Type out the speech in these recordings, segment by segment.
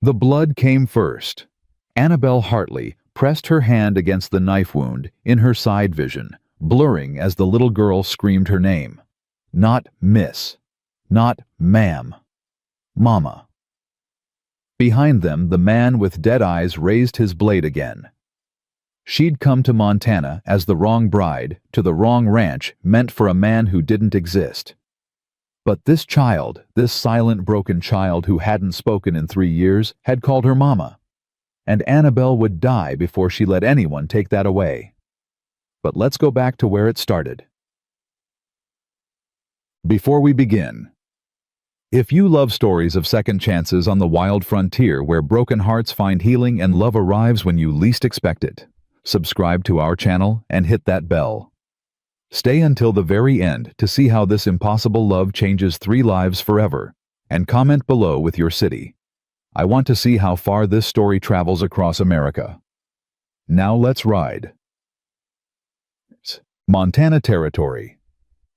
The blood came first. Annabelle Hartley pressed her hand against the knife wound in her side vision, blurring as the little girl screamed her name. Not Miss. Not Ma'am. Mama. Behind them, the man with dead eyes raised his blade again. She'd come to Montana as the wrong bride, to the wrong ranch meant for a man who didn't exist. But this child, this silent, broken child who hadn't spoken in 3 years, had called her Mama. And Annabelle would die before she let anyone take that away. But let's go back to where it started. Before we begin, if you love stories of second chances on the wild frontier where broken hearts find healing and love arrives when you least expect it, subscribe to our channel and hit that bell. Stay until the very end to see how this impossible love changes 3 lives forever, and comment below with your city. I want to see how far this story travels across America. Now let's ride. Montana Territory,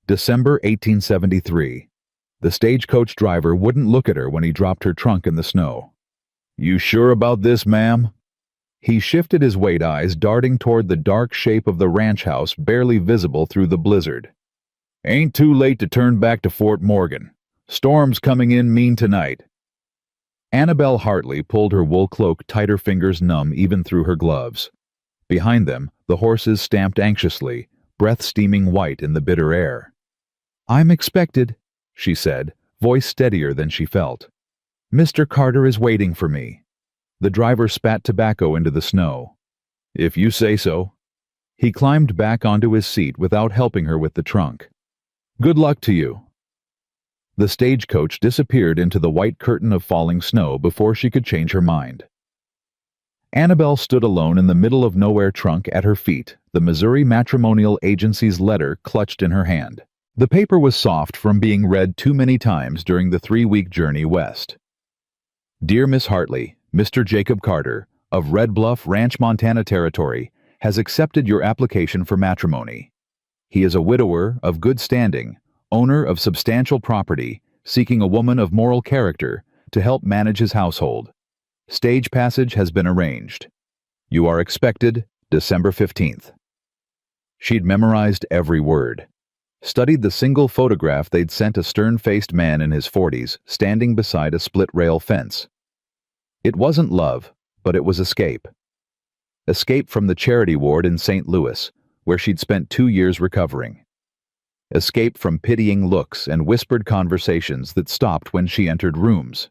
December 1873. The stagecoach driver wouldn't look at her when he dropped her trunk in the snow. "You sure about this, ma'am?" He shifted his weight, eyes darting toward the dark shape of the ranch house barely visible through the blizzard. "Ain't too late to turn back to Fort Morgan. Storm's coming in mean tonight." Annabelle Hartley pulled her wool cloak tighter, fingers numb even through her gloves. Behind them, the horses stamped anxiously, breath steaming white in the bitter air. "I'm expected," she said, voice steadier than she felt. "Mr. Carter is waiting for me." The driver spat tobacco into the snow. "If you say so." He climbed back onto his seat without helping her with the trunk. "Good luck to you." The stagecoach disappeared into the white curtain of falling snow before she could change her mind. Annabelle stood alone in the middle of nowhere, trunk at her feet, the Missouri Matrimonial Agency's letter clutched in her hand. The paper was soft from being read too many times during the 3-week journey west. "Dear Miss Hartley, Mr. Jacob Carter, of Red Bluff Ranch, Montana Territory, has accepted your application for matrimony. He is a widower of good standing, owner of substantial property, seeking a woman of moral character to help manage his household. Stage passage has been arranged. You are expected December 15th. She'd memorized every word. Studied the single photograph they'd sent, a stern-faced man in his 40s standing beside a split-rail fence. It wasn't love, but it was escape. Escape from the charity ward in St. Louis, where she'd spent 2 years recovering. Escape from pitying looks and whispered conversations that stopped when she entered rooms.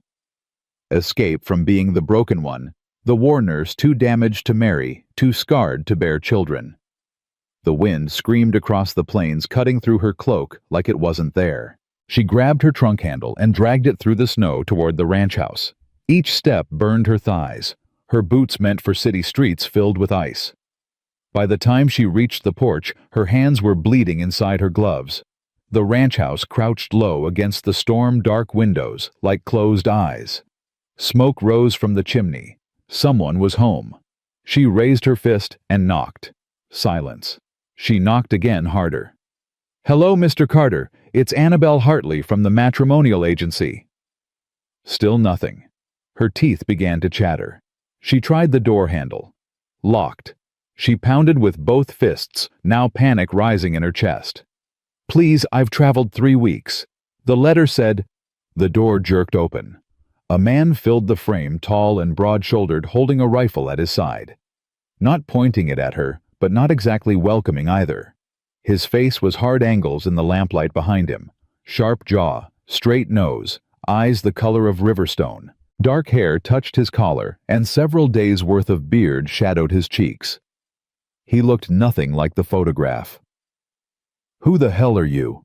Escape from being the broken one, the war nurse too damaged to marry, too scarred to bear children. The wind screamed across the plains, cutting through her cloak like it wasn't there. She grabbed her trunk handle and dragged it through the snow toward the ranch house. Each step burned her thighs, her boots meant for city streets filled with ice. By the time she reached the porch, her hands were bleeding inside her gloves. The ranch house crouched low against the storm-dark windows like closed eyes. Smoke rose from the chimney. Someone was home. She raised her fist and knocked. Silence. She knocked again, harder. "Hello, Mr. Carter. It's Annabelle Hartley from the Matrimonial Agency." Still nothing. Her teeth began to chatter. She tried the door handle. Locked. She pounded with both fists, now panic rising in her chest. "Please, I've traveled 3 weeks." The letter said. The door jerked open. A man filled the frame, tall and broad-shouldered, holding a rifle at his side. Not pointing it at her, but not exactly welcoming either. His face was hard angles in the lamplight behind him. Sharp jaw, straight nose, eyes the color of riverstone. Dark hair touched his collar, and several days' worth of beard shadowed his cheeks. He looked nothing like the photograph. "Who the hell are you?"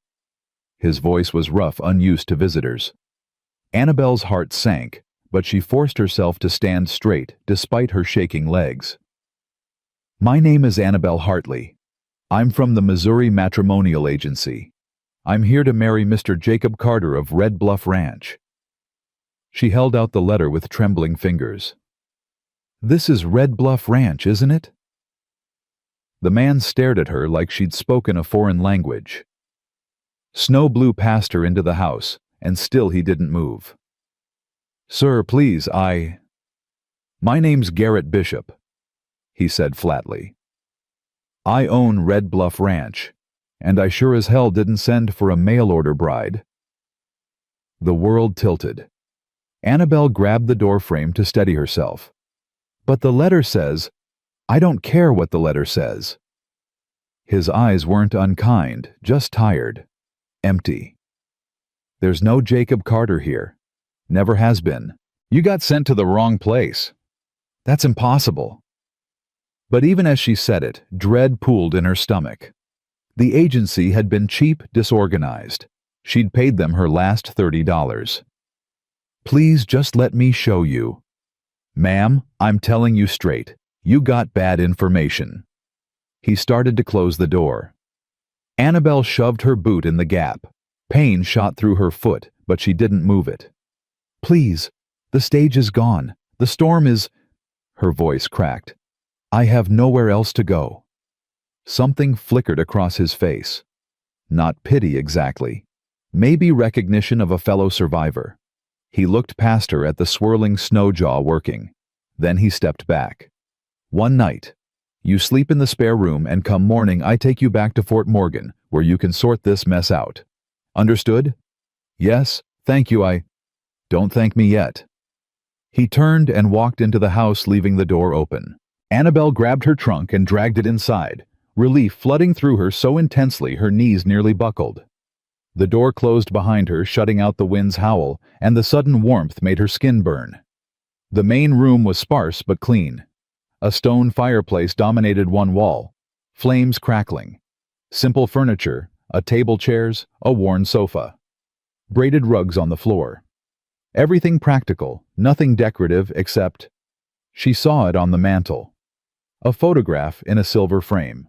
His voice was rough, unused to visitors. Annabelle's heart sank, but she forced herself to stand straight despite her shaking legs. "My name is Annabelle Hartley. I'm from the Missouri Matrimonial Agency. I'm here to marry Mr. Jacob Carter of Red Bluff Ranch." She held out the letter with trembling fingers. "This is Red Bluff Ranch, isn't it?" The man stared at her like she'd spoken a foreign language. Snow blew past her into the house, and still he didn't move. "Sir, please, My name's Garrett Bishop, he said flatly. I own Red Bluff Ranch, and I sure as hell didn't send for a mail-order bride. The world tilted. Annabelle grabbed the doorframe to steady herself. But the letter says, I don't care what the letter says. His eyes weren't unkind, just tired. Empty. There's no Jacob Carter here. Never has been. You got sent to the wrong place. That's impossible. But even as she said it, dread pooled in her stomach. The agency had been cheap, disorganized. She'd paid them her last $30. Please just let me show you. Ma'am, I'm telling you straight. You got bad information. He started to close the door. Annabelle shoved her boot in the gap. Pain shot through her foot, but she didn't move it. Please, the stage is gone. The storm is... Her voice cracked. I have nowhere else to go. Something flickered across his face. Not pity exactly. Maybe recognition of a fellow survivor. He looked past her at the swirling snow jaw working. Then he stepped back. One night. You sleep in the spare room and come morning I take you back to Fort Morgan, where you can sort this mess out. Understood? Yes, thank you. Don't thank me yet. He turned and walked into the house, leaving the door open. Annabelle grabbed her trunk and dragged it inside, relief flooding through her so intensely her knees nearly buckled. The door closed behind her, shutting out the wind's howl, and the sudden warmth made her skin burn. The main room was sparse but clean. A stone fireplace dominated one wall, flames crackling. Simple furniture, a table, chairs, a worn sofa. Braided rugs on the floor. Everything practical, nothing decorative except... She saw it on the mantel. A photograph in a silver frame.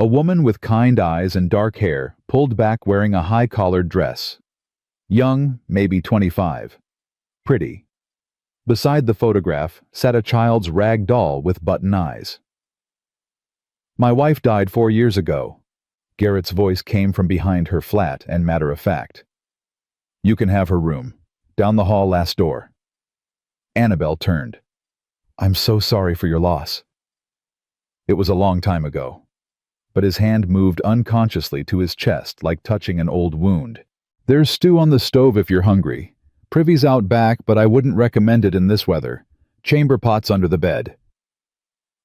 A woman with kind eyes and dark hair, pulled back wearing a high-collared dress. Young, maybe 25. Pretty. Beside the photograph sat a child's rag doll with button eyes. My wife died 4 years ago. Garrett's voice came from behind her, flat and matter-of-fact. You can have her room. Down the hall, last door. Annabelle turned. I'm so sorry for your loss. It was a long time ago. But his hand moved unconsciously to his chest like touching an old wound. There's stew on the stove if you're hungry. Privy's out back, but I wouldn't recommend it in this weather. Chamber pot's under the bed.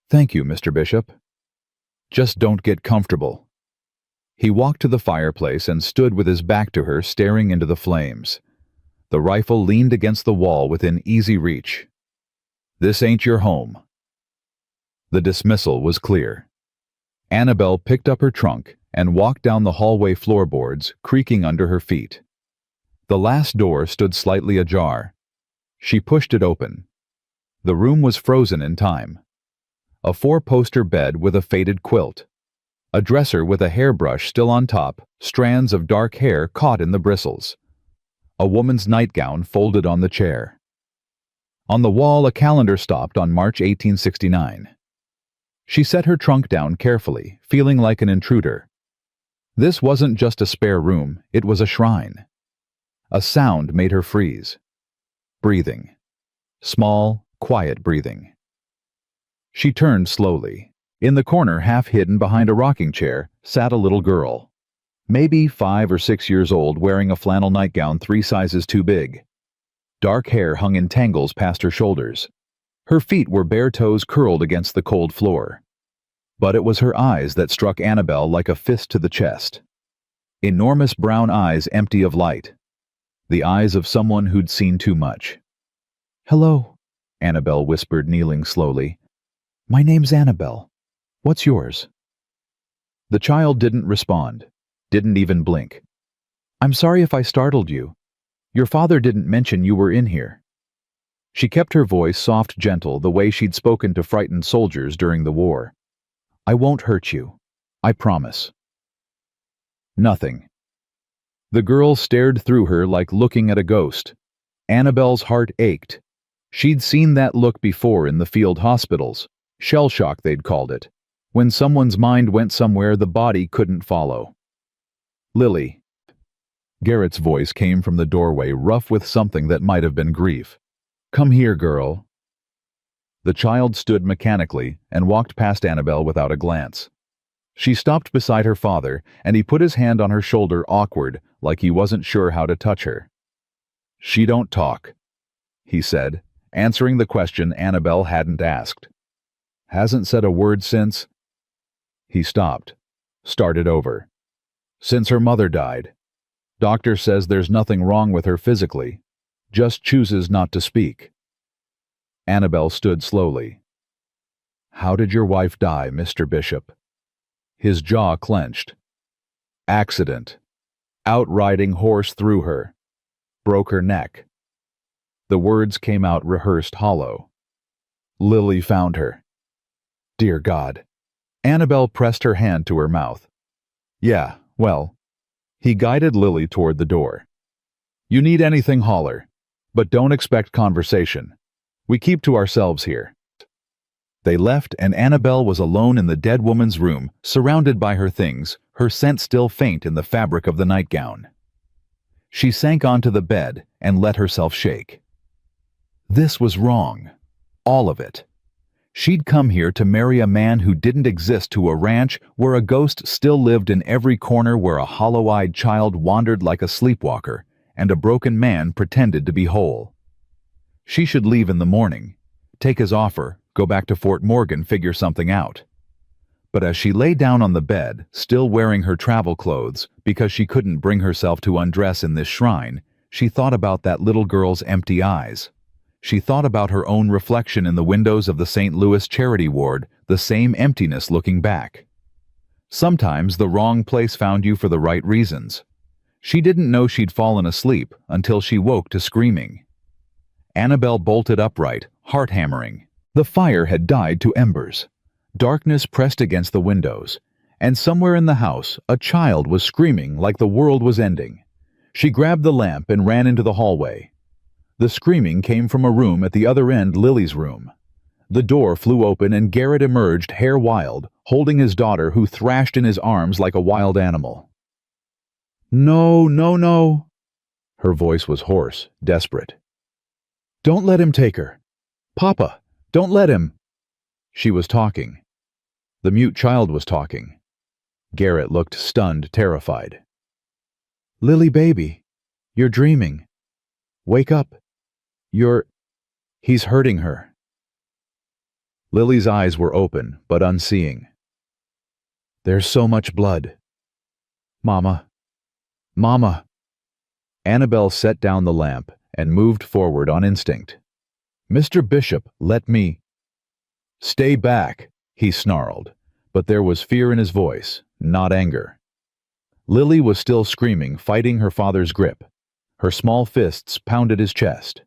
Thank you, Mr. Bishop. Just don't get comfortable. He walked to the fireplace and stood with his back to her, staring into the flames. The rifle leaned against the wall within easy reach. This ain't your home. The dismissal was clear. Annabelle picked up her trunk and walked down the hallway floorboards, creaking under her feet. The last door stood slightly ajar. She pushed it open. The room was frozen in time. A 4-poster bed with a faded quilt. A dresser with a hairbrush still on top, strands of dark hair caught in the bristles. A woman's nightgown folded on the chair. On the wall, a calendar stopped on March 1869. She set her trunk down carefully, feeling like an intruder. This wasn't just a spare room, it was a shrine. A sound made her freeze. Breathing. Small, quiet breathing. She turned slowly. In the corner, half hidden behind a rocking chair, sat a little girl. Maybe 5 or 6 years old, wearing a flannel nightgown 3 sizes too big. Dark hair hung in tangles past her shoulders. Her feet were bare toes curled against the cold floor. But it was her eyes that struck Annabelle like a fist to the chest. Enormous brown eyes empty of light. The eyes of someone who'd seen too much. Hello, Annabelle whispered, kneeling slowly. My name's Annabelle. What's yours? The child didn't respond, didn't even blink. I'm sorry if I startled you. Your father didn't mention you were in here. She kept her voice soft, gentle, the way she'd spoken to frightened soldiers during the war. I won't hurt you. I promise. Nothing. The girl stared through her like looking at a ghost. Annabelle's heart ached. She'd seen that look before in the field hospitals. Shell shock, they'd called it. When someone's mind went somewhere the body couldn't follow. Lily. Garrett's voice came from the doorway, rough with something that might have been grief. Come here, girl. The child stood mechanically and walked past Annabelle without a glance. She stopped beside her father, and he put his hand on her shoulder awkward, like he wasn't sure how to touch her. "She don't talk," he said, answering the question Annabelle hadn't asked. "Hasn't said a word since—" He stopped, started over. "Since her mother died. Doctor says there's nothing wrong with her physically, just chooses not to speak." Annabelle stood slowly. "How did your wife die, Mr. Bishop?" His jaw clenched. "Accident. Outriding horse threw her. Broke her neck." The words came out rehearsed hollow. "Lily found her." "Dear God." Annabelle pressed her hand to her mouth. "Yeah, well." He guided Lily toward the door. "You need anything, holler. But don't expect conversation. We keep to ourselves here." They left, and Annabelle was alone in the dead woman's room, surrounded by her things, her scent still faint in the fabric of the nightgown. She sank onto the bed and let herself shake. This was wrong. All of it. She'd come here to marry a man who didn't exist, to a ranch where a ghost still lived in every corner, where a hollow-eyed child wandered like a sleepwalker, and a broken man pretended to be whole. She should leave in the morning, take his offer, go back to Fort Morgan, figure something out. But as she lay down on the bed, still wearing her travel clothes, because she couldn't bring herself to undress in this shrine, she thought about that little girl's empty eyes. She thought about her own reflection in the windows of the St. Louis charity ward, the same emptiness looking back. Sometimes the wrong place found you for the right reasons. She didn't know she'd fallen asleep until she woke to screaming. Annabelle bolted upright, heart hammering. The fire had died to embers. Darkness pressed against the windows, and somewhere in the house a child was screaming like the world was ending. She grabbed the lamp and ran into the hallway. The screaming came from a room at the other end, Lily's room. The door flew open and Garrett emerged, hair wild, holding his daughter, who thrashed in his arms like a wild animal. "No, no, no." Her voice was hoarse, desperate. "Don't let him take her. Papa, don't let him." She was talking. The mute child was talking. Garrett looked stunned, terrified. "Lily, baby, you're dreaming. Wake up. He's hurting her." Lily's eyes were open, but unseeing. "There's so much blood. Mama. Mama." Annabelle set down the lamp and moved forward on instinct. "Mr. Bishop, let me—" "Stay back," he snarled, but there was fear in his voice, not anger. Lily was still screaming, fighting her father's grip. Her small fists pounded his chest.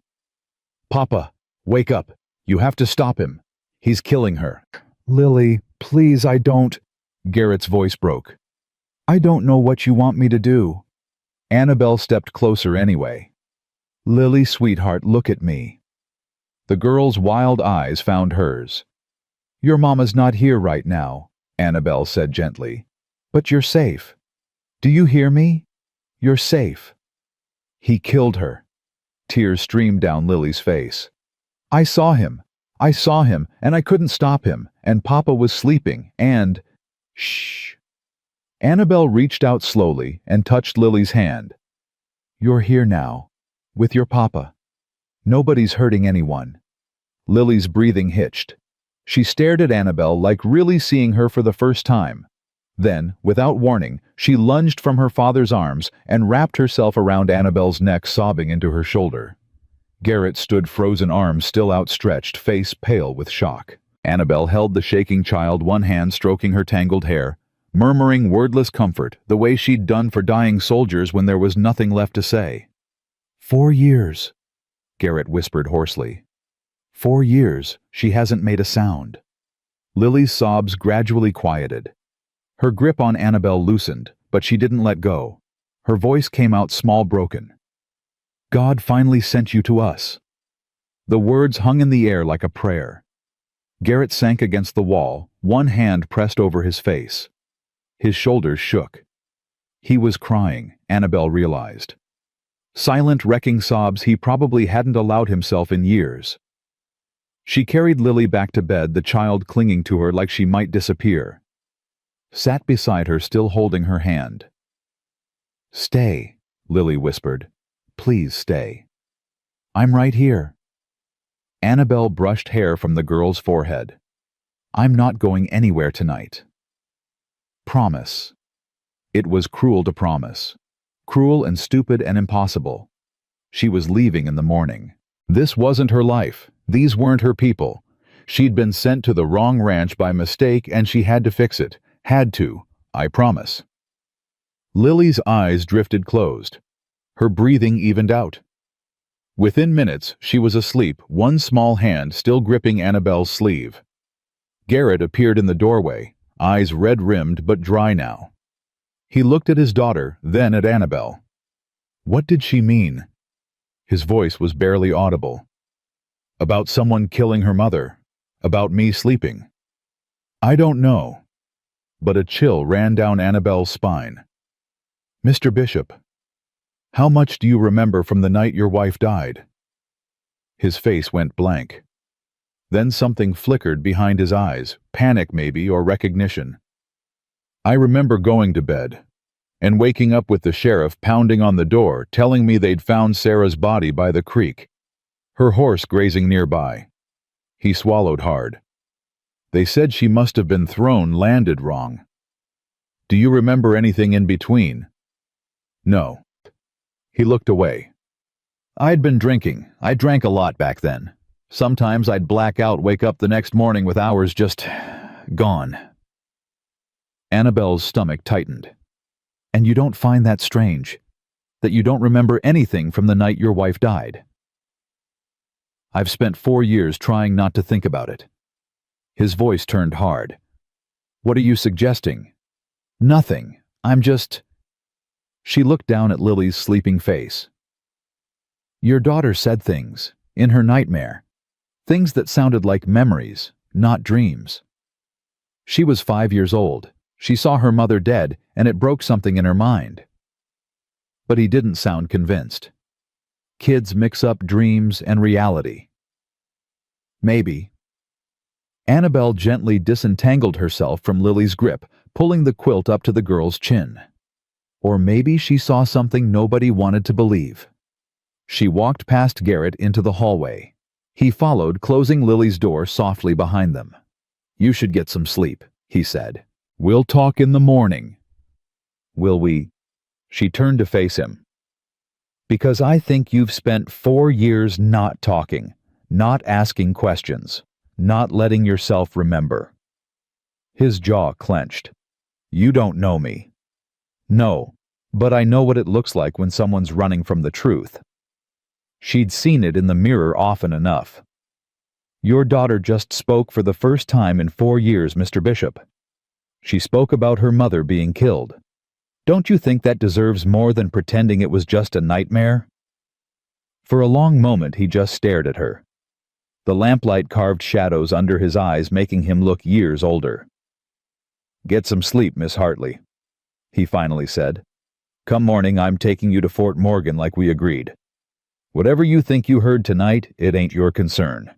"Papa, wake up. You have to stop him. He's killing her." "Lily, please, I don't—" Garrett's voice broke. "I don't know what you want me to do." Annabelle stepped closer anyway. "Lily, sweetheart, look at me." The girl's wild eyes found hers. "Your mama's not here right now," Annabelle said gently. "But you're safe. Do you hear me? You're safe." "He killed her." Tears streamed down Lily's face. I saw him, and I couldn't stop him, and Papa was sleeping, and—" "Shh." Annabelle reached out slowly and touched Lily's hand. "You're here now, with your papa. Nobody's hurting anyone." Lily's breathing hitched. She stared at Annabelle like really seeing her for the first time. Then, without warning, she lunged from her father's arms and wrapped herself around Annabelle's neck, sobbing into her shoulder. Garrett stood, frozen arms still outstretched, face pale with shock. Annabelle held the shaking child, one hand stroking her tangled hair, murmuring wordless comfort, the way she'd done for dying soldiers when there was nothing left to say. 4 years, Garrett whispered hoarsely. 4 years, she hasn't made a sound. Lily's sobs gradually quieted. Her grip on Annabelle loosened, but she didn't let go. Her voice came out small, broken. "God finally sent you to us." The words hung in the air like a prayer. Garrett sank against the wall, one hand pressed over his face. His shoulders shook. He was crying, Annabelle realized. Silent, wrecking sobs he probably hadn't allowed himself in years. She carried Lily back to bed, the child clinging to her like she might disappear. Sat beside her, still holding her hand. "Stay," Lily whispered. "Please stay. I'm right here." Annabelle brushed hair from the girl's forehead. "I'm not going anywhere tonight. Promise." It was cruel to promise. Cruel and stupid and impossible. She was leaving in the morning. This wasn't her life. These weren't her people. She'd been sent to the wrong ranch by mistake, and she had to fix it. Had to, I promise. Lily's eyes drifted closed. Her breathing evened out. Within minutes, she was asleep, one small hand still gripping Annabelle's sleeve. Garrett appeared in the doorway, eyes red-rimmed but dry now. He looked at his daughter, then at Annabelle. What did she mean? His voice was barely audible. About someone killing her mother. About me sleeping. I don't know. But a chill ran down Annabelle's spine. Mr. Bishop, how much do you remember from the night your wife died? His face went blank. Then something flickered behind his eyes, panic maybe, or recognition. I remember going to bed and waking up with the sheriff pounding on the door, telling me they'd found Sarah's body by the creek, her horse grazing nearby. He swallowed hard. They said she must have been thrown, landed wrong. Do you remember anything in between? No. He looked away. I'd been drinking. I drank a lot back then. Sometimes I'd black out, wake up the next morning with hours just gone. Annabelle's stomach tightened. And you don't find that strange? That you don't remember anything from the night your wife died? I've spent 4 years trying not to think about it. His voice turned hard. What are you suggesting? Nothing. I'm just... She looked down at Lily's sleeping face. Your daughter said things, in her nightmare. Things that sounded like memories, not dreams. She was 5 years old. She saw her mother dead, and it broke something in her mind. But he didn't sound convinced. Kids mix up dreams and reality. Maybe. Annabelle gently disentangled herself from Lily's grip, pulling the quilt up to the girl's chin. Or maybe she saw something nobody wanted to believe. She walked past Garrett into the hallway. He followed, closing Lily's door softly behind them. You should get some sleep, he said. We'll talk in the morning. Will we? She turned to face him. Because I think you've spent 4 years not talking, not asking questions, not letting yourself remember. His jaw clenched. You don't know me. No, but I know what it looks like when someone's running from the truth. She'd seen it in the mirror often enough. Your daughter just spoke for the first time in 4 years, Mr. Bishop. She spoke about her mother being killed. Don't you think that deserves more than pretending it was just a nightmare? For a long moment he just stared at her. The lamplight carved shadows under his eyes, making him look years older. Get some sleep, Miss Hartley, he finally said. Come morning, I'm taking you to Fort Morgan like we agreed. Whatever you think you heard tonight, it ain't your concern.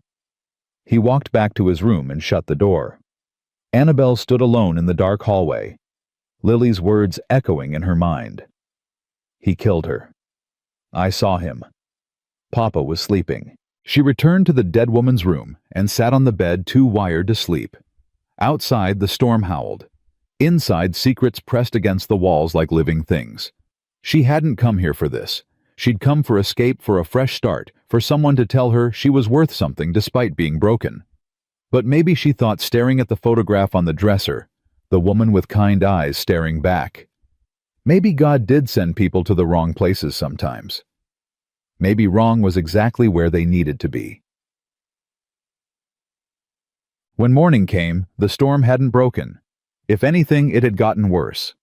He walked back to his room and shut the door. Annabelle stood alone in the dark hallway, Lily's words echoing in her mind. He killed her. I saw him. Papa was sleeping. She returned to the dead woman's room and sat on the bed, too wired to sleep. Outside, the storm howled. Inside, secrets pressed against the walls like living things. She hadn't come here for this. She'd come for escape, for a fresh start, for someone to tell her she was worth something despite being broken. But maybe she thought staring at the photograph on the dresser, the woman with kind eyes staring back. Maybe God did send people to the wrong places sometimes. Maybe wrong was exactly where they needed to be. When morning came, the storm hadn't broken. If anything, it had gotten worse.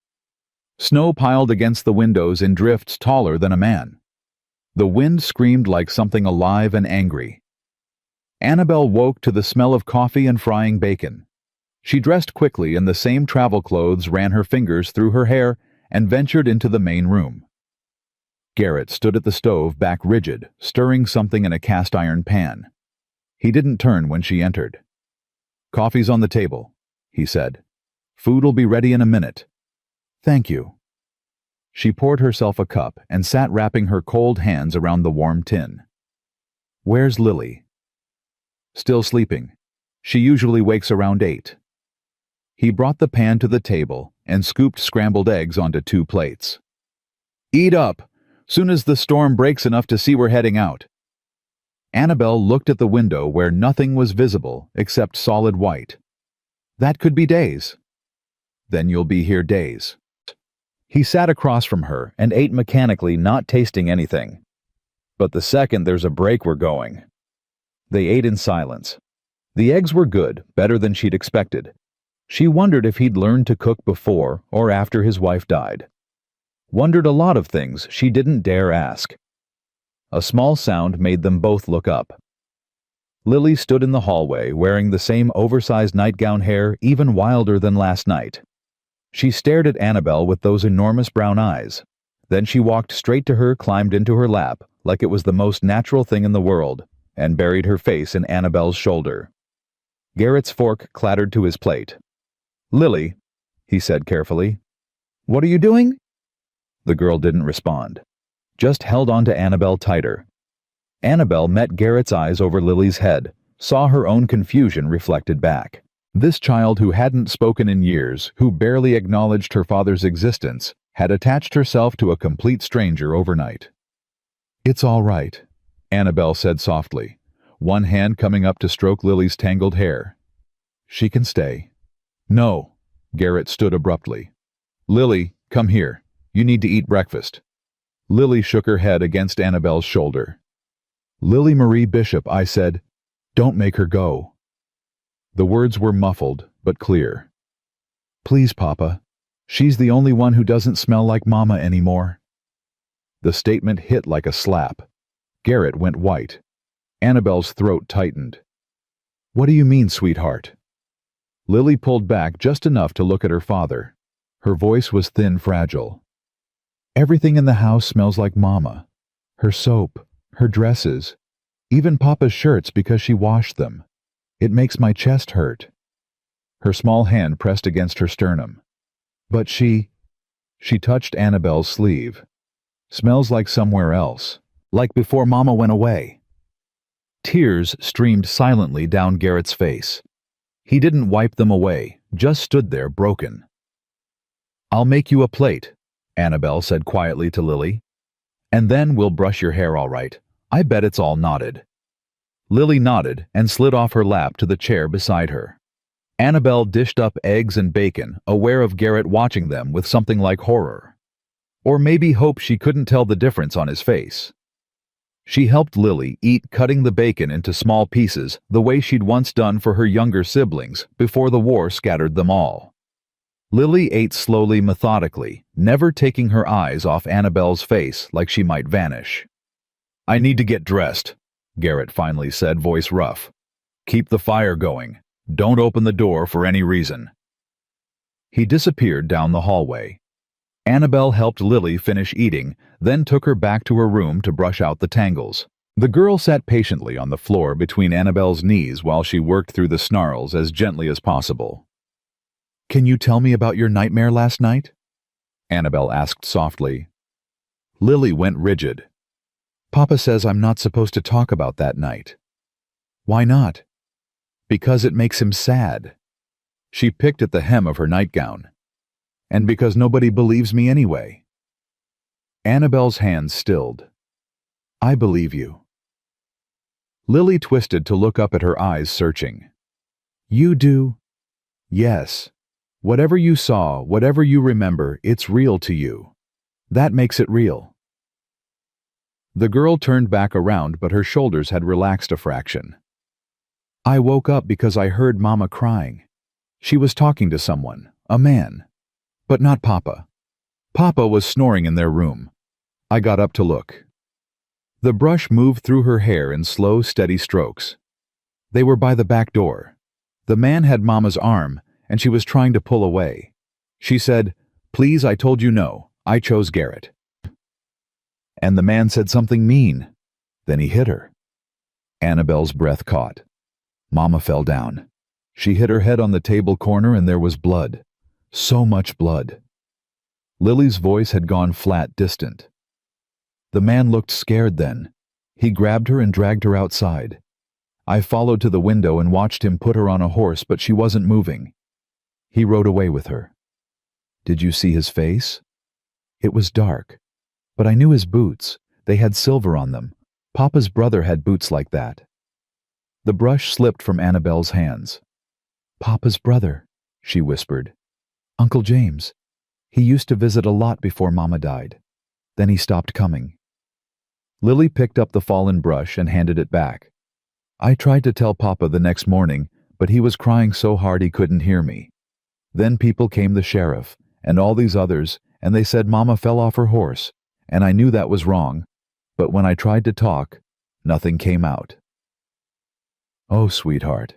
Snow piled against the windows in drifts taller than a man. The wind screamed like something alive and angry. Annabelle woke to the smell of coffee and frying bacon. She dressed quickly in the same travel clothes, ran her fingers through her hair, and ventured into the main room. Garrett stood at the stove, back rigid, stirring something in a cast-iron pan. He didn't turn when she entered. "Coffee's on the table," he said. "Food'll be ready in a minute." "Thank you." She poured herself a cup and sat wrapping her cold hands around the warm tin. "Where's Lily?" "Still sleeping. She usually wakes around 8. He brought the pan to the table and scooped scrambled eggs onto 2 plates. "Eat up, soon as the storm breaks enough to see we're heading out." Annabelle looked at the window where nothing was visible except solid white. "That could be days." "Then you'll be here days." He sat across from her and ate mechanically, not tasting anything. "But the second there's a break, we're going." They ate in silence. The eggs were good, better than she'd expected. She wondered if he'd learned to cook before or after his wife died. Wondered a lot of things she didn't dare ask. A small sound made them both look up. Lily stood in the hallway wearing the same oversized nightgown, hair even wilder than last night. She stared at Annabelle with those enormous brown eyes. Then she walked straight to her, climbed into her lap like it was the most natural thing in the world, and buried her face in Annabelle's shoulder. Garrett's fork clattered to his plate. "Lily," he said carefully. "What are you doing?" The girl didn't respond, just held on to Annabelle tighter. Annabelle met Garrett's eyes over Lily's head, saw her own confusion reflected back. This child who hadn't spoken in years, who barely acknowledged her father's existence, had attached herself to a complete stranger overnight. "It's all right," Annabelle said softly, one hand coming up to stroke Lily's tangled hair. "She can stay." "No," Garrett stood abruptly. "Lily, come here. You need to eat breakfast." Lily shook her head against Annabelle's shoulder. "Lily Marie Bishop," I said. "Don't make her go." The words were muffled, but clear. "Please, Papa. She's the only one who doesn't smell like Mama anymore." The statement hit like a slap. Garrett went white. Annabelle's throat tightened. "What do you mean, sweetheart?" Lily pulled back just enough to look at her father. Her voice was thin, fragile. "Everything in the house smells like Mama. Her soap, her dresses, even Papa's shirts because she washed them. It makes my chest hurt." Her small hand pressed against her sternum. "But she touched Annabelle's sleeve. "Smells like somewhere else. Like before Mama went away." Tears streamed silently down Garrett's face. He didn't wipe them away, just stood there broken. "I'll make you a plate," Annabelle said quietly to Lily. "And then we'll brush your hair all right. I bet it's all knotted." Lily nodded and slid off her lap to the chair beside her. Annabelle dished up eggs and bacon, aware of Garrett watching them with something like horror. Or maybe hope she couldn't tell the difference on his face. She helped Lily eat, cutting the bacon into small pieces the way she'd once done for her younger siblings before the war scattered them all. Lily ate slowly, methodically, never taking her eyes off Annabelle's face like she might vanish. "I need to get dressed," Garrett finally said, voice rough. "Keep the fire going. Don't open the door for any reason." He disappeared down the hallway. Annabelle helped Lily finish eating, then took her back to her room to brush out the tangles. The girl sat patiently on the floor between Annabelle's knees while she worked through the snarls as gently as possible. "Can you tell me about your nightmare last night?" Annabelle asked softly. Lily went rigid. "Papa says I'm not supposed to talk about that night." "Why not?" "Because it makes him sad." She picked at the hem of her nightgown. "And because nobody believes me anyway." Annabelle's hands stilled. "I believe you." Lily twisted to look up at her eyes, searching. "You do?" "Yes. Whatever you saw, whatever you remember, it's real to you. That makes it real." The girl turned back around, but her shoulders had relaxed a fraction. "I woke up because I heard Mama crying. She was talking to someone, a man. But not Papa. Papa was snoring in their room. I got up to look." The brush moved through her hair in slow, steady strokes. They were by the back door. The man had Mama's arm, and she was trying to pull away. She said, "Please, I told you no. I chose Garrett." And the man said something mean. Then he hit her. Annabelle's breath caught. Mama fell down. She hit her head on the table corner and there was blood. So much blood. Lily's voice had gone flat, distant. The man looked scared then. He grabbed her and dragged her outside. I followed to the window and watched him put her on a horse, but she wasn't moving. He rode away with her. Did you see his face? It was dark, but I knew his boots. They had silver on them. Papa's brother had boots like that. The brush slipped from Annabelle's hands. Papa's brother, she whispered. Uncle James. He used to visit a lot before Mama died. Then he stopped coming. Lily picked up the fallen brush and handed it back. I tried to tell Papa the next morning, but he was crying so hard he couldn't hear me. Then people came, the sheriff, and all these others, and they said Mama fell off her horse, and I knew that was wrong, but when I tried to talk, nothing came out. Oh, sweetheart.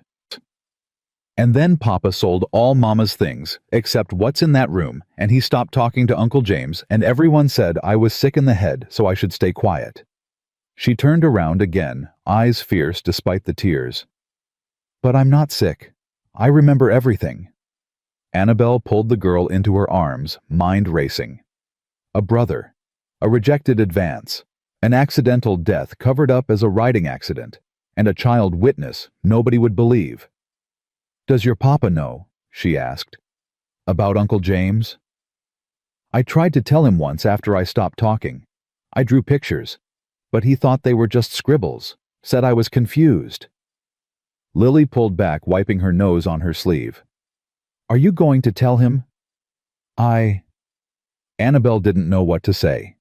And then Papa sold all Mama's things, except what's in that room, and he stopped talking to Uncle James, and everyone said I was sick in the head, so I should stay quiet. She turned around again, eyes fierce despite the tears. But I'm not sick. I remember everything. Annabelle pulled the girl into her arms, mind racing. A brother. A rejected advance. An accidental death covered up as a riding accident. And a child witness nobody would believe. Does your papa know? She asked. About Uncle James? I tried to tell him once after I stopped talking. I drew pictures. But he thought they were just scribbles. Said I was confused. Lily pulled back, wiping her nose on her sleeve. Are you going to tell him? Annabelle didn't know what to say.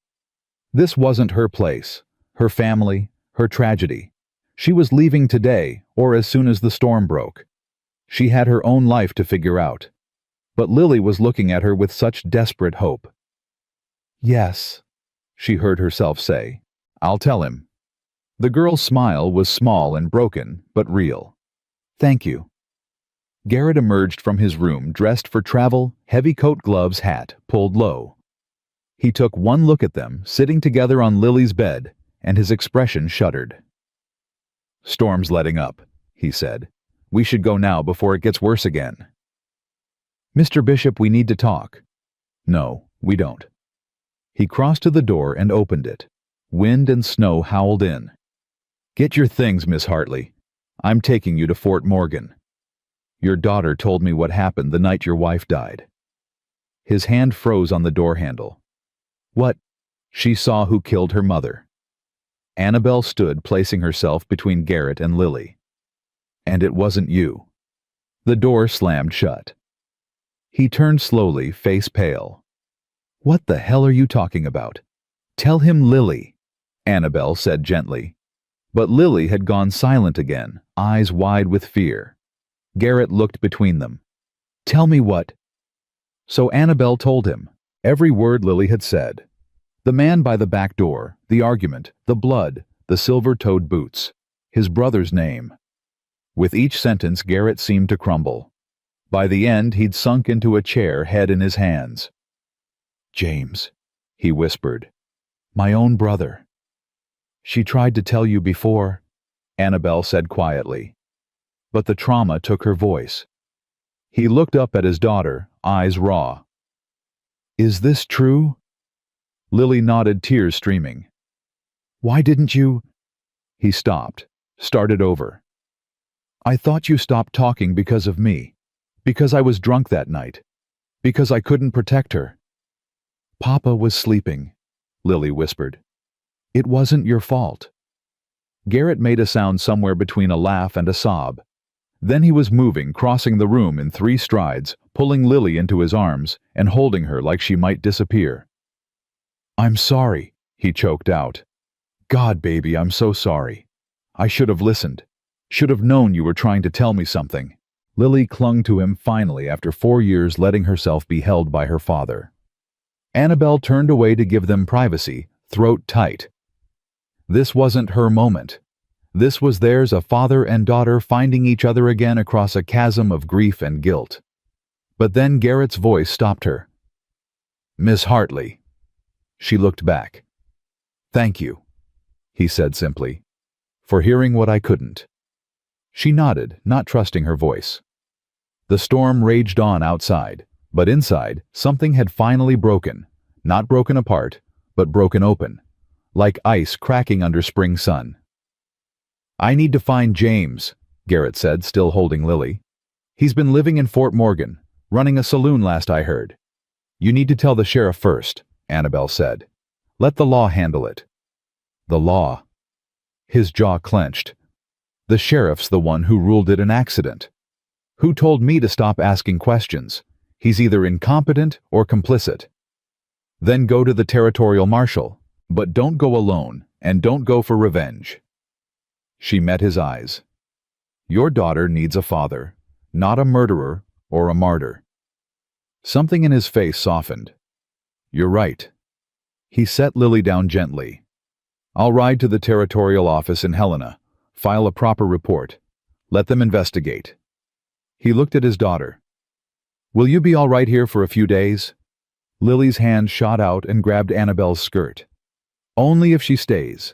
This wasn't her place, her family, her tragedy. She was leaving today, or as soon as the storm broke. She had her own life to figure out. But Lily was looking at her with such desperate hope. Yes, she heard herself say. I'll tell him. The girl's smile was small and broken, but real. Thank you. Garrett emerged from his room dressed for travel, heavy coat, gloves, hat, pulled low. He took one look at them, sitting together on Lily's bed, and his expression shuddered. Storm's letting up, he said. We should go now before it gets worse again. Mr. Bishop, we need to talk. No, we don't. He crossed to the door and opened it. Wind and snow howled in. Get your things, Miss Hartley. I'm taking you to Fort Morgan. Your daughter told me what happened the night your wife died. His hand froze on the door handle. What? She saw who killed her mother. Annabelle stood, placing herself between Garrett and Lily. And it wasn't you. The door slammed shut. He turned slowly, face pale. What the hell are you talking about? Tell him, Lily, Annabelle said gently. But Lily had gone silent again, eyes wide with fear. Garrett looked between them. Tell me what? So Annabelle told him, every word Lily had said. The man by the back door, the argument, the blood, the silver-toed boots, his brother's name. With each sentence, Garrett seemed to crumble. By the end, he'd sunk into a chair, head in his hands. James, he whispered. My own brother. She tried to tell you before, Annabelle said quietly. But the trauma took her voice. He looked up at his daughter, eyes raw. Is this true? Lily nodded, tears streaming. Why didn't you? He stopped, started over. I thought you stopped talking because of me, because I was drunk that night, because I couldn't protect her. Papa was sleeping, Lily whispered. It wasn't your fault. Garrett made a sound somewhere between a laugh and a sob. Then he was moving, crossing the room in 3 strides, pulling Lily into his arms and holding her like she might disappear. I'm sorry, he choked out. God, baby, I'm so sorry. I should have listened. Should have known you were trying to tell me something. Lily clung to him finally after 4 years letting herself be held by her father. Annabelle turned away to give them privacy, throat tight. This wasn't her moment. This was theirs, a father and daughter finding each other again across a chasm of grief and guilt. But then Garrett's voice stopped her. Miss Hartley. She looked back. Thank you, he said simply, for hearing what I couldn't. She nodded, not trusting her voice. The storm raged on outside, but inside, something had finally broken. Not broken apart, but broken open, like ice cracking under spring sun. "I need to find James," Garrett said, still holding Lily. "He's been living in Fort Morgan, running a saloon last I heard." "You need to tell the sheriff first," Annabelle said. "Let the law handle it." "The law?" His jaw clenched. "The sheriff's the one who ruled it an accident. Who told me to stop asking questions? He's either incompetent or complicit." "Then go to the territorial marshal. But don't go alone, and don't go for revenge." She met his eyes. "Your daughter needs a father, not a murderer or a martyr." Something in his face softened. "You're right." He set Lily down gently. "I'll ride to the territorial office in Helena, file a proper report. Let them investigate." He looked at his daughter. "Will you be all right here for a few days?" Lily's hand shot out and grabbed Annabelle's skirt. "Only if she stays."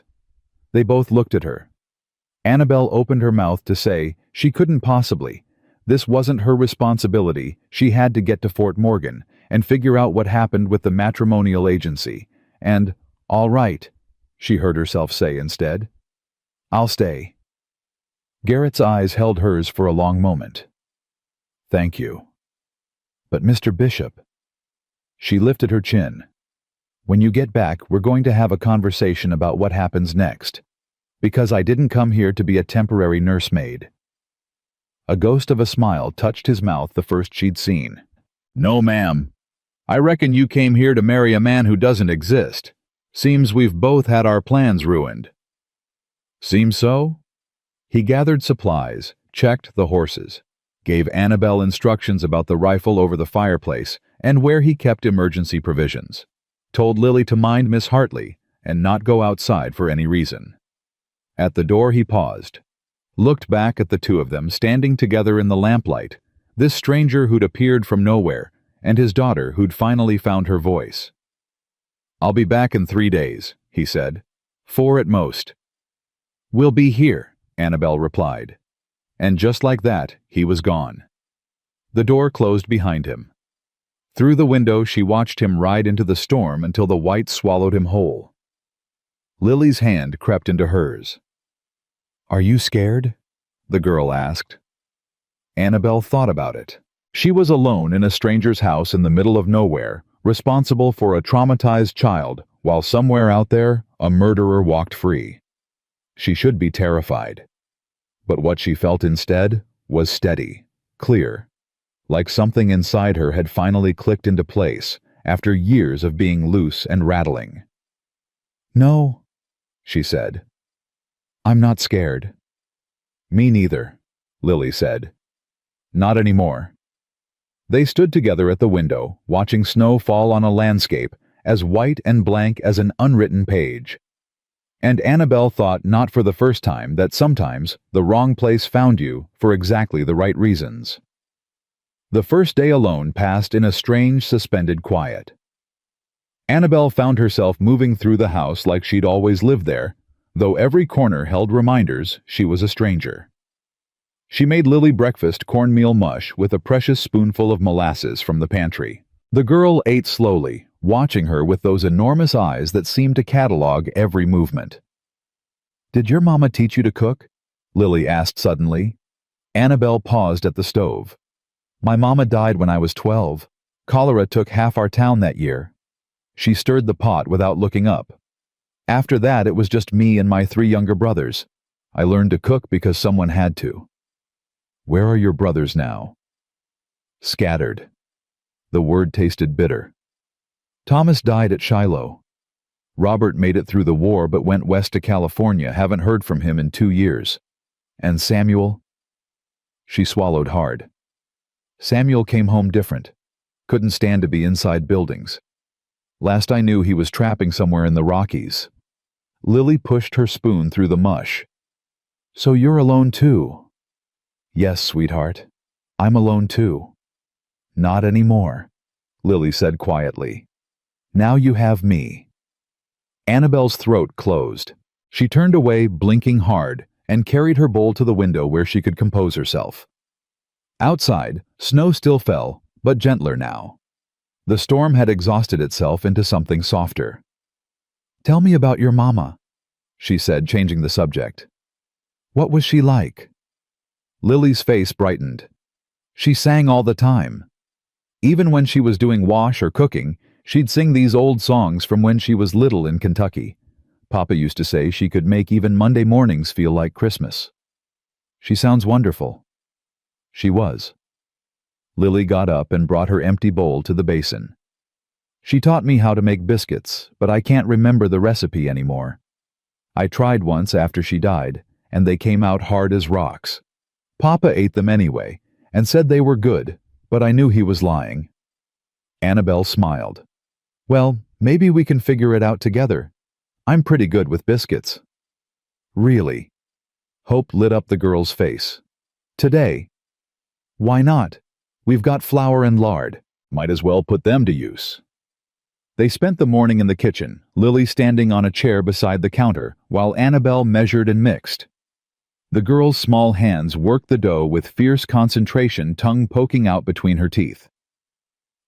They both looked at her. Annabelle opened her mouth to say she couldn't possibly. This wasn't her responsibility. She had to get to Fort Morgan and figure out what happened with the matrimonial agency. And, "All right," she heard herself say instead. "I'll stay." Garrett's eyes held hers for a long moment. "Thank you." "But Mr. Bishop..." She lifted her chin. "When you get back, we're going to have a conversation about what happens next. Because I didn't come here to be a temporary nursemaid." A ghost of a smile touched his mouth, the first she'd seen. "No, ma'am. I reckon you came here to marry a man who doesn't exist. Seems we've both had our plans ruined." "Seems so?" He gathered supplies, checked the horses, gave Annabelle instructions about the rifle over the fireplace and where he kept emergency provisions, told Lily to mind Miss Hartley and not go outside for any reason. At the door he paused, looked back at the two of them standing together in the lamplight, this stranger who'd appeared from nowhere, and his daughter who'd finally found her voice. "I'll be back in 3 days," he said. 4 at most." "We'll be here," Annabelle replied. And just like that, he was gone. The door closed behind him. Through the window, she watched him ride into the storm until the white swallowed him whole. Lily's hand crept into hers. "Are you scared?" the girl asked. Annabelle thought about it. She was alone in a stranger's house in the middle of nowhere, responsible for a traumatized child, while somewhere out there, a murderer walked free. She should be terrified. But what she felt instead was steady, clear, like something inside her had finally clicked into place after years of being loose and rattling. "No," she said. "I'm not scared." "Me neither," Lily said. "Not anymore." They stood together at the window, watching snow fall on a landscape as white and blank as an unwritten page. And Annabelle thought not for the first time that sometimes the wrong place found you for exactly the right reasons. The first day alone passed in a strange, suspended quiet. Annabelle found herself moving through the house like she'd always lived there, though every corner held reminders she was a stranger. She made Lily breakfast cornmeal mush with a precious spoonful of molasses from the pantry. The girl ate slowly, watching her with those enormous eyes that seemed to catalog every movement. "Did your mama teach you to cook?" Lily asked suddenly. Annabelle paused at the stove. "My mama died when I was 12. Cholera took half our town that year." She stirred the pot without looking up. "After that, it was just me and my 3 younger brothers. I learned to cook because someone had to." "Where are your brothers now?" "Scattered." The word tasted bitter. "Thomas died at Shiloh. Robert made it through the war but went west to California, haven't heard from him in 2 years. And Samuel?" She swallowed hard. "Samuel came home different. Couldn't stand to be inside buildings. Last I knew, he was trapping somewhere in the Rockies." Lily pushed her spoon through the mush. "So you're alone too?" "Yes, sweetheart. I'm alone too." "Not anymore," Lily said quietly. "Now you have me." Annabelle's throat closed. She turned away, blinking hard, and carried her bowl to the window where she could compose herself. Outside, snow still fell, but gentler now. The storm had exhausted itself into something softer. "Tell me about your mama," she said, changing the subject. "What was she like?" Lily's face brightened. She sang all the time. Even when she was doing wash or cooking, she'd sing these old songs from when she was little in Kentucky. Papa used to say she could make even Monday mornings feel like Christmas. "She sounds wonderful." She was. Lily got up and brought her empty bowl to the basin. "She taught me how to make biscuits, but I can't remember the recipe anymore. I tried once after she died, and they came out hard as rocks. Papa ate them anyway, and said they were good, but I knew he was lying." Annabelle smiled. "Well, maybe we can figure it out together. I'm pretty good with biscuits." "Really?" Hope lit up the girl's face. "Today?" "Why not? We've got flour and lard. Might as well put them to use." They spent the morning in the kitchen, Lily standing on a chair beside the counter, while Annabelle measured and mixed. The girl's small hands worked the dough with fierce concentration, tongue poking out between her teeth.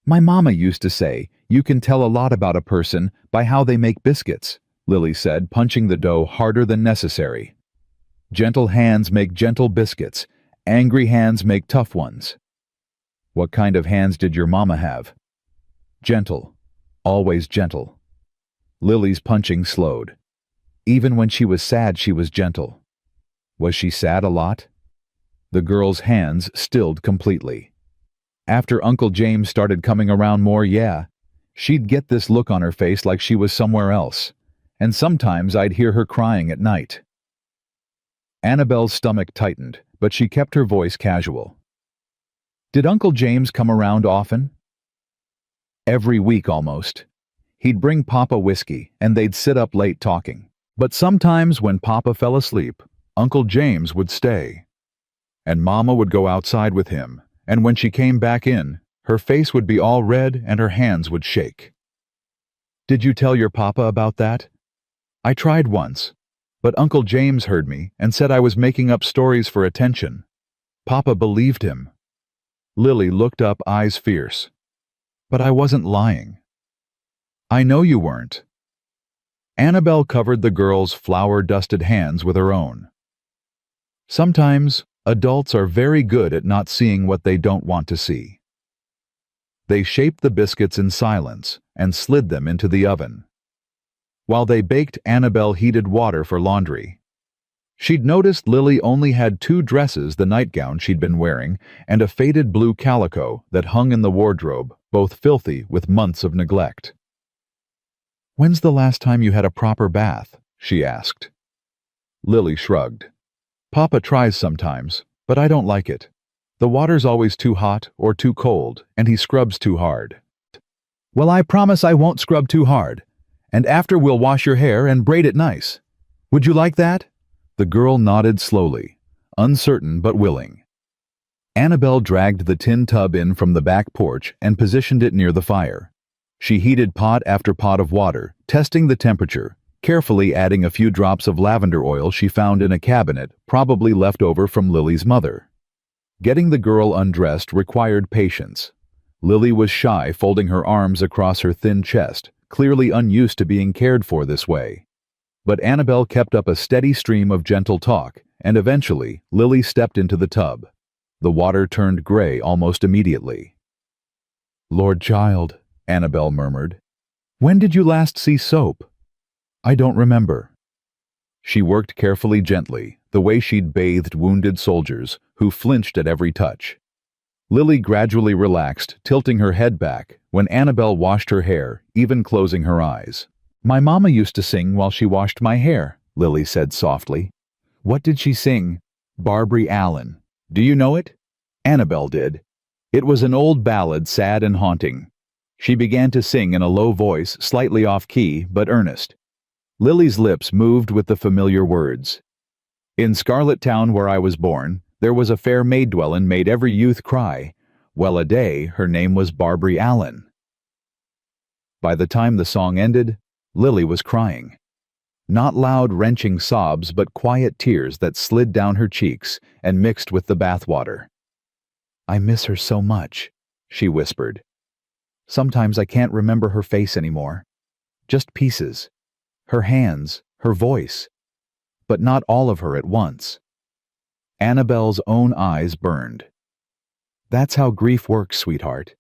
"My mama used to say, you can tell a lot about a person by how they make biscuits," Lily said, punching the dough harder than necessary. "Gentle hands make gentle biscuits. Angry hands make tough ones." "What kind of hands did your mama have?" "Gentle. Always gentle." Lily's punching slowed. "Even when she was sad, she was gentle." "Was she sad a lot?" The girl's hands stilled completely. "After Uncle James started coming around more, yeah. She'd get this look on her face like she was somewhere else. And sometimes I'd hear her crying at night." Annabelle's stomach tightened, but she kept her voice casual. "Did Uncle James come around often?" "Every week almost. He'd bring Papa whiskey, and they'd sit up late talking. But sometimes when Papa fell asleep, Uncle James would stay. And Mama would go outside with him, and when she came back in, her face would be all red and her hands would shake." "Did you tell your Papa about that?" "I tried once, but Uncle James heard me and said I was making up stories for attention. Papa believed him." Lily looked up, eyes fierce. "But I wasn't lying." "I know you weren't." Annabelle covered the girl's flour-dusted hands with her own. "Sometimes adults are very good at not seeing what they don't want to see." They shaped the biscuits in silence and slid them into the oven. While they baked, Annabelle heated water for laundry. She'd noticed Lily only had 2 dresses, the nightgown she'd been wearing, and a faded blue calico that hung in the wardrobe, both filthy with months of neglect. "When's the last time you had a proper bath?" she asked. Lily shrugged. "Papa tries sometimes, but I don't like it. The water's always too hot or too cold, and he scrubs too hard." "Well, I promise I won't scrub too hard. And after we'll wash your hair and braid it nice. Would you like that?" The girl nodded slowly, uncertain but willing. Annabelle dragged the tin tub in from the back porch and positioned it near the fire. She heated pot after pot of water, testing the temperature, carefully adding a few drops of lavender oil she found in a cabinet, probably left over from Lily's mother. Getting the girl undressed required patience. Lily was shy, folding her arms across her thin chest, clearly unused to being cared for this way. But Annabelle kept up a steady stream of gentle talk, and eventually Lily stepped into the tub. The water turned gray almost immediately. "Lord child," Annabelle murmured, "when did you last see soap?" "I don't remember." She worked carefully, gently, the way she'd bathed wounded soldiers, who flinched at every touch. Lily gradually relaxed, tilting her head back, when Annabelle washed her hair, even closing her eyes. "My mama used to sing while she washed my hair," Lily said softly. "What did she sing?" "Barbary Allen. Do you know it?" Annabelle did. It was an old ballad, sad and haunting. She began to sing in a low voice, slightly off-key, but earnest. Lily's lips moved with the familiar words. "In Scarlet Town where I was born, there was a fair maid dwellin' made every youth cry. Well a day, her name was Barbary Allen." By the time the song ended, Lily was crying. Not loud, wrenching sobs, but quiet tears that slid down her cheeks and mixed with the bathwater. "I miss her so much," she whispered. "Sometimes I can't remember her face anymore. Just pieces. Her hands, her voice. But not all of her at once." Annabelle's own eyes burned. "That's how grief works, sweetheart.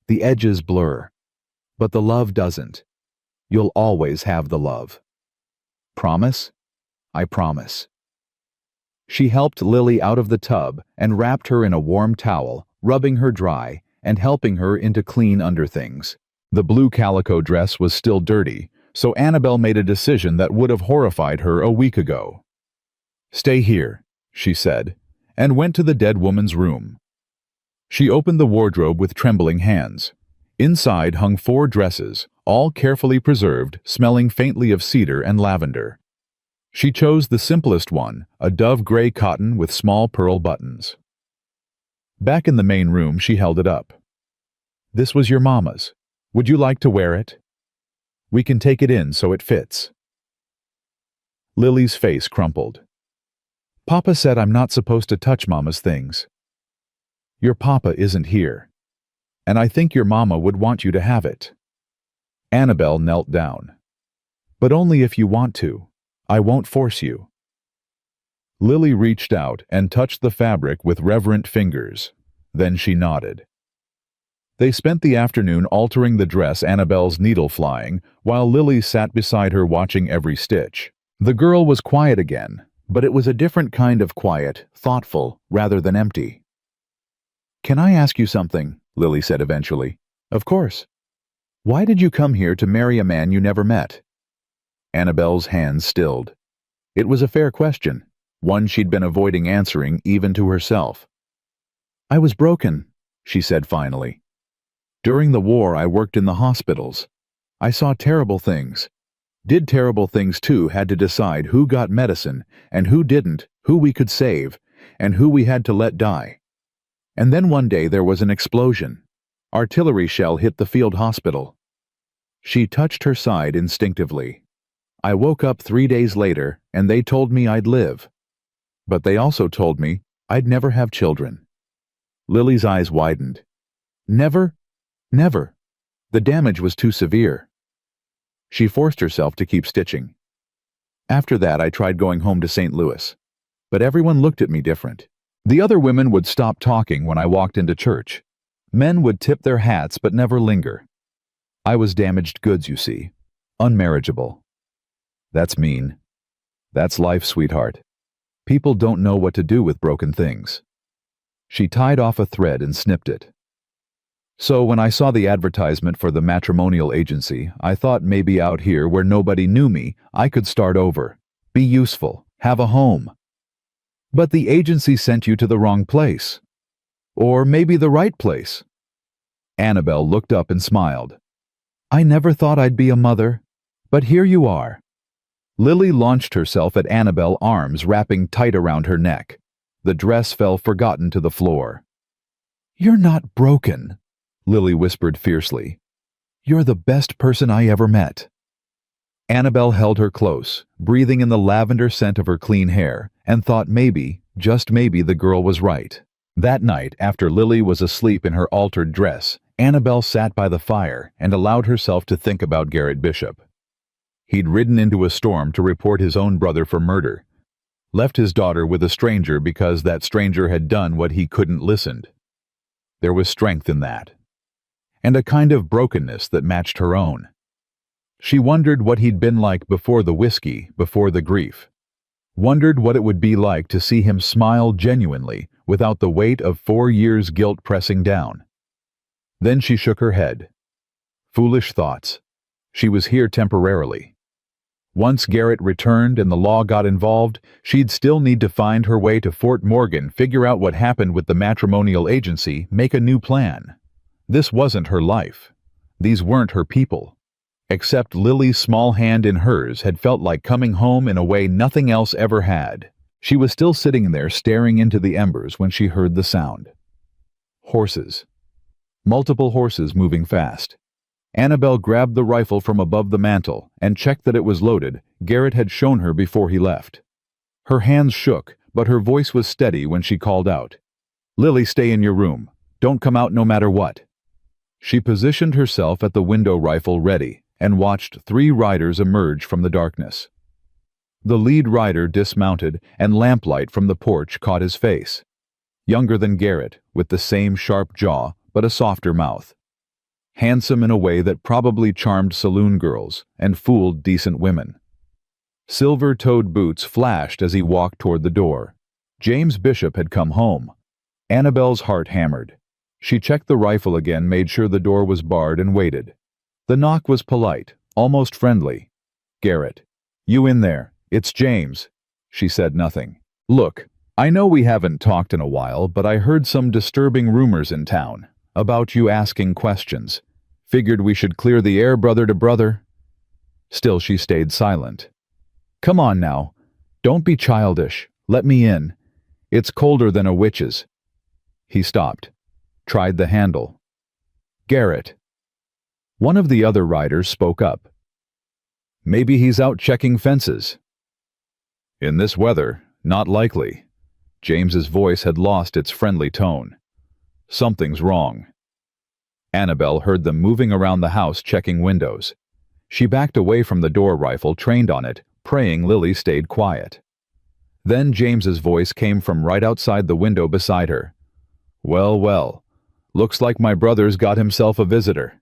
The edges blur. But the love doesn't. You'll always have the love." "Promise?" "I promise." She helped Lily out of the tub and wrapped her in a warm towel, rubbing her dry and helping her into clean underthings. The blue calico dress was still dirty, so Annabelle made a decision that would have horrified her a week ago. "Stay here," she said, and went to the dead woman's room. She opened the wardrobe with trembling hands. Inside hung 4 dresses, all carefully preserved, smelling faintly of cedar and lavender. She chose the simplest one, a dove gray cotton with small pearl buttons. Back in the main room, she held it up. "This was your mama's. Would you like to wear it? We can take it in so it fits." Lily's face crumpled. "Papa said I'm not supposed to touch Mama's things." "Your papa isn't here. And I think your mama would want you to have it." Annabelle knelt down. "But only if you want to. I won't force you." Lily reached out and touched the fabric with reverent fingers. Then she nodded. They spent the afternoon altering the dress, Annabelle's needle flying, while Lily sat beside her watching every stitch. The girl was quiet again, but it was a different kind of quiet, thoughtful, rather than empty. "Can I ask you something?" Lily said eventually. "Of course. Why did you come here to marry a man you never met?" Annabelle's hands stilled. It was a fair question, one she'd been avoiding answering even to herself. "I was broken," she said finally. "During the war I worked in the hospitals. I saw terrible things. Did terrible things too, had to decide who got medicine and who didn't, who we could save, and who we had to let die. And then one day there was an explosion. Artillery shell hit the field hospital." She touched her side instinctively. "I woke up 3 days later and they told me I'd live. But they also told me I'd never have children." Lily's eyes widened. "Never? Never. The damage was too severe." She forced herself to keep stitching. "After that I tried going home to St. Louis. But everyone looked at me different. The other women would stop talking when I walked into church. Men would tip their hats but never linger. I was damaged goods, you see. Unmarriageable. That's mean. That's life, sweetheart. People don't know what to do with broken things." She tied off a thread and snipped it. "So when I saw the advertisement for the matrimonial agency, I thought maybe out here where nobody knew me, I could start over, be useful, have a home. But the agency sent you to the wrong place. Or maybe the right place." Annabelle looked up and smiled. "I never thought I'd be a mother, but here you are." Lily launched herself at Annabelle, arms wrapping tight around her neck. The dress fell forgotten to the floor. "You're not broken," Lily whispered fiercely. "You're the best person I ever met." Annabelle held her close, breathing in the lavender scent of her clean hair, and thought maybe, just maybe, the girl was right. That night, after Lily was asleep in her altered dress, Annabelle sat by the fire and allowed herself to think about Garrett Bishop. He'd ridden into a storm to report his own brother for murder, left his daughter with a stranger because that stranger had done what he couldn't listened. There was strength in that, and a kind of brokenness that matched her own. She wondered what he'd been like before the whiskey, before the grief. Wondered what it would be like to see him smile genuinely without the weight of 4 years' guilt pressing down. Then she shook her head. Foolish thoughts. She was here temporarily. Once Garrett returned and the law got involved, she'd still need to find her way to Fort Morgan, figure out what happened with the matrimonial agency, make a new plan. This wasn't her life. These weren't her people. Except Lily's small hand in hers had felt like coming home in a way nothing else ever had. She was still sitting there staring into the embers when she heard the sound. Horses. Multiple horses moving fast. Annabelle grabbed the rifle from above the mantel and checked that it was loaded, Garrett had shown her before he left. Her hands shook, but her voice was steady when she called out, "Lily, stay in your room. Don't come out no matter what." She positioned herself at the window rifle ready and watched 3 riders emerge from the darkness. The lead rider dismounted, and lamplight from the porch caught his face. Younger than Garrett, with the same sharp jaw but a softer mouth. Handsome in a way that probably charmed saloon girls and fooled decent women. Silver-toed boots flashed as he walked toward the door. James Bishop had come home. Annabelle's heart hammered. She checked the rifle again, made sure the door was barred, and waited. The knock was polite, almost friendly. "Garrett, you in there? It's James." She said nothing. "Look, I know we haven't talked in a while, but I heard some disturbing rumors in town about you asking questions. Figured we should clear the air, brother to brother." Still she stayed silent. "Come on now. Don't be childish. Let me in. It's colder than a witch's." He stopped. Tried the handle. "Garrett." One of the other riders spoke up. "Maybe he's out checking fences." "In this weather, not likely." James's voice had lost its friendly tone. "Something's wrong." Annabelle heard them moving around the house checking windows. She backed away from the door rifle trained on it, praying Lily stayed quiet. Then James's voice came from right outside the window beside her. "Well, well, looks like my brother's got himself a visitor.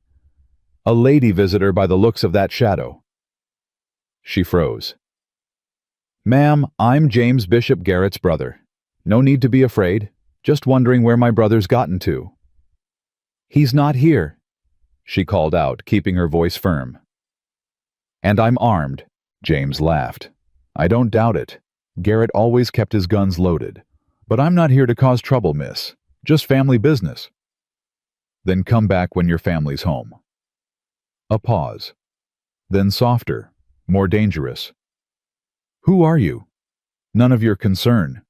A lady visitor by the looks of that shadow." She froze. "Ma'am, I'm James Bishop, Garrett's brother. No need to be afraid. Just wondering where my brother's gotten to." "He's not here," she called out, keeping her voice firm. "And I'm armed." James laughed. "I don't doubt it. Garrett always kept his guns loaded. But I'm not here to cause trouble, miss. Just family business." "Then come back when your family's home." A pause. Then softer, more dangerous. "Who are you?" "None of your concern."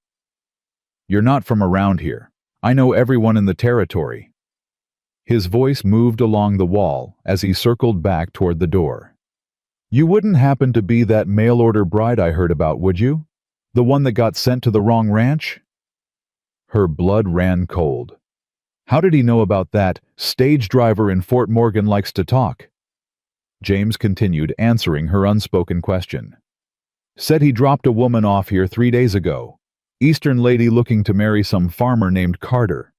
"You're not from around here. I know everyone in the territory." His voice moved along the wall as he circled back toward the door. "You wouldn't happen to be that mail-order bride I heard about, would you? The one that got sent to the wrong ranch?" Her blood ran cold. How did he know about that? Stage driver in Fort Morgan likes to talk. James continued, answering her unspoken question. "Said he dropped a woman off here 3 days ago. Eastern lady looking to marry some farmer named Carter."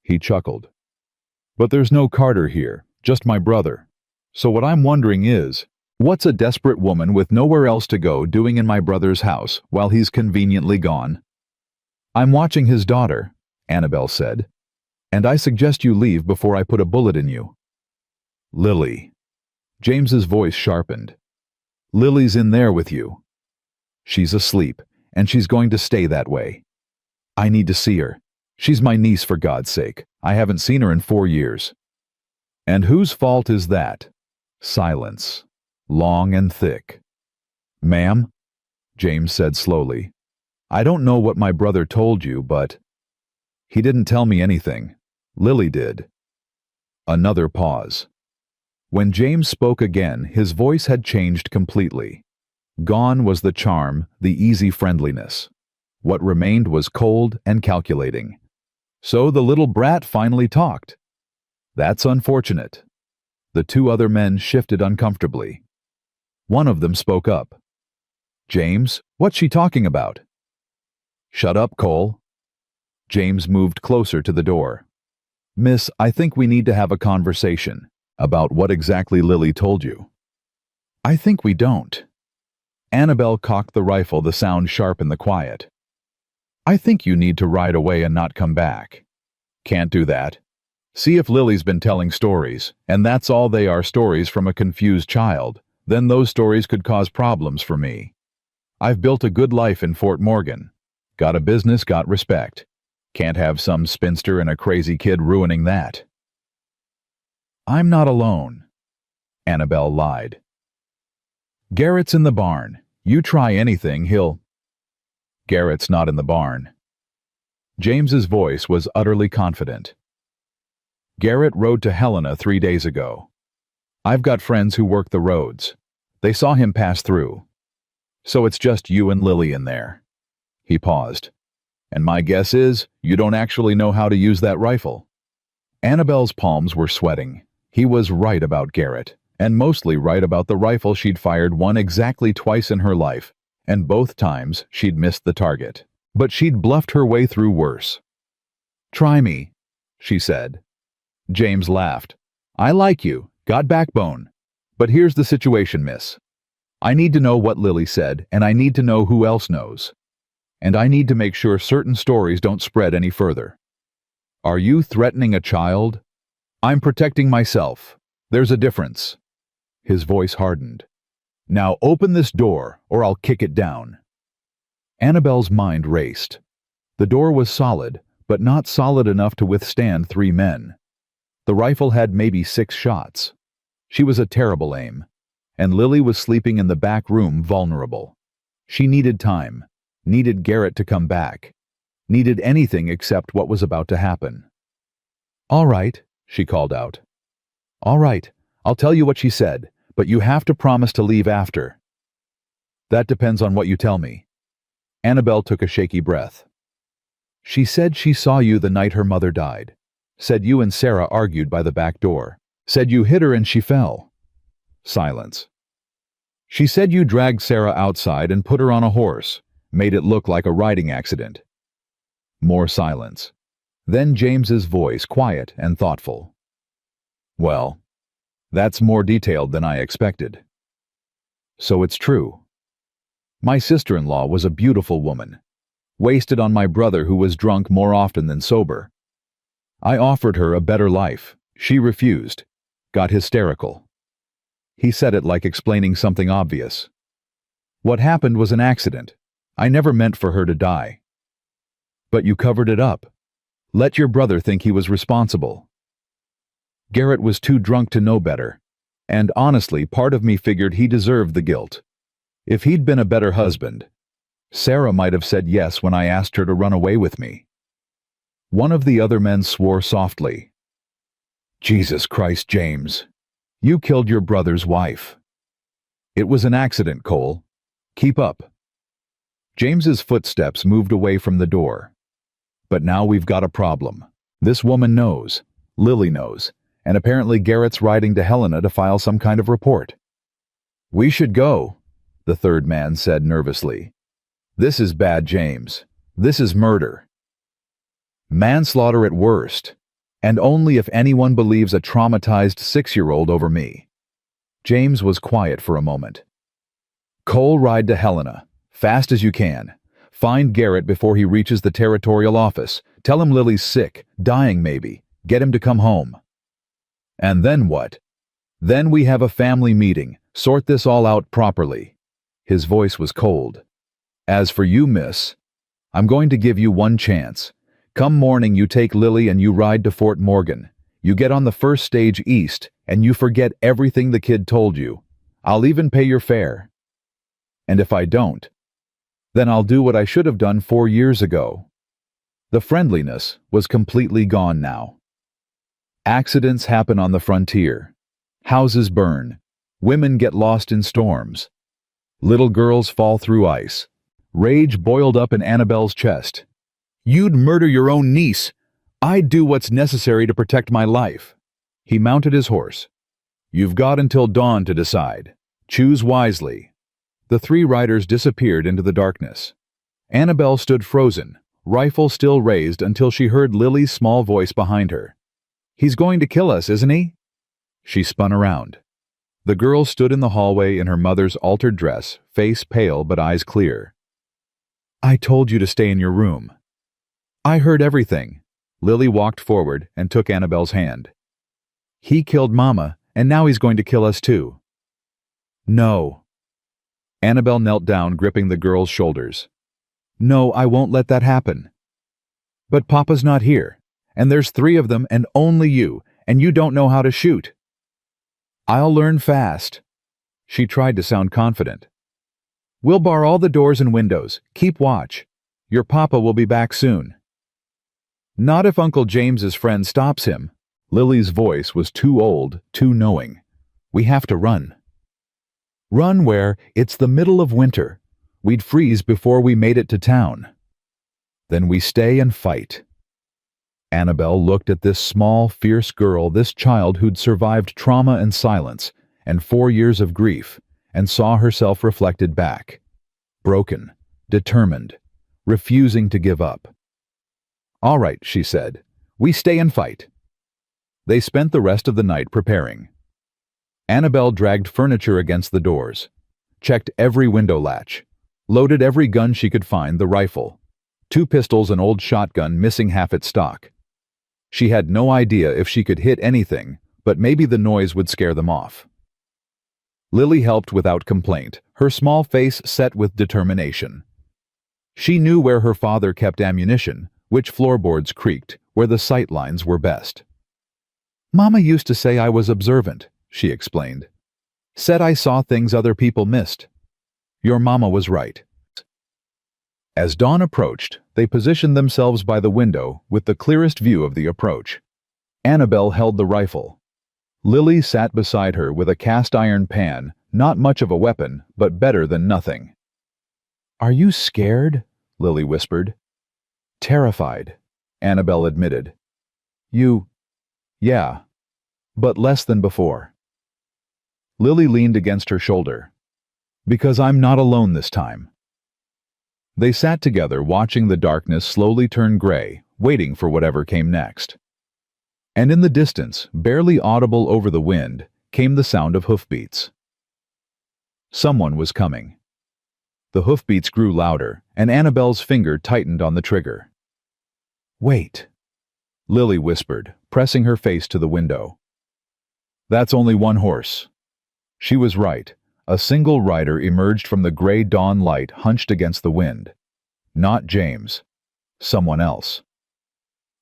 He chuckled. "But there's no Carter here, just my brother. So what I'm wondering is, what's a desperate woman with nowhere else to go doing in my brother's house while he's conveniently gone?" "I'm watching his daughter," Annabelle said. "And I suggest you leave before I put a bullet in you." "Lily." James's voice sharpened. "Lily's in there with you." "She's asleep, and she's going to stay that way. I need to see her. She's my niece, for God's sake. I haven't seen her in 4 years." "And whose fault is that?" Silence. Long and thick. "Ma'am," James said slowly, "I don't know what my brother told you, but—" "He didn't tell me anything. Lily did." Another pause. When James spoke again, his voice had changed completely. Gone was the charm, the easy friendliness. What remained was cold and calculating. So the little brat finally talked. That's unfortunate. The 2 other men shifted uncomfortably. One of them spoke up. "James, what's she talking about?" "Shut up, Cole." James moved closer to the door. "Miss, I think we need to have a conversation about what exactly Lily told you." "I think we don't." Annabelle cocked the rifle, the sound sharp in the quiet. "I think you need to ride away and not come back." "Can't do that. See if Lily's been telling stories, and that's all they are, stories from a confused child. Then those stories could cause problems for me. I've built a good life in Fort Morgan. Got a business, got respect. Can't have some spinster and a crazy kid ruining that." "I'm not alone," Annabelle lied. "Garrett's in the barn. You try anything, he'll—" "Garrett's not in the barn." James's voice was utterly confident. "Garrett rode to Helena 3 days ago. I've got friends who work the roads. They saw him pass through. So it's just you and Lily in there. He paused. And my guess is, you don't actually know how to use that rifle. Annabelle's palms were sweating. He was right about Garrett, and mostly right about the rifle she'd fired one exactly twice in her life, and both times she'd missed the target. But she'd bluffed her way through worse. "Try me," she said. James laughed. "I like you, got backbone. But here's the situation, miss. I need to know what Lily said, and I need to know who else knows. And I need to make sure certain stories don't spread any further. Are you threatening a child? I'm protecting myself. There's a difference." His voice hardened. "Now open this door, or I'll kick it down." Annabelle's mind raced. The door was solid, but not solid enough to withstand 3 men. The rifle had maybe 6 shots. She was a terrible aim, and Lily was sleeping in the back room vulnerable. She needed time, needed Garrett to come back, needed anything except what was about to happen. "All right," she called out. "All right, I'll tell you what she said, but you have to promise to leave after." "That depends on what you tell me." Annabelle took a shaky breath. "She said she saw you the night her mother died. Said you and Sarah argued by the back door. Said you hit her and she fell." Silence. "She said you dragged Sarah outside and put her on a horse, made it look like a riding accident." More silence. Then James's voice, quiet and thoughtful. "Well, that's more detailed than I expected. So it's true. My sister-in-law was a beautiful woman, wasted on my brother who was drunk more often than sober. I offered her a better life. She refused, got hysterical." He said it like explaining something obvious. "What happened was an accident. I never meant for her to die." "But you covered it up. Let your brother think he was responsible." "Garrett was too drunk to know better, and honestly, part of me figured he deserved the guilt. If he'd been a better husband, Sarah might have said yes when I asked her to run away with me." One of the other men swore softly. "Jesus Christ, James. You killed your brother's wife." "It was an accident, Cole. Keep up." James's footsteps moved away from the door. "But now we've got a problem. This woman knows, Lily knows, and apparently Garrett's riding to Helena to file some kind of report." "We should go," the third man said nervously. "This is bad, James. This is murder. Manslaughter at worst, and only if anyone believes a traumatized 6-year-old over me." James was quiet for a moment. "Cole, ride to Helena, fast as you can. Find Garrett before he reaches the territorial office. Tell him Lily's sick, dying maybe. Get him to come home." "And then what?" "Then we have a family meeting, sort this all out properly." His voice was cold. "As for you, miss, I'm going to give you one chance. Come morning you take Lily and you ride to Fort Morgan. You get on the first stage east, and you forget everything the kid told you. I'll even pay your fare. And if I don't, then I'll do what I should have done 4 years ago." The friendliness was completely gone now. Accidents happen on the frontier. Houses burn. Women get lost in storms. Little girls fall through ice. Rage boiled up in Annabelle's chest. "You'd murder your own niece. I'd do what's necessary to protect my life." He mounted his horse. "You've got until dawn to decide. Choose wisely." The 3 riders disappeared into the darkness. Annabelle stood frozen, rifle still raised until she heard Lily's small voice behind her. "He's going to kill us, isn't he?" She spun around. The girl stood in the hallway in her mother's altered dress, face pale but eyes clear. "I told you to stay in your room." "I heard everything." Lily walked forward and took Annabelle's hand. "He killed Mama, and now he's going to kill us too." "No." Annabelle knelt down, gripping the girl's shoulders. "No, I won't let that happen." "But Papa's not here, and there's 3 of them and only you, and you don't know how to shoot." "I'll learn fast." She tried to sound confident. "We'll bar all the doors and windows. Keep watch. Your Papa will be back soon." "Not if Uncle James's friend stops him." Lily's voice was too old, too knowing. "We have to run." "Run where? It's the middle of winter. We'd freeze before we made it to town. Then we stay and fight." Annabelle looked at this small, fierce girl, this child who'd survived trauma and silence, and 4 years of grief, and saw herself reflected back. Broken, determined, refusing to give up. "All right," she said. "We stay and fight." They spent the rest of the night preparing. Annabelle dragged furniture against the doors, checked every window latch, loaded every gun she could find, the rifle, 2 pistols, an old shotgun missing half its stock. She had no idea if she could hit anything, but maybe the noise would scare them off. Lily helped without complaint, her small face set with determination. She knew where her father kept ammunition, which floorboards creaked, where the sight lines were best. "Mama used to say I was observant," she explained. "Said I saw things other people missed. Your mama was right." As dawn approached, they positioned themselves by the window with the clearest view of the approach. Annabelle held the rifle. Lily sat beside her with a cast-iron pan, not much of a weapon, but better than nothing. "Are you scared?" Lily whispered. "Terrified," Annabelle admitted. Yeah, but less than before." Lily leaned against her shoulder. "Because I'm not alone this time." They sat together, watching the darkness slowly turn gray, waiting for whatever came next. And in the distance, barely audible over the wind, came the sound of hoofbeats. Someone was coming. The hoofbeats grew louder, and Annabelle's finger tightened on the trigger. "Wait," Lily whispered, pressing her face to the window. "That's only one horse." She was right. A single rider emerged from the gray dawn light, hunched against the wind. Not James. Someone else.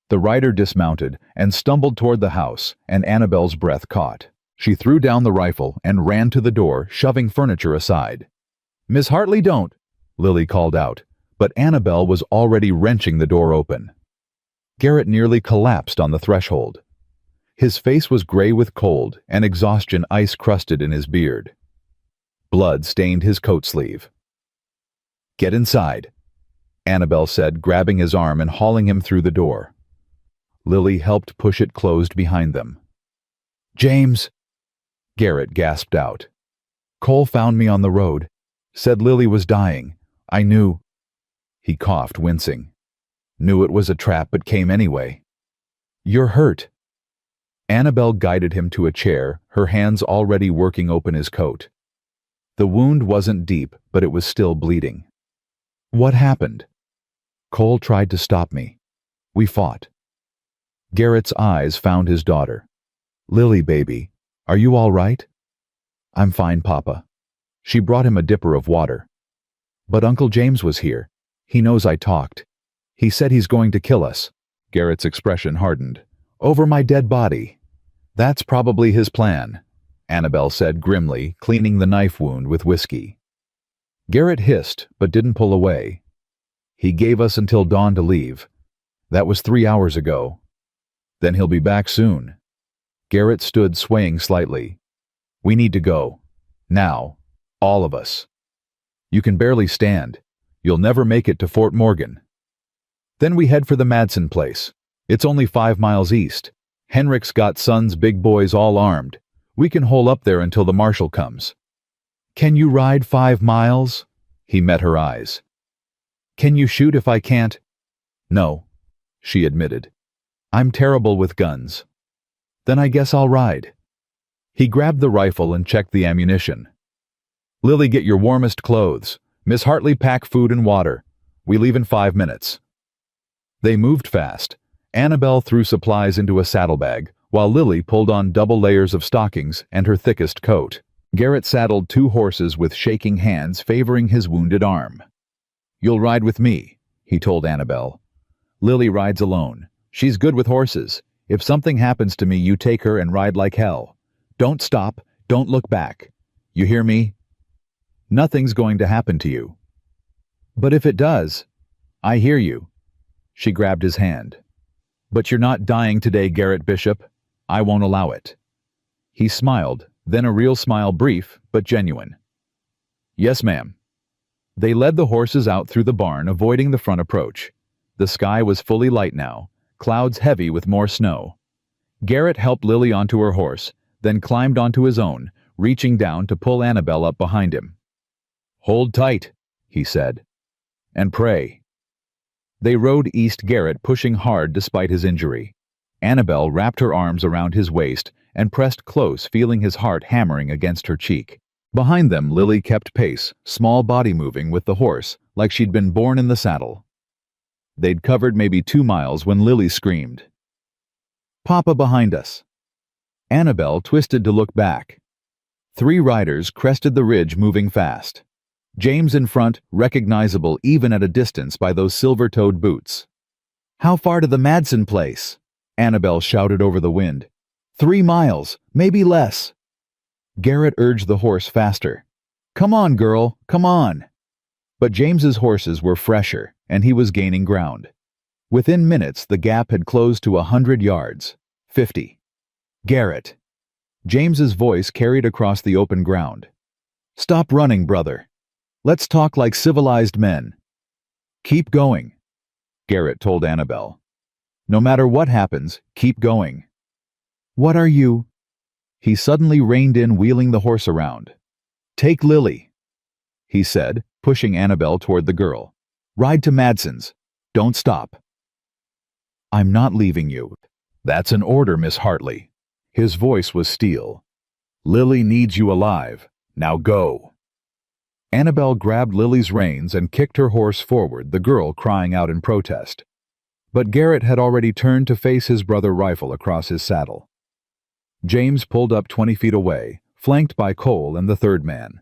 The rider dismounted and stumbled toward the house, and Annabelle's breath caught. She threw down the rifle and ran to the door, shoving furniture aside. "Miss Hartley, don't!" Lily called out, but Annabelle was already wrenching the door open. Garrett nearly collapsed on the threshold. His face was gray with cold, and exhaustion ice-crusted in his beard. Blood stained his coat sleeve. "Get inside," Annabelle said, grabbing his arm and hauling him through the door. Lily helped push it closed behind them. "James!" Garrett gasped out. "Cole found me on the road. Said Lily was dying. I knew." He coughed, wincing. "Knew it was a trap, but came anyway." "You're hurt." Annabelle guided him to a chair, her hands already working open his coat. The wound wasn't deep, but it was still bleeding. "What happened?" "Cole tried to stop me. We fought." Garrett's eyes found his daughter. "Lily, baby, are you all right?" "I'm fine, Papa." She brought him a dipper of water. "But Uncle James was here. He knows I talked. He said he's going to kill us." Garrett's expression hardened. "Over my dead body." "That's probably his plan," Annabelle said grimly, cleaning the knife wound with whiskey. Garrett hissed, but didn't pull away. "He gave us until dawn to leave. That was 3 hours ago. Then he'll be back soon." Garrett stood swaying slightly. "We need to go. Now. All of us. You can barely stand. You'll never make it to Fort Morgan. Then we head for the Madsen place. It's only 5 miles east. Henrik's got Son's big boys all armed. We can hole up there until the marshal comes." "Can you ride 5 miles?" He met her eyes. "Can you shoot if I can't?" "No," she admitted. "I'm terrible with guns." "Then I guess I'll ride." He grabbed the rifle and checked the ammunition. "Lily, get your warmest clothes. Miss Hartley, pack food and water. We leave in 5 minutes." They moved fast. Annabelle threw supplies into a saddlebag, while Lily pulled on double layers of stockings and her thickest coat. Garrett saddled 2 horses with shaking hands, favoring his wounded arm. "You'll ride with me," he told Annabelle. "Lily rides alone. She's good with horses. If something happens to me, you take her and ride like hell. Don't stop, don't look back. You hear me? Nothing's going to happen to you." "But if it does?" "I hear you." She grabbed his hand. "But you're not dying today, Garrett Bishop. I won't allow it." He smiled, then a real smile, brief but genuine. "Yes, ma'am." They led the horses out through the barn, avoiding the front approach. The sky was fully light now, clouds heavy with more snow. Garrett helped Lily onto her horse, then climbed onto his own, reaching down to pull Annabelle up behind him. "Hold tight," he said, "and pray." They rode east, Garrett pushing hard despite his injury. Annabelle wrapped her arms around his waist and pressed close, feeling his heart hammering against her cheek. Behind them, Lily kept pace, small body moving with the horse, like she'd been born in the saddle. They'd covered maybe 2 miles when Lily screamed, "Papa, behind us!" Annabelle twisted to look back. 3 riders crested the ridge, moving fast. James in front, recognizable even at a distance by those silver-toed boots. "How far to the Madsen place?" Annabelle shouted over the wind. 3 miles, maybe less." Garrett urged the horse faster. "Come on, girl, come on." But James's horses were fresher, and he was gaining ground. Within minutes, the gap had closed to 100 yards. 50. "Garrett." James's voice carried across the open ground. "Stop running, brother. Let's talk like civilized men." "Keep going," Garrett told Annabelle. "No matter what happens, keep going." "What are you?" He suddenly reined in, wheeling the horse around. "Take Lily," he said, pushing Annabelle toward the girl. "Ride to Madsen's. Don't stop." "I'm not leaving you." "That's an order, Miss Hartley." His voice was steel. "Lily needs you alive. Now go." Annabelle grabbed Lily's reins and kicked her horse forward, the girl crying out in protest. But Garrett had already turned to face his brother, rifle across his saddle. James pulled up 20 feet away, flanked by Cole and the third man.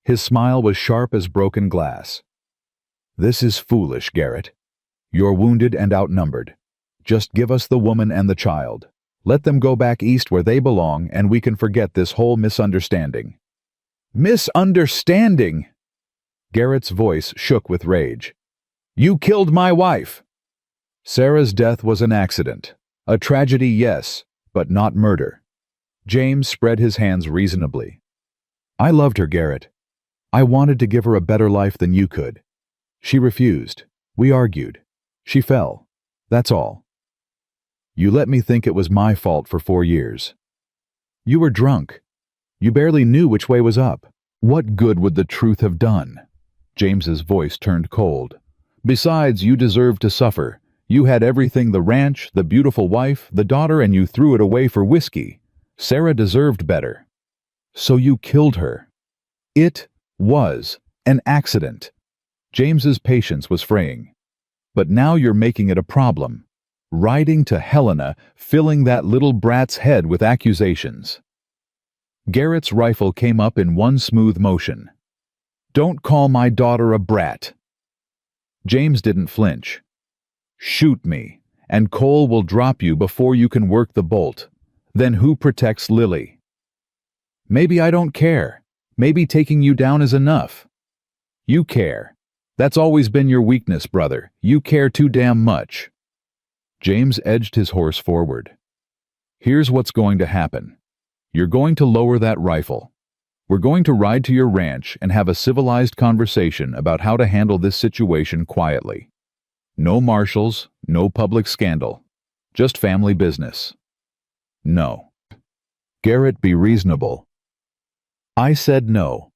His smile was sharp as broken glass. "This is foolish, Garrett. You're wounded and outnumbered. Just give us the woman and the child. Let them go back east where they belong, and we can forget this whole misunderstanding." "Misunderstanding?" Garrett's voice shook with rage. "You killed my wife." "Sarah's death was an accident. A tragedy, yes, but not murder." James spread his hands reasonably. "I loved her, Garrett. I wanted to give her a better life than you could. She refused. We argued. She fell. That's all. You let me think it was my fault for 4 years. You were drunk. You barely knew which way was up. What good would the truth have done?" James's voice turned cold. "Besides, you deserved to suffer. You had everything: the ranch, the beautiful wife, the daughter, and you threw it away for whiskey. Sarah deserved better. So you killed her. It was an accident." James's patience was fraying. "But now you're making it a problem. Riding to Helena, filling that little brat's head with accusations." Garrett's rifle came up in one smooth motion. "Don't call my daughter a brat." James didn't flinch. "Shoot me, and Cole will drop you before you can work the bolt. Then who protects Lily?" "Maybe I don't care. Maybe taking you down is enough." "You care. That's always been your weakness, brother. You care too damn much." James edged his horse forward. "Here's what's going to happen. You're going to lower that rifle. We're going to ride to your ranch and have a civilized conversation about how to handle this situation quietly. No marshals, no public scandal. Just family business." "No." "Garrett, be reasonable." "I said no."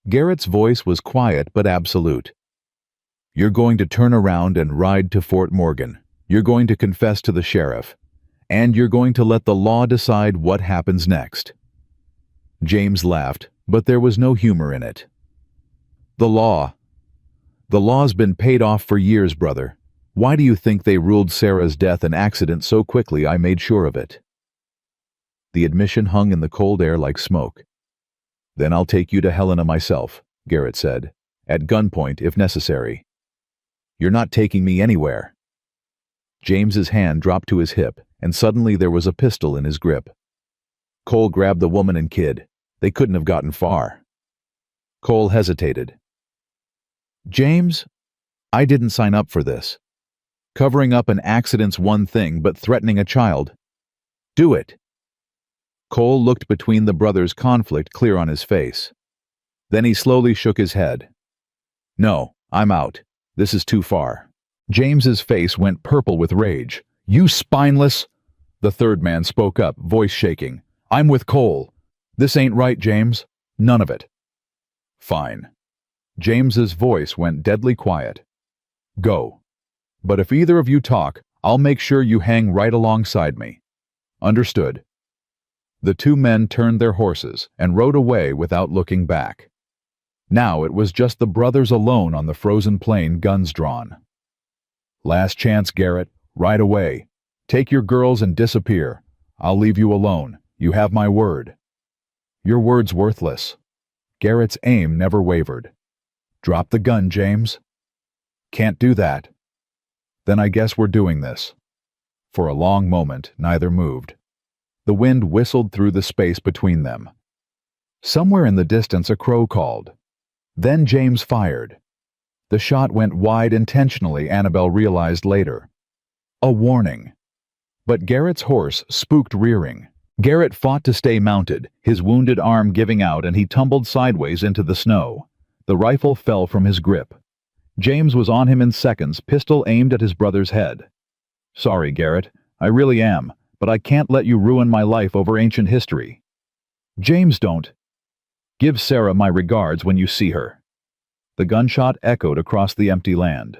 Garrett's voice was quiet but absolute. "You're going to turn around and ride to Fort Morgan. You're going to confess to the sheriff. And you're going to let the law decide what happens next." James laughed, but there was no humor in it. The law's been paid off for years, brother. Why do you think they ruled Sarah's death an accident so quickly? I made sure of it." The admission hung in the cold air like smoke. "Then I'll take you to Helena myself," Garrett said, "at gunpoint if necessary." "You're not taking me anywhere." James's hand dropped to his hip, and suddenly there was a pistol in his grip. Cole grabbed the woman and kid. They couldn't have gotten far. Cole hesitated. "James, I didn't sign up for this. Covering up an accident's one thing, but threatening a child. Do it." Cole looked between the brothers, conflict clear on his face. Then he slowly shook his head. No, I'm out. This is too far. James's face went purple with rage. You spineless! The third man spoke up, voice shaking. I'm with Cole. This ain't right, James. None of it. Fine. James's voice went deadly quiet. Go. But if either of you talk, I'll make sure you hang right alongside me. Understood. The two men turned their horses and rode away without looking back. Now it was just the brothers alone on the frozen plain, guns drawn. Last chance, Garrett. Right away. Take your girls and disappear. I'll leave you alone. You have my word. Your word's worthless. Garrett's aim never wavered. Drop the gun, James. Can't do that. Then I guess we're doing this. For a long moment, neither moved. The wind whistled through the space between them. Somewhere in the distance a crow called. Then James fired. The shot went wide intentionally, Annabelle realized later. A warning. But Garrett's horse spooked rearing. Garrett fought to stay mounted, his wounded arm giving out, and he tumbled sideways into the snow. The rifle fell from his grip. James was on him in seconds, pistol aimed at his brother's head. Sorry, Garrett. I really am, but I can't let you ruin my life over ancient history. James, don't. Give Sarah my regards when you see her. The gunshot echoed across the empty land.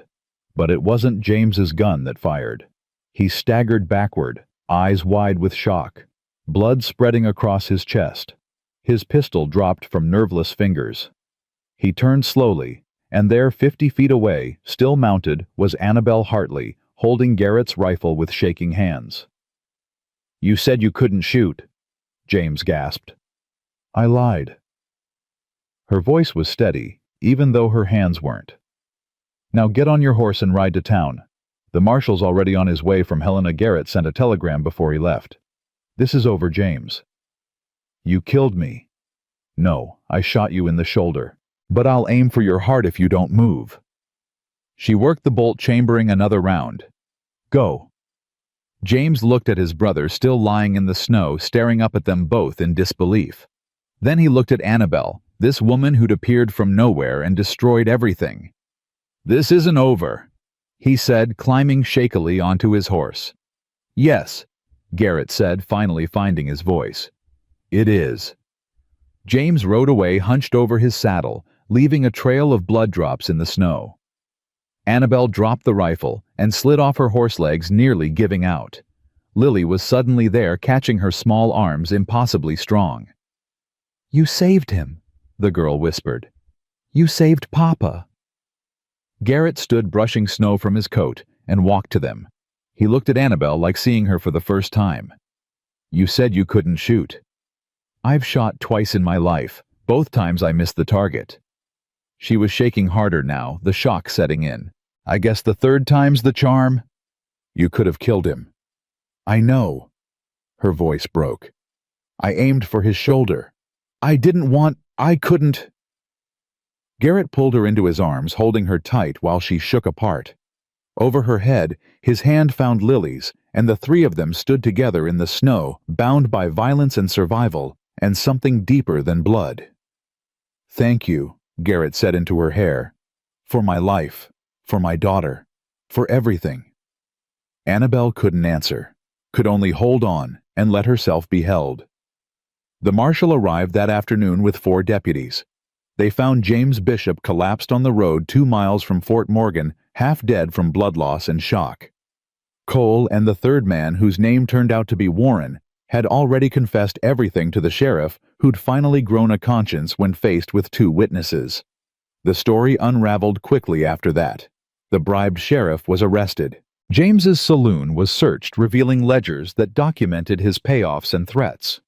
But it wasn't James's gun that fired. He staggered backward, eyes wide with shock, blood spreading across his chest. His pistol dropped from nerveless fingers. He turned slowly, and there 50 feet away, still mounted, was Annabelle Hartley, holding Garrett's rifle with shaking hands. You said you couldn't shoot, James gasped. I lied. Her voice was steady, even though her hands weren't. Now get on your horse and ride to town. The marshal's already on his way from Helena. Garrett sent a telegram before he left. This is over, James. You killed me. No, I shot you in the shoulder. But I'll aim for your heart if you don't move. She worked the bolt, chambering another round. Go. James looked at his brother, still lying in the snow, staring up at them both in disbelief. Then he looked at Annabelle, this woman who'd appeared from nowhere and destroyed everything. This isn't over, he said, climbing shakily onto his horse. Yes, Garrett said, finally finding his voice. It is. James rode away, hunched over his saddle, leaving a trail of blood drops in the snow. Annabelle dropped the rifle and slid off her horse legs, nearly giving out. Lily was suddenly there, catching her small arms, impossibly strong. You saved him, the girl whispered. You saved Papa. Garrett stood brushing snow from his coat and walked to them. He looked at Annabelle like seeing her for the first time. You said you couldn't shoot. I've shot twice in my life. Both times I missed the target. She was shaking harder now, the shock setting in. I guess the third time's the charm? You could have killed him. I know. Her voice broke. I aimed for his shoulder. I couldn't. Garrett pulled her into his arms, holding her tight while she shook apart. Over her head, his hand found Lily's, and the three of them stood together in the snow, bound by violence and survival, and something deeper than blood. Thank you, Garrett said into her hair. For my life, for my daughter, for everything. Annabelle couldn't answer, could only hold on and let herself be held. The marshal arrived that afternoon with 4 deputies. They found James Bishop collapsed on the road 2 miles from Fort Morgan, half dead from blood loss and shock. Cole and the third man, whose name turned out to be Warren, had already confessed everything to the sheriff, who'd finally grown a conscience when faced with 2 witnesses. The story unraveled quickly after that. The bribed sheriff was arrested. James's saloon was searched, revealing ledgers that documented his payoffs and threats.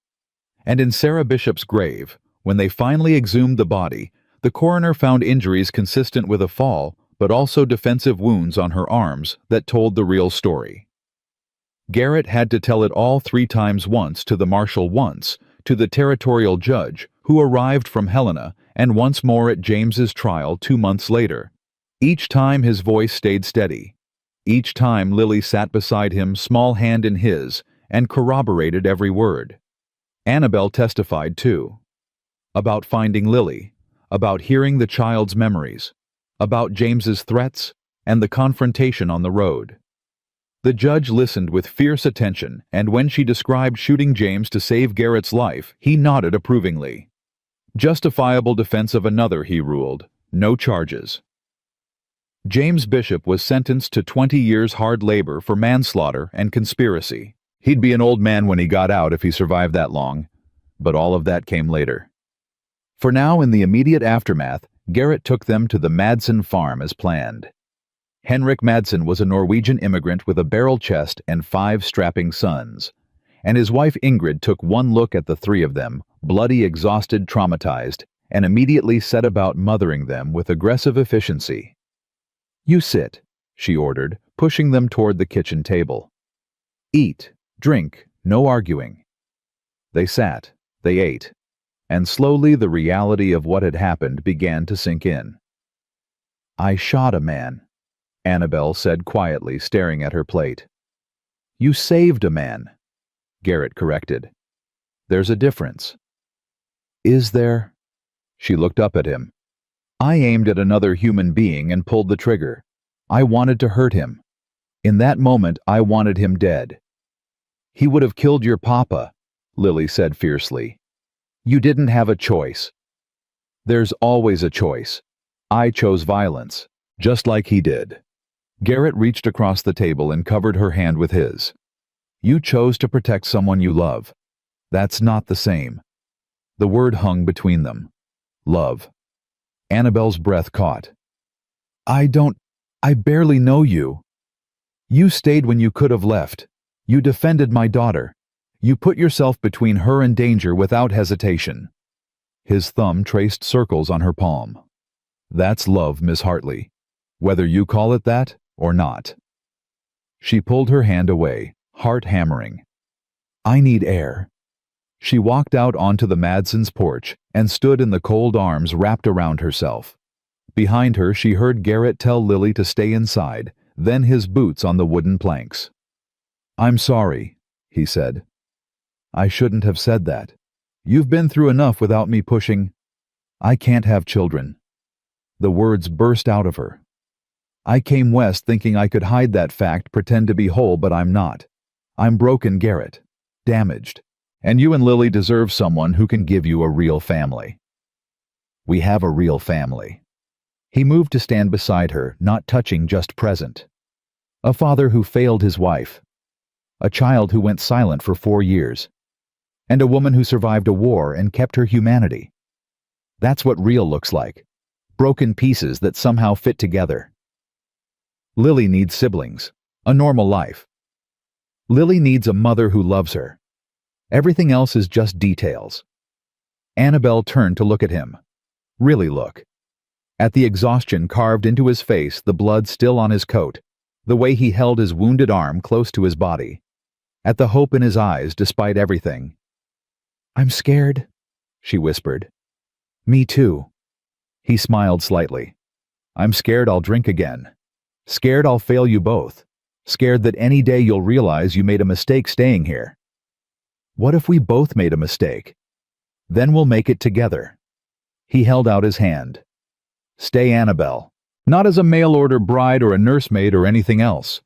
And in Sarah Bishop's grave, when they finally exhumed the body, the coroner found injuries consistent with a fall, but also defensive wounds on her arms that told the real story. Garrett had to tell it all 3 times, once to the marshal, once to the territorial judge, who arrived from Helena, and once more at James's trial 2 months later. Each time his voice stayed steady. Each time Lily sat beside him, small hand in his, and corroborated every word. Annabelle testified too. About finding Lily, about hearing the child's memories, about James's threats, and the confrontation on the road. The judge listened with fierce attention, and when she described shooting James to save Garrett's life, he nodded approvingly. Justifiable defense of another, he ruled. No charges. James Bishop was sentenced to 20 years hard labor for manslaughter and conspiracy. He'd be an old man when he got out if he survived that long, but all of that came later. For now, in the immediate aftermath, Garrett took them to the Madsen farm as planned. Henrik Madsen was a Norwegian immigrant with a barrel chest and 5 strapping sons, and his wife Ingrid took one look at the 3 of them, bloody, exhausted, traumatized, and immediately set about mothering them with aggressive efficiency. "You sit," she ordered, pushing them toward the kitchen table. "Eat, drink, no arguing." They sat, they ate, and slowly the reality of what had happened began to sink in. "I shot a man," Annabelle said quietly, staring at her plate. "You saved a man," Garrett corrected. "There's a difference." "Is there?" She looked up at him. "I aimed at another human being and pulled the trigger. I wanted to hurt him. In that moment, I wanted him dead." "He would have killed your papa," Lily said fiercely. "You didn't have a choice." "There's always a choice. I chose violence, just like he did." Garrett reached across the table and covered her hand with his. "You chose to protect someone you love. That's not the same." The word hung between them. Love. Annabelle's breath caught. I barely know you." "You stayed when you could have left. You defended my daughter. You put yourself between her and danger without hesitation." His thumb traced circles on her palm. "That's love, Miss Hartley, whether you call it that or not." She pulled her hand away, heart hammering. "I need air." She walked out onto the Madsens' porch and stood in the cold arms wrapped around herself. Behind her, she heard Garrett tell Lily to stay inside, then his boots on the wooden planks. "I'm sorry," he said. "I shouldn't have said that. You've been through enough without me pushing. I can't have children." The words burst out of her. "I came west thinking I could hide that fact, pretend to be whole, but I'm not. I'm broken, Garrett. Damaged. And you and Lily deserve someone who can give you a real family." "We have a real family." He moved to stand beside her, not touching, just present. "A father who failed his wife. A child who went silent for 4 years. And a woman who survived a war and kept her humanity. That's what real looks like. Broken pieces that somehow fit together." Lily needs siblings. A normal life. Lily needs a mother who loves her. Everything else is just details. Annabelle turned to look at him. Really look. At the exhaustion carved into his face, the blood still on his coat, the way he held his wounded arm close to his body. At the hope in his eyes despite everything. "I'm scared," she whispered. "Me too." He smiled slightly. "I'm scared I'll drink again. Scared I'll fail you both. Scared that any day you'll realize you made a mistake staying here. What if we both made a mistake? Then we'll make it together." He held out his hand. "Stay Annabelle. Not as a mail-order bride or a nursemaid or anything else.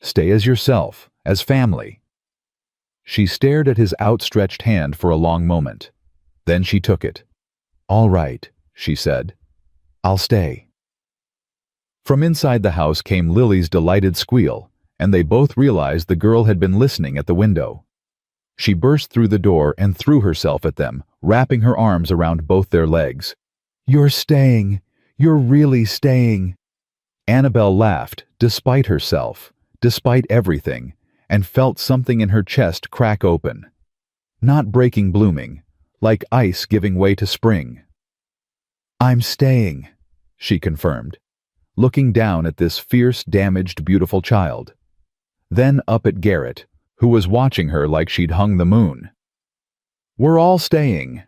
Stay as yourself, as family." She stared at his outstretched hand for a long moment. Then she took it. "All right," she said. "I'll stay." From inside the house came Lily's delighted squeal, and they both realized the girl had been listening at the window. She burst through the door and threw herself at them, wrapping her arms around both their legs. "You're staying. You're really staying." Annabelle laughed, despite herself, despite everything, and felt something in her chest crack open. Not breaking, blooming, like ice giving way to spring. "I'm staying," she confirmed, looking down at this fierce, damaged, beautiful child. Then up at Garrett, who was watching her like she'd hung the moon. "We're all staying."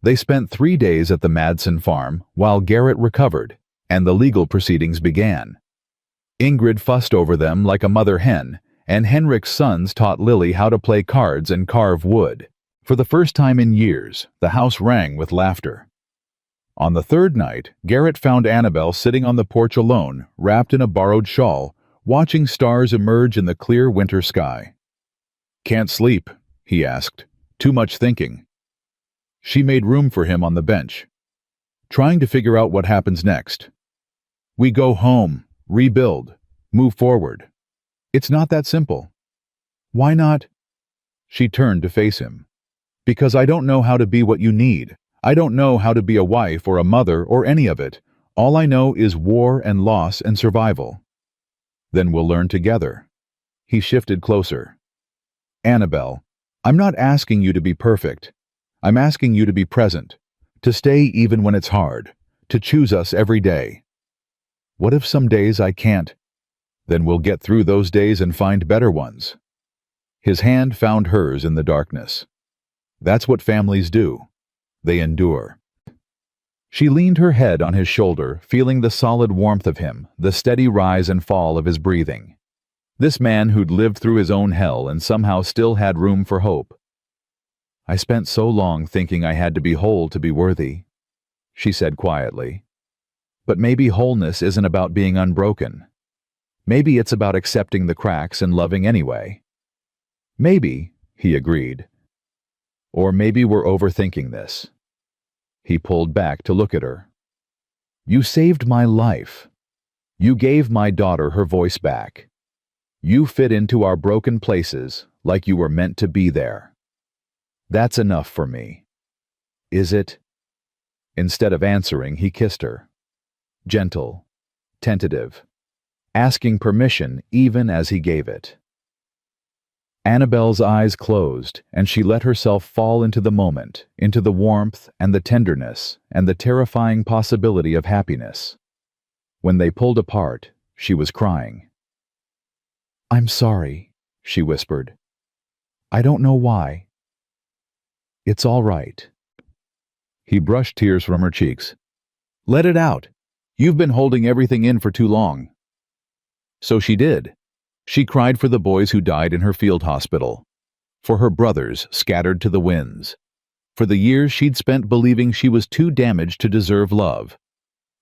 They spent 3 days at the Madsen farm while Garrett recovered, and the legal proceedings began. Ingrid fussed over them like a mother hen, and Henrik's sons taught Lily how to play cards and carve wood. For the first time in years, the house rang with laughter. On the third night, Garrett found Annabelle sitting on the porch alone, wrapped in a borrowed shawl, watching stars emerge in the clear winter sky. "Can't sleep?" he asked. "Too much thinking." She made room for him on the bench. "Trying to figure out what happens next. We go home, rebuild, move forward. It's not that simple." "Why not?" She turned to face him. "Because I don't know how to be what you need. I don't know how to be a wife or a mother or any of it. All I know is war and loss and survival." "Then we'll learn together." He shifted closer. "Annabelle, I'm not asking you to be perfect. I'm asking you to be present, to stay even when it's hard, to choose us every day. What if some days I can't? Then we'll get through those days and find better ones." His hand found hers in the darkness. That's what families do. They endure. She leaned her head on his shoulder, feeling the solid warmth of him, the steady rise and fall of his breathing. This man who'd lived through his own hell and somehow still had room for hope. "I spent so long thinking I had to be whole to be worthy," she said quietly. "But maybe wholeness isn't about being unbroken. Maybe it's about accepting the cracks and loving anyway." "Maybe," he agreed. "Or maybe we're overthinking this." He pulled back to look at her. "You saved my life. You gave my daughter her voice back. You fit into our broken places like you were meant to be there. That's enough for me." "Is it?" Instead of answering, he kissed her. Gentle, tentative, asking permission even as he gave it. Annabelle's eyes closed, and she let herself fall into the moment, into the warmth and the tenderness and the terrifying possibility of happiness. When they pulled apart, she was crying. "I'm sorry," she whispered. "I don't know why." "It's all right." He brushed tears from her cheeks. "Let it out. You've been holding everything in for too long." So she did. She cried for the boys who died in her field hospital, for her brothers scattered to the winds, for the years she'd spent believing she was too damaged to deserve love,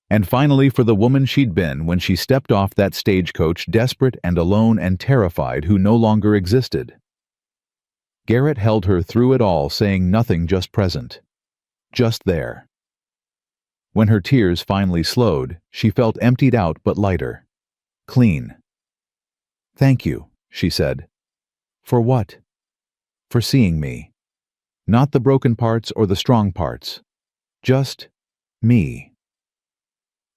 and finally for the woman she'd been when she stepped off that stagecoach desperate and alone and terrified who no longer existed. Garrett held her through it all, saying nothing, just present. Just there. When her tears finally slowed, she felt emptied out but lighter. Clean. "Thank you," she said. "For what?" "For seeing me. Not the broken parts or the strong parts. Just me."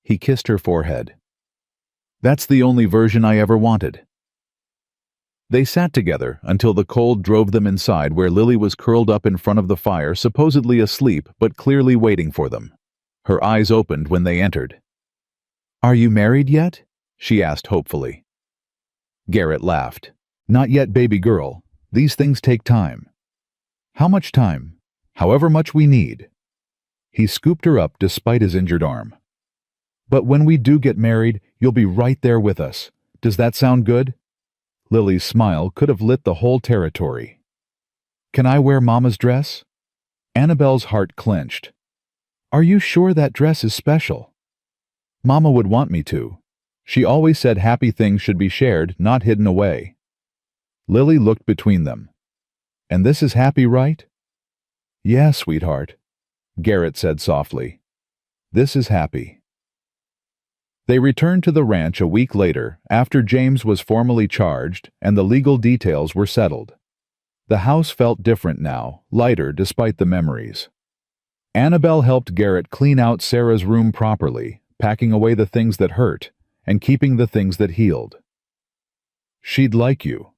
He kissed her forehead. "That's the only version I ever wanted." They sat together until the cold drove them inside, where Lily was curled up in front of the fire, supposedly asleep but clearly waiting for them. Her eyes opened when they entered. "Are you married yet?" she asked hopefully. Garrett laughed. "Not yet, baby girl. These things take time." "How much time?" "However much we need." He scooped her up despite his injured arm. "But when we do get married, you'll be right there with us. Does that sound good?" Lily's smile could have lit the whole territory. "Can I wear Mama's dress?" Annabelle's heart clenched. "Are you sure that dress is special?" "Mama would want me to. She always said happy things should be shared, not hidden away." Lily looked between them. "And this is happy, right?" "Yeah, sweetheart," Garrett said softly. "This is happy." They returned to the ranch a week later, after James was formally charged and the legal details were settled. The house felt different now, lighter despite the memories. Annabelle helped Garrett clean out Sarah's room properly, packing away the things that hurt and keeping the things that healed. "She'd like you,"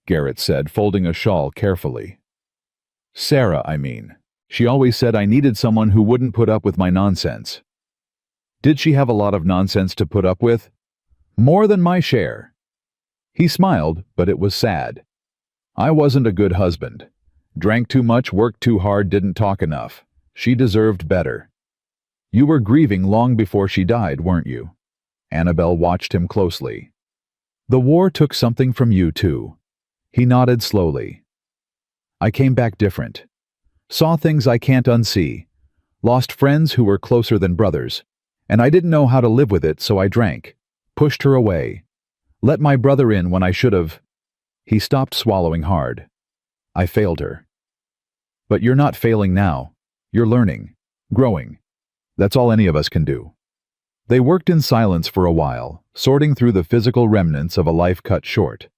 Garrett said, folding a shawl carefully. "Sarah, I mean. She always said I needed someone who wouldn't put up with my nonsense." "Did she have a lot of nonsense to put up with?" "More than my share." He smiled, but it was sad. "I wasn't a good husband. Drank too much, worked too hard, didn't talk enough. She deserved better." "You were grieving long before she died, weren't you?" Annabelle watched him closely. "The war took something from you, too." He nodded slowly. "I came back different. Saw things I can't unsee. Lost friends who were closer than brothers. And I didn't know how to live with it, so I drank. Pushed her away. Let my brother in when I should have. He stopped swallowing hard. I failed her. But you're not failing now. You're learning. Growing. That's all any of us can do. They worked in silence for a while, sorting through the physical remnants of a life cut short.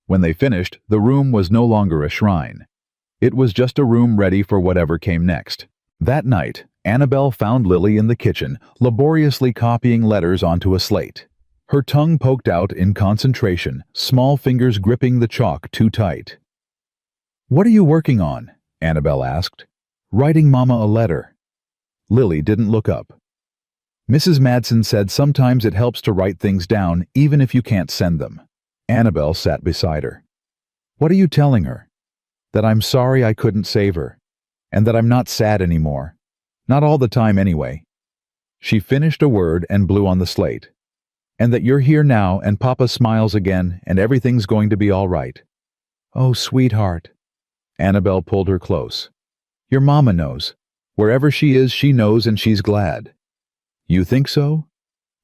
When they finished, the room was no longer a shrine. It was just a room ready for whatever came next. That night, Annabelle found Lily in the kitchen, laboriously copying letters onto a slate. Her tongue poked out in concentration, small fingers gripping the chalk too tight. "What are you working on?" Annabelle asked. "Writing Mama a letter." Lily didn't look up. Mrs. Madsen said sometimes it helps to write things down even if you can't send them. Annabelle sat beside her. "What are you telling her?" "That I'm sorry I couldn't save her. And that I'm not sad anymore. Not all the time anyway." She finished a word and blew on the slate. "And that you're here now and Papa smiles again and everything's going to be all right." "Oh, sweetheart." Annabelle pulled her close. "Your Mama knows. Wherever she is, she knows and she's glad." "You think so?"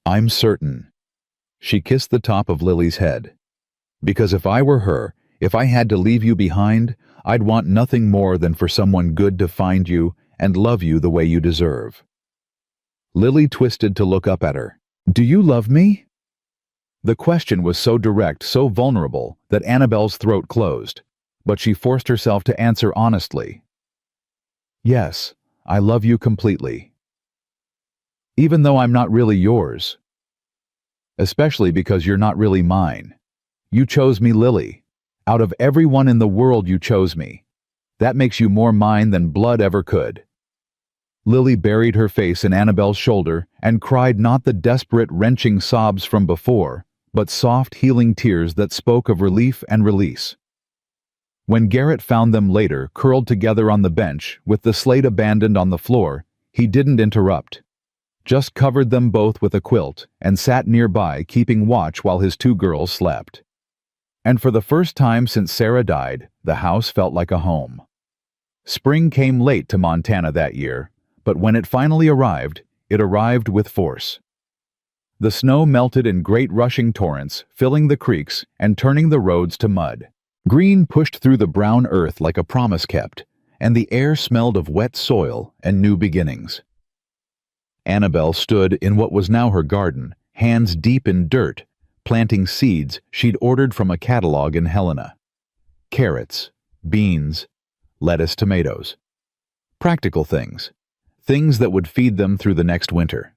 "I'm certain." She kissed the top of Lily's head. "Because if I were her, if I had to leave you behind, I'd want nothing more than for someone good to find you and love you the way you deserve." Lily twisted to look up at her. "Do you love me?" The question was so direct, so vulnerable, that Annabelle's throat closed, but she forced herself to answer honestly. "Yes, I love you completely. Even though I'm not really yours. Especially because you're not really mine. You chose me, Lily. Out of everyone in the world, you chose me. That makes you more mine than blood ever could." Lily buried her face in Annabelle's shoulder and cried not the desperate, wrenching sobs from before, but soft, healing tears that spoke of relief and release. When Garrett found them later, curled together on the bench, with the slate abandoned on the floor, he didn't interrupt. Just covered them both with a quilt and sat nearby keeping watch while his two girls slept. And for the first time since Sarah died, the house felt like a home. Spring came late to Montana that year, but when it finally arrived, it arrived with force. The snow melted in great rushing torrents, filling the creeks and turning the roads to mud. Green pushed through the brown earth like a promise kept, and the air smelled of wet soil and new beginnings. Annabelle stood in what was now her garden, hands deep in dirt, planting seeds she'd ordered from a catalog in Helena. Carrots, beans, lettuce, tomatoes. Practical things. Things that would feed them through the next winter.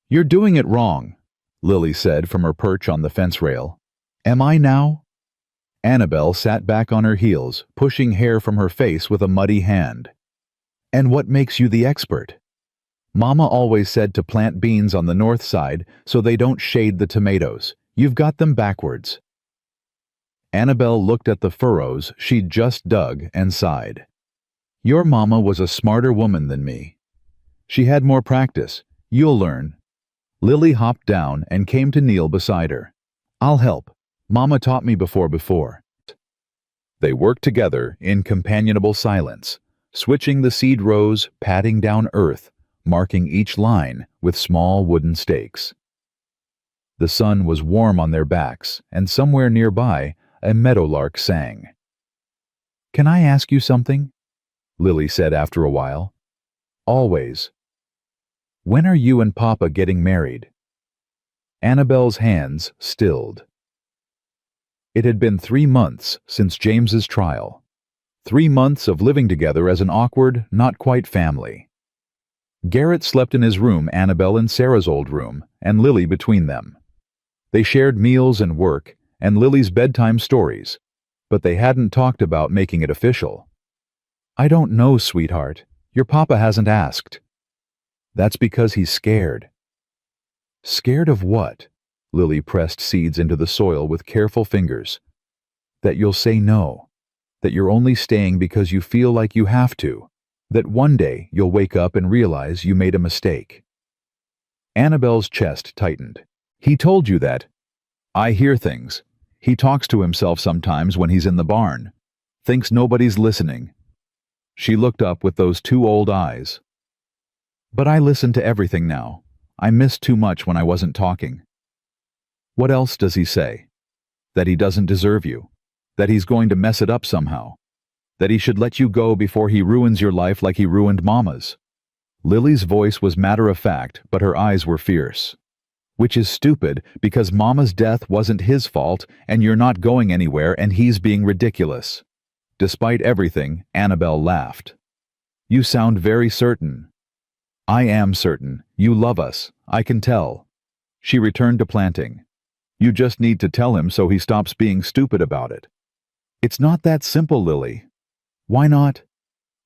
"You're doing it wrong," Lily said from her perch on the fence rail. "Am I now?" Annabelle sat back on her heels, pushing hair from her face with a muddy hand. "And what makes you the expert?" "Mama always said to plant beans on the north side so they don't shade the tomatoes. You've got them backwards." Annabelle looked at the furrows she'd just dug and sighed. "Your mama was a smarter woman than me. She had more practice. You'll learn." Lily hopped down and came to kneel beside her. "I'll help. Mama taught me before." They worked together in companionable silence, switching the seed rows, patting down earth, marking each line with small wooden stakes. The sun was warm on their backs, and somewhere nearby, a meadowlark sang. "Can I ask you something?" Lily said after a while. "Always. When are you and Papa getting married?" Annabelle's hands stilled. It had been 3 months since James's trial. 3 months of living together as an awkward, not quite family. Garrett slept in his room, Annabelle in Sarah's old room, and Lily between them. They shared meals and work, and Lily's bedtime stories, but they hadn't talked about making it official. "I don't know, sweetheart. Your papa hasn't asked." "That's because he's scared." "Scared of what?" Lily pressed seeds into the soil with careful fingers. "That you'll say no. That you're only staying because you feel like you have to. That one day you'll wake up and realize you made a mistake." Annabelle's chest tightened. "He told you that?" "I hear things. He talks to himself sometimes when he's in the barn. Thinks nobody's listening." She looked up with those two old eyes. But I listen to everything now. I missed too much when I wasn't talking. What else does he say? That he doesn't deserve you. That he's going to mess it up somehow. That he should let you go before he ruins your life like he ruined Mama's. Lily's voice was matter-of-fact, but her eyes were fierce. Which is stupid, because Mama's death wasn't his fault, and you're not going anywhere, and he's being ridiculous. Despite everything, Annabelle laughed. You sound very certain. I am certain. You love us. I can tell. She returned to planting. You just need to tell him so he stops being stupid about it. It's not that simple, Lily. Why not?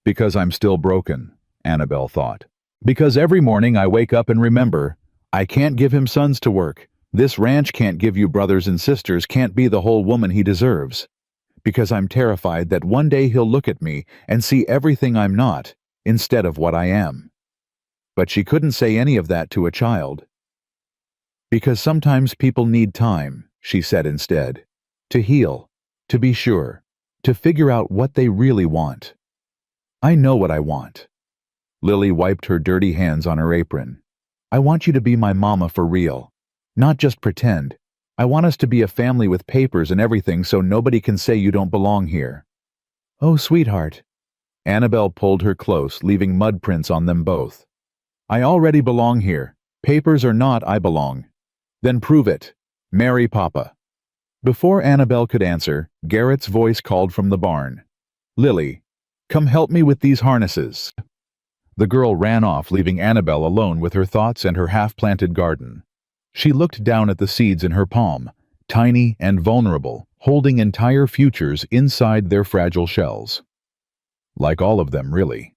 Because I'm still broken, Annabelle thought. Because every morning I wake up and remember, I can't give him sons to work. This ranch can't give you brothers and sisters, can't be the whole woman he deserves. Because I'm terrified that one day he'll look at me and see everything I'm not, instead of what I am. But she couldn't say any of that to a child. Because sometimes people need time, she said instead. To heal, to be sure, to figure out what they really want. I know what I want. Lily wiped her dirty hands on her apron. I want you to be my mama for real. Not just pretend. I want us to be a family with papers and everything so nobody can say you don't belong here. Oh, sweetheart. Annabelle pulled her close, leaving mud prints on them both. I already belong here. Papers or not, I belong. Then prove it. Marry Papa. Before Annabelle could answer, Garrett's voice called from the barn. Lily, come help me with these harnesses. The girl ran off, leaving Annabelle alone with her thoughts and her half-planted garden. She looked down at the seeds in her palm, tiny and vulnerable, holding entire futures inside their fragile shells. Like all of them, really.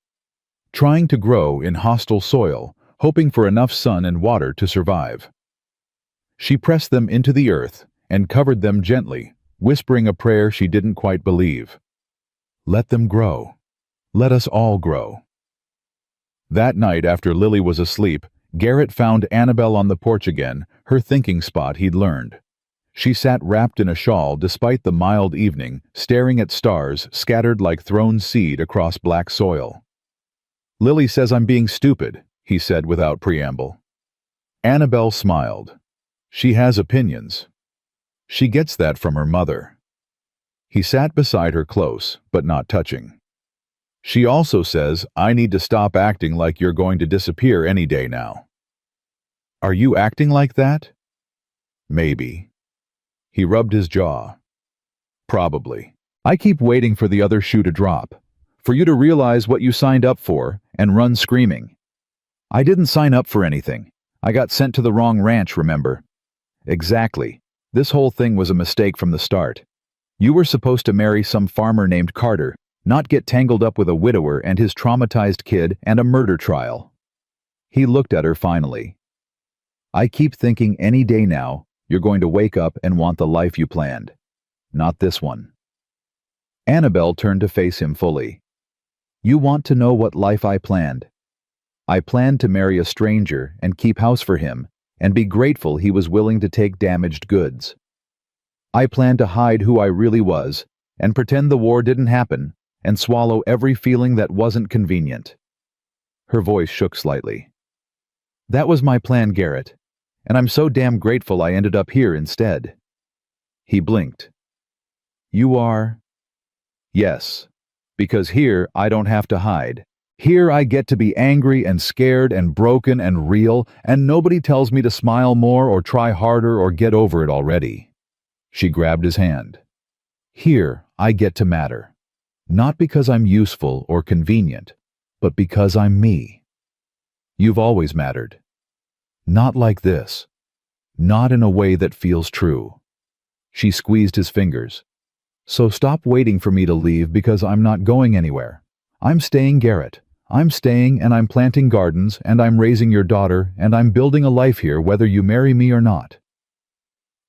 Trying to grow in hostile soil, hoping for enough sun and water to survive. She pressed them into the earth and covered them gently, whispering a prayer she didn't quite believe. Let them grow. Let us all grow. That night, after Lily was asleep, Garrett found Annabelle on the porch again, her thinking spot he'd learned. She sat wrapped in a shawl despite the mild evening, staring at stars scattered like thrown seed across black soil. Lily says I'm being stupid, he said without preamble. Annabelle smiled. She has opinions. She gets that from her mother. He sat beside her close, but not touching. She also says I need to stop acting like you're going to disappear any day now. Are you acting like that? Maybe. He rubbed his jaw. Probably. I keep waiting for the other shoe to drop, for you to realize what you signed up for and run screaming. I didn't sign up for anything. I got sent to the wrong ranch, remember? Exactly. This whole thing was a mistake from the start. You were supposed to marry some farmer named Carter, not get tangled up with a widower and his traumatized kid and a murder trial. He looked at her finally. I keep thinking any day now, you're going to wake up and want the life you planned. Not this one. Annabelle turned to face him fully. You want to know what life I planned? I planned to marry a stranger and keep house for him and be grateful he was willing to take damaged goods. I planned to hide who I really was and pretend the war didn't happen and swallow every feeling that wasn't convenient. Her voice shook slightly. That was my plan, Garrett, and I'm so damn grateful I ended up here instead. He blinked. You are? Yes, because here I don't have to hide. Here I get to be angry and scared and broken and real, and nobody tells me to smile more or try harder or get over it already. She grabbed his hand. Here I get to matter. Not because I'm useful or convenient, but because I'm me. You've always mattered. Not like this. Not in a way that feels true. She squeezed his fingers. So stop waiting for me to leave because I'm not going anywhere. I'm staying, Garrett. I'm staying and I'm planting gardens and I'm raising your daughter and I'm building a life here whether you marry me or not.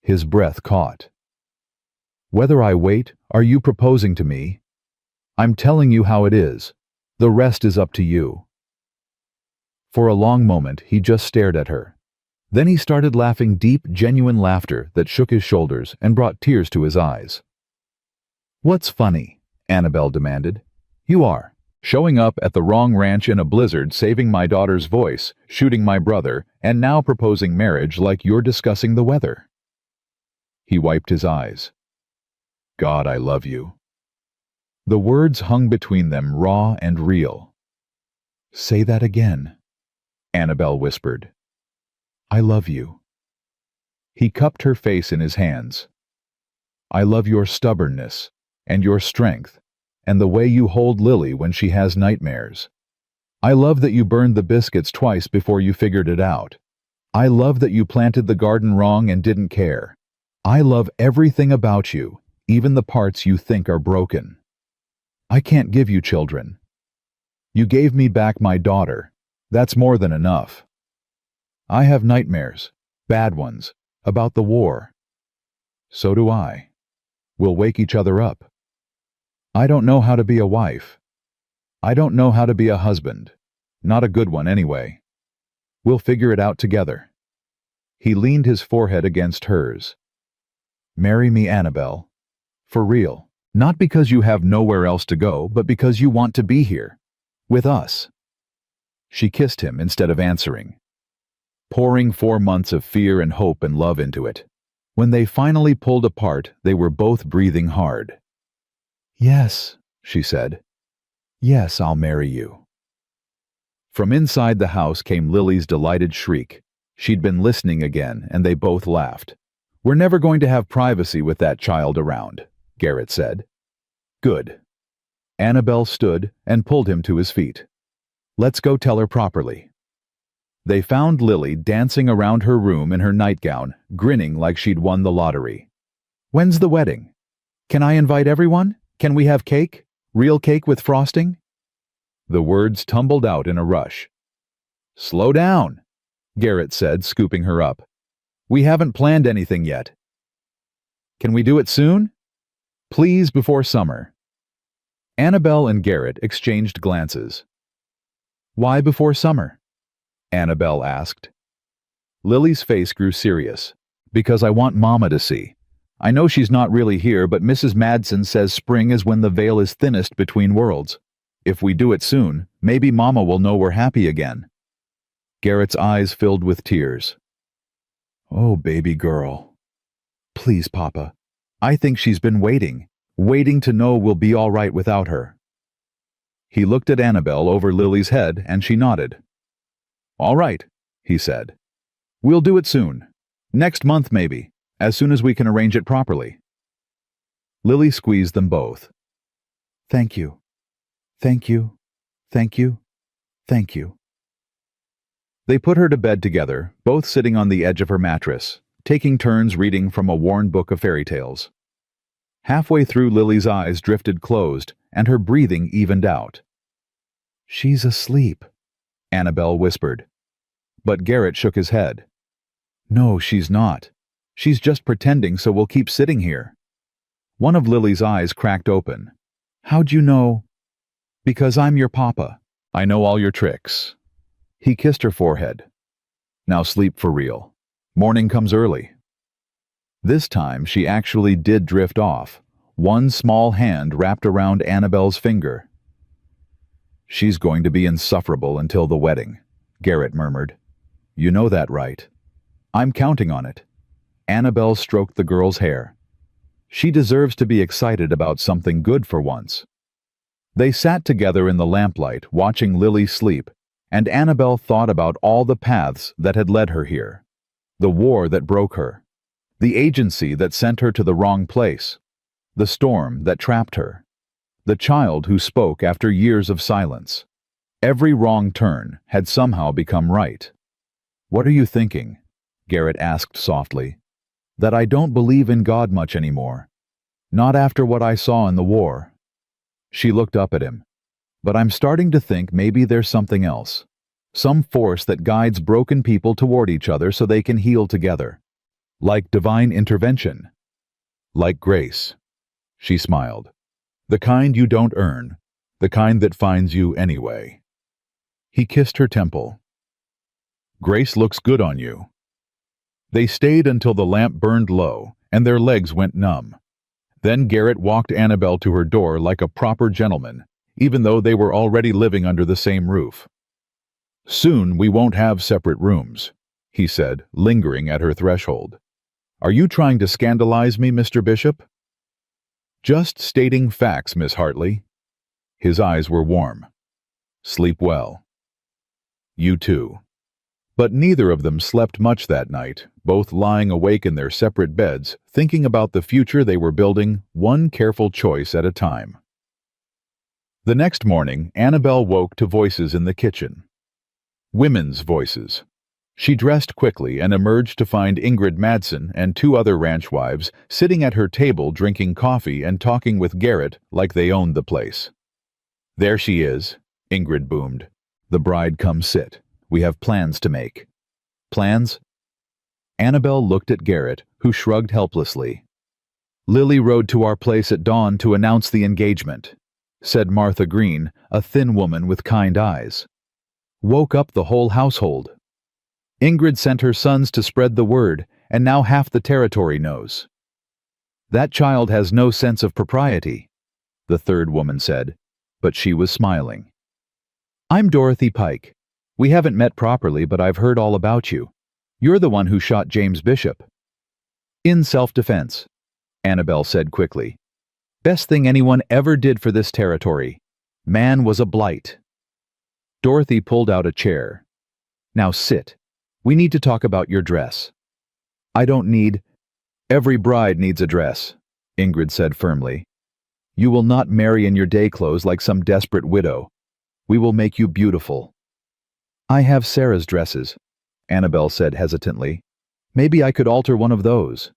His breath caught. Whether I wait, are you proposing to me? I'm telling you how it is. The rest is up to you. For a long moment, he just stared at her. Then he started laughing deep, genuine laughter that shook his shoulders and brought tears to his eyes. What's funny? Annabelle demanded. You are. Showing up at the wrong ranch in a blizzard, saving my daughter's voice, shooting my brother, and now proposing marriage like you're discussing the weather." He wiped his eyes. "God, I love you." The words hung between them, raw and real. "Say that again," Annabelle whispered. "I love you." He cupped her face in his hands. "I love your stubbornness, and your strength, and the way you hold Lily when she has nightmares. I love that you burned the biscuits twice before you figured it out. I love that you planted the garden wrong and didn't care. I love everything about you, even the parts you think are broken. I can't give you children. You gave me back my daughter. That's more than enough. I have nightmares, bad ones, about the war. So do I. We'll wake each other up. I don't know how to be a wife. I don't know how to be a husband. Not a good one anyway. We'll figure it out together." He leaned his forehead against hers. "Marry me, Annabelle. For real. Not because you have nowhere else to go, but because you want to be here. With us." She kissed him instead of answering, pouring 4 months of fear and hope and love into it. When they finally pulled apart, they were both breathing hard. "Yes," she said. "Yes, I'll marry you." From inside the house came Lily's delighted shriek. She'd been listening again, and they both laughed. "We're never going to have privacy with that child around," Garrett said. "Good." Annabelle stood and pulled him to his feet. "Let's go tell her properly." They found Lily dancing around her room in her nightgown, grinning like she'd won the lottery. "When's the wedding? Can I invite everyone? Can we have cake? Real cake with frosting?" The words tumbled out in a rush. "Slow down," Garrett said, scooping her up. "We haven't planned anything yet. Can we do it soon? Please, before summer." Annabelle and Garrett exchanged glances. "Why before summer?" Annabelle asked. Lily's face grew serious. "Because I want Mama to see. I know she's not really here, but Mrs. Madsen says spring is when the veil is thinnest between worlds. If we do it soon, maybe Mama will know we're happy again." Garrett's eyes filled with tears. "Oh, baby girl. Please, Papa. I think she's been waiting to know we'll be all right without her." He looked at Annabelle over Lily's head, and she nodded. "All right," he said. "We'll do it soon. Next month, maybe. As soon as we can arrange it properly." Lily squeezed them both. "Thank you. Thank you. Thank you. Thank you." They put her to bed together, both sitting on the edge of her mattress, taking turns reading from a worn book of fairy tales. Halfway through, Lily's eyes drifted closed, and her breathing evened out. "She's asleep," Annabelle whispered. But Garrett shook his head. "No, she's not. She's just pretending, so we'll keep sitting here." One of Lily's eyes cracked open. "How'd you know?" "Because I'm your papa. I know all your tricks." He kissed her forehead. "Now sleep for real. Morning comes early." This time she actually did drift off, one small hand wrapped around Annabelle's finger. "She's going to be insufferable until the wedding," Garrett murmured. "You know that, right? I'm counting on it." Annabelle stroked the girl's hair. "She deserves to be excited about something good for once." They sat together in the lamplight, watching Lily sleep, and Annabelle thought about all the paths that had led her here. The war that broke her. The agency that sent her to the wrong place. The storm that trapped her. The child who spoke after years of silence. Every wrong turn had somehow become right. "What are you thinking?" Garrett asked softly. "That I don't believe in God much anymore. Not after what I saw in the war." She looked up at him. "But I'm starting to think maybe there's something else. Some force that guides broken people toward each other so they can heal together. Like divine intervention. Like grace." She smiled. "The kind you don't earn. The kind that finds you anyway." He kissed her temple. "Grace looks good on you." They stayed until the lamp burned low and their legs went numb. Then Garrett walked Annabelle to her door like a proper gentleman, even though they were already living under the same roof. "Soon we won't have separate rooms," he said, lingering at her threshold. "Are you trying to scandalize me, Mr. Bishop?" "Just stating facts, Miss Hartley." His eyes were warm. "Sleep well." "You too." But neither of them slept much that night, both lying awake in their separate beds, thinking about the future they were building, one careful choice at a time. The next morning, Annabelle woke to voices in the kitchen. Women's voices. She dressed quickly and emerged to find Ingrid Madsen and two other ranch wives sitting at her table drinking coffee and talking with Garrett like they owned the place. "There she is," Ingrid boomed. "The bride, come sit. We have plans to make." "Plans?" Annabelle looked at Garrett, who shrugged helplessly. "Lily rode to our place at dawn to announce the engagement," said Martha Green, a thin woman with kind eyes. "Woke up the whole household. Ingrid sent her sons to spread the word, and now half the territory knows." "That child has no sense of propriety," the third woman said, but she was smiling. "I'm Dorothy Pike. We haven't met properly, but I've heard all about you. You're the one who shot James Bishop." "In self-defense," Annabelle said quickly. "Best thing anyone ever did for this territory. Man was a blight." Dorothy pulled out a chair. "Now sit. We need to talk about your dress." "I don't need—" "Every bride needs a dress," Ingrid said firmly. "You will not marry in your day clothes like some desperate widow. We will make you beautiful." "I have Sarah's dresses," Annabelle said hesitantly. "Maybe I could alter one of those."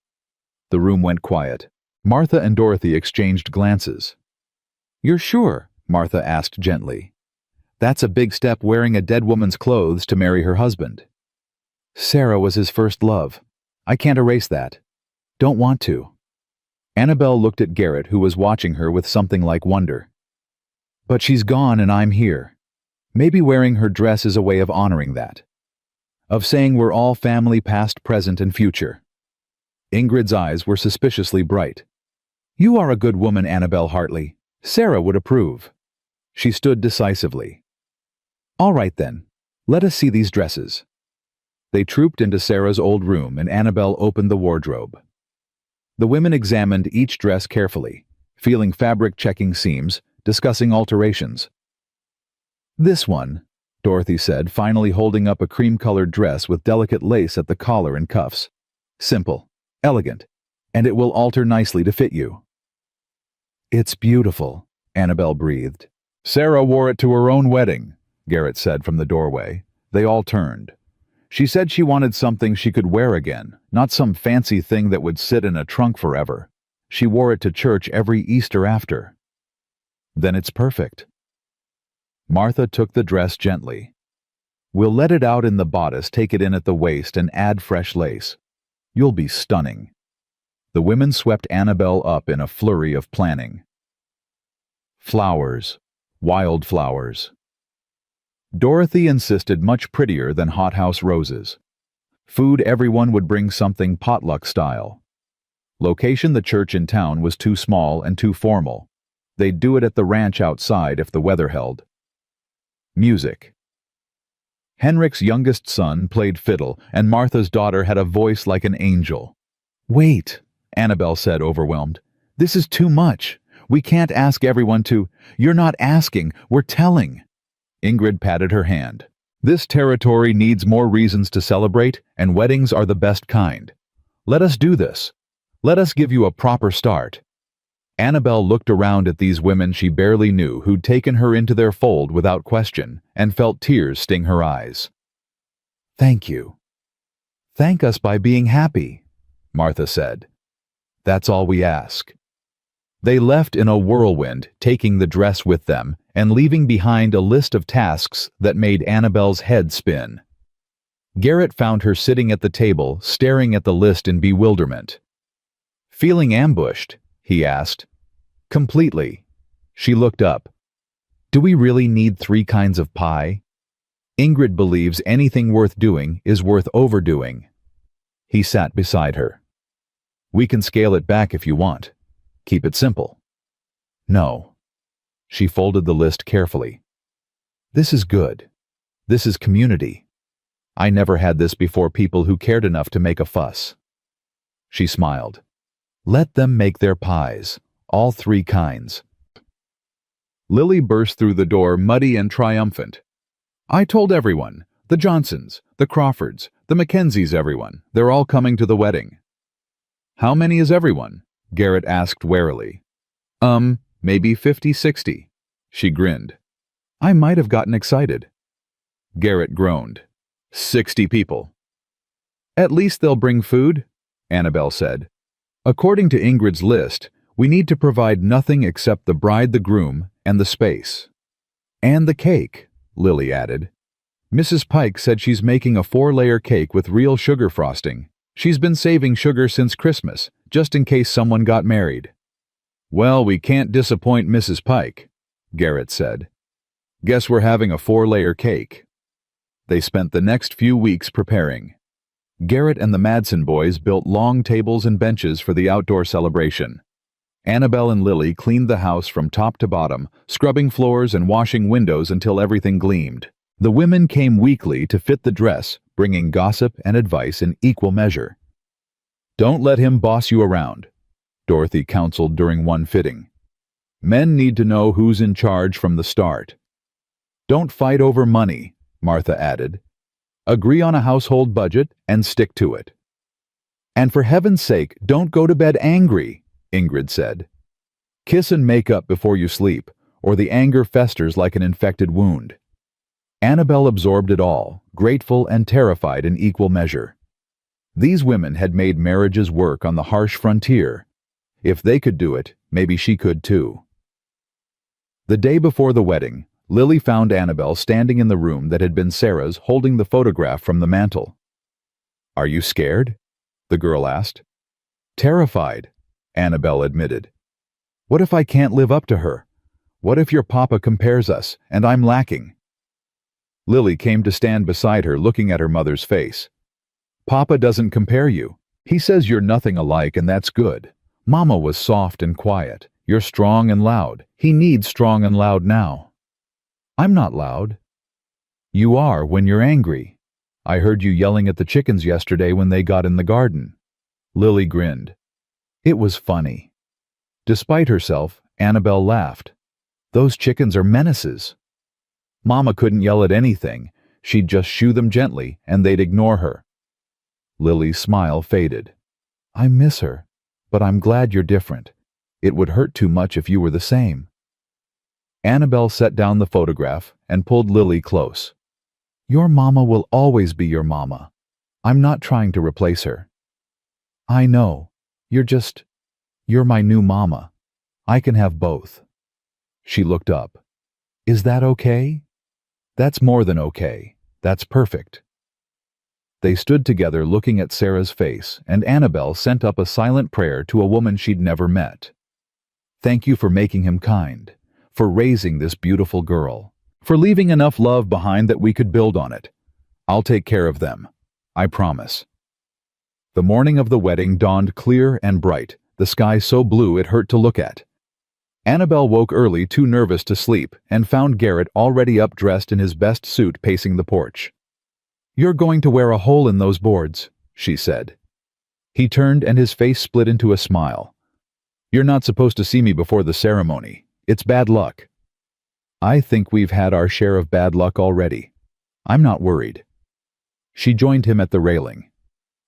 The room went quiet. Martha and Dorothy exchanged glances. "You're sure?" Martha asked gently. "That's a big step, wearing a dead woman's clothes to marry her husband." "Sarah was his first love. I can't erase that. Don't want to." Annabelle looked at Garrett, who was watching her with something like wonder. "But she's gone and I'm here. Maybe wearing her dress is a way of honoring that. Of saying we're all family, past, present, and future." Ingrid's eyes were suspiciously bright. "You are a good woman, Annabelle Hartley. Sarah would approve." She stood decisively. "All right then, let us see these dresses." They trooped into Sarah's old room and Annabelle opened the wardrobe. The women examined each dress carefully, feeling fabric-checking seams, discussing alterations. "This one," Dorothy said, finally holding up a cream-colored dress with delicate lace at the collar and cuffs. "Simple, elegant, and it will alter nicely to fit you." "It's beautiful," Annabelle breathed. "Sarah wore it to her own wedding," Garrett said from the doorway. They all turned. "She said she wanted something she could wear again, not some fancy thing that would sit in a trunk forever. She wore it to church every Easter after." "Then it's perfect." Martha took the dress gently. "We'll let it out in the bodice, take it in at the waist, and add fresh lace. You'll be stunning." The women swept Annabelle up in a flurry of planning. Flowers. Wild flowers. Dorothy insisted much prettier than hothouse roses. Food, everyone would bring something potluck style. Location, the church in town was too small and too formal. They'd do it at the ranch outside if the weather held. Music. Henrik's youngest son played fiddle, and Martha's daughter had a voice like an angel. "Wait," Annabelle said, overwhelmed. "This is too much. We can't ask everyone to—" "You're not asking, we're telling." Ingrid patted her hand. "This territory needs more reasons to celebrate, and weddings are the best kind. Let us do this. Let us give you a proper start." Annabelle looked around at these women she barely knew who'd taken her into their fold without question, and felt tears sting her eyes. "Thank you." "Thank us by being happy," Martha said. "That's all we ask." They left in a whirlwind, taking the dress with them, and leaving behind a list of tasks that made Annabelle's head spin. Garrett found her sitting at the table, staring at the list in bewilderment. "Feeling ambushed?" he asked. "Completely." She looked up. "Do we really need 3 kinds of pie?" Ingrid believes anything worth doing is worth overdoing. He sat beside her. "We can scale it back if you want. Keep it simple." "No." She folded the list carefully. This is good. This is community. I never had this before, people who cared enough to make a fuss. She smiled. Let them make their pies, all 3 kinds. Lily burst through the door, muddy and triumphant. I told everyone, the Johnsons, the Crawfords, the Mackenzies, everyone. They're all coming to the wedding. How many is everyone? Garrett asked warily. Maybe 50, 60. She grinned. I might have gotten excited. Garrett groaned. 60 people. At least they'll bring food, Annabelle said. According to Ingrid's list, we need to provide nothing except the bride, the groom, and the space. And the cake, Lily added. Mrs. Pike said she's making a 4-layer cake with real sugar frosting. She's been saving sugar since Christmas, just in case someone got married. Well, we can't disappoint Mrs. Pike, Garrett said. Guess we're having a 4-layer cake. They spent the next few weeks preparing. Garrett and the Madsen boys built long tables and benches for the outdoor celebration. Annabelle and Lily cleaned the house from top to bottom, scrubbing floors and washing windows until everything gleamed. The women came weekly to fit the dress, bringing gossip and advice in equal measure. Don't let him boss you around, Dorothy counseled during one fitting. Men need to know who's in charge from the start. Don't fight over money, Martha added. Agree on a household budget and stick to it. And for heaven's sake, don't go to bed angry, Ingrid said. Kiss and make up before you sleep, or the anger festers like an infected wound. Annabelle absorbed it all, grateful and terrified in equal measure. These women had made marriages work on the harsh frontier. If they could do it, maybe she could too. The day before the wedding, Lily found Annabelle standing in the room that had been Sarah's, holding the photograph from the mantel. Are you scared? The girl asked. Terrified, Annabelle admitted. What if I can't live up to her? What if your papa compares us, and I'm lacking? Lily came to stand beside her, looking at her mother's face. Papa doesn't compare you. He says you're nothing alike, and that's good. Mama was soft and quiet. You're strong and loud. He needs strong and loud now. I'm not loud. You are when you're angry. I heard you yelling at the chickens yesterday when they got in the garden. Lily grinned. It was funny. Despite herself, Annabelle laughed. Those chickens are menaces. Mama couldn't yell at anything. She'd just shoo them gently, and they'd ignore her. Lily's smile faded. I miss her, but I'm glad you're different. It would hurt too much if you were the same. Annabelle set down the photograph and pulled Lily close. Your mama will always be your mama. I'm not trying to replace her. I know. You're my new mama. I can have both. She looked up. Is that okay? That's more than okay. That's perfect. They stood together looking at Sarah's face, and Annabelle sent up a silent prayer to a woman she'd never met. Thank you for making him kind, for raising this beautiful girl, for leaving enough love behind that we could build on it. I'll take care of them. I promise. The morning of the wedding dawned clear and bright, the sky so blue it hurt to look at. Annabelle woke early, too nervous to sleep, and found Garrett already up dressed in his best suit pacing the porch. You're going to wear a hole in those boards, she said. He turned and his face split into a smile. You're not supposed to see me before the ceremony. It's bad luck. I think we've had our share of bad luck already. I'm not worried. She joined him at the railing.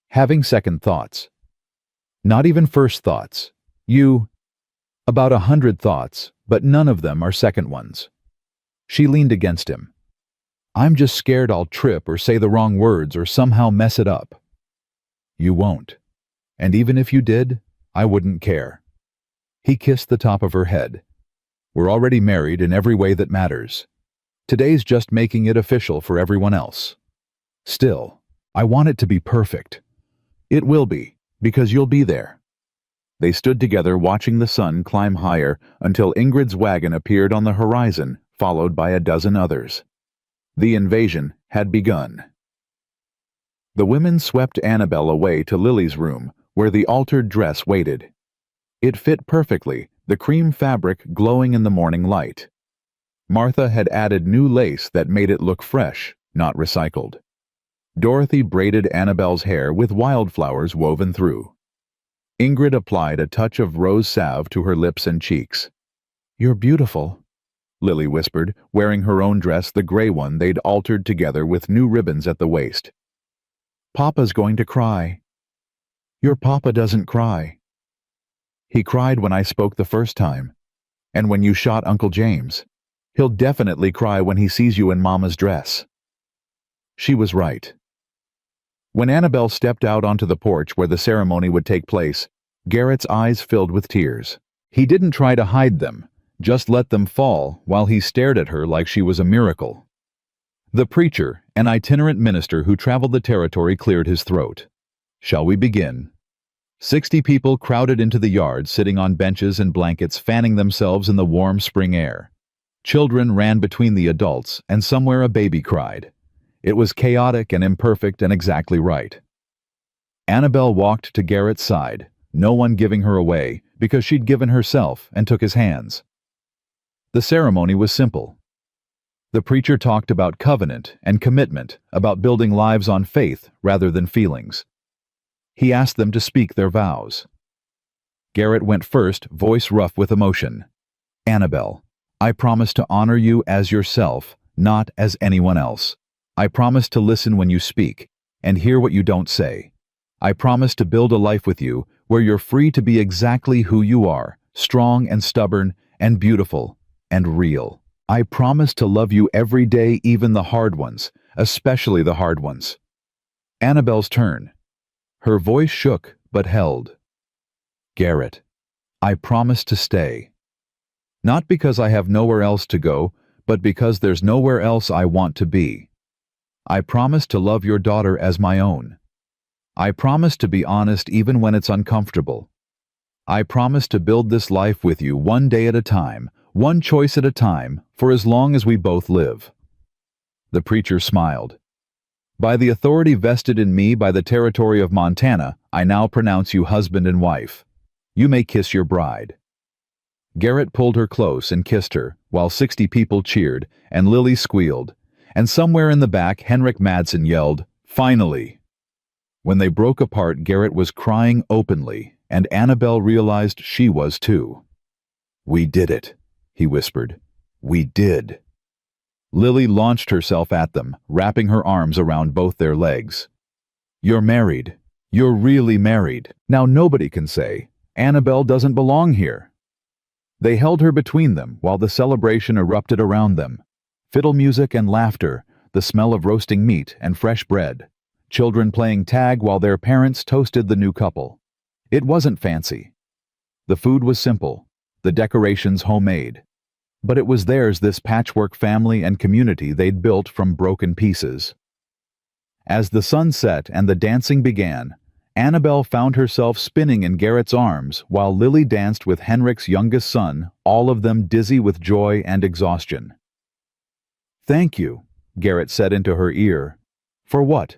Having second thoughts. Not even first thoughts. About 100 thoughts, but none of them are second ones. She leaned against him. I'm just scared I'll trip or say the wrong words or somehow mess it up. You won't. And even if you did, I wouldn't care. He kissed the top of her head. We're already married in every way that matters. Today's just making it official for everyone else. Still, I want it to be perfect. It will be, because you'll be there. They stood together watching the sun climb higher until Ingrid's wagon appeared on the horizon, followed by a dozen others. The invasion had begun. The women swept Annabelle away to Lily's room, where the altered dress waited. It fit perfectly, the cream fabric glowing in the morning light. Martha had added new lace that made it look fresh, not recycled. Dorothy braided Annabelle's hair with wildflowers woven through. Ingrid applied a touch of rose salve to her lips and cheeks. "You're beautiful," Lily whispered, wearing her own dress, the gray one they'd altered together with new ribbons at the waist. "Papa's going to cry." "Your papa doesn't cry." "He cried when I spoke the first time, and when you shot Uncle James. He'll definitely cry when he sees you in Mama's dress." She was right. When Annabelle stepped out onto the porch where the ceremony would take place, Garrett's eyes filled with tears. He didn't try to hide them, just let them fall while he stared at her like she was a miracle. The preacher, an itinerant minister who traveled the territory, cleared his throat. "Shall we begin?" 60 people crowded into the yard, sitting on benches and blankets, fanning themselves in the warm spring air. Children ran between the adults, and somewhere a baby cried. It was chaotic and imperfect and exactly right. Annabelle walked to Garrett's side, no one giving her away, because she'd given herself, and took his hands. The ceremony was simple. The preacher talked about covenant and commitment, about building lives on faith rather than feelings. He asked them to speak their vows. Garrett went first, voice rough with emotion. "Annabelle, I promise to honor you as yourself, not as anyone else. I promise to listen when you speak, and hear what you don't say. I promise to build a life with you where you're free to be exactly who you are, strong and stubborn and beautiful and real. I promise to love you every day, even the hard ones, especially the hard ones." Annabelle's turn. Her voice shook but held. "Garrett, I promise to stay. Not because I have nowhere else to go, but because there's nowhere else I want to be. I promise to love your daughter as my own. I promise to be honest even when it's uncomfortable. I promise to build this life with you one day at a time, one choice at a time, for as long as we both live." The preacher smiled. "By the authority vested in me by the territory of Montana, I now pronounce you husband and wife. You may kiss your bride." Garrett pulled her close and kissed her, while 60 people cheered, and Lily squealed, and somewhere in the back Henrik Madsen yelled, "Finally!" When they broke apart, Garrett was crying openly, and Annabelle realized she was too. "We did it," he whispered. "We did." Lily launched herself at them, wrapping her arms around both their legs. "You're married. You're really married. Now nobody can say, 'Annabelle doesn't belong here.'" They held her between them while the celebration erupted around them. Fiddle music and laughter, the smell of roasting meat and fresh bread. Children playing tag while their parents toasted the new couple. It wasn't fancy. The food was simple, the decorations homemade. But it was theirs, this patchwork family and community they'd built from broken pieces. As the sun set and the dancing began, Annabelle found herself spinning in Garrett's arms while Lily danced with Henrik's youngest son, all of them dizzy with joy and exhaustion. "Thank you," Garrett said into her ear. "For what?"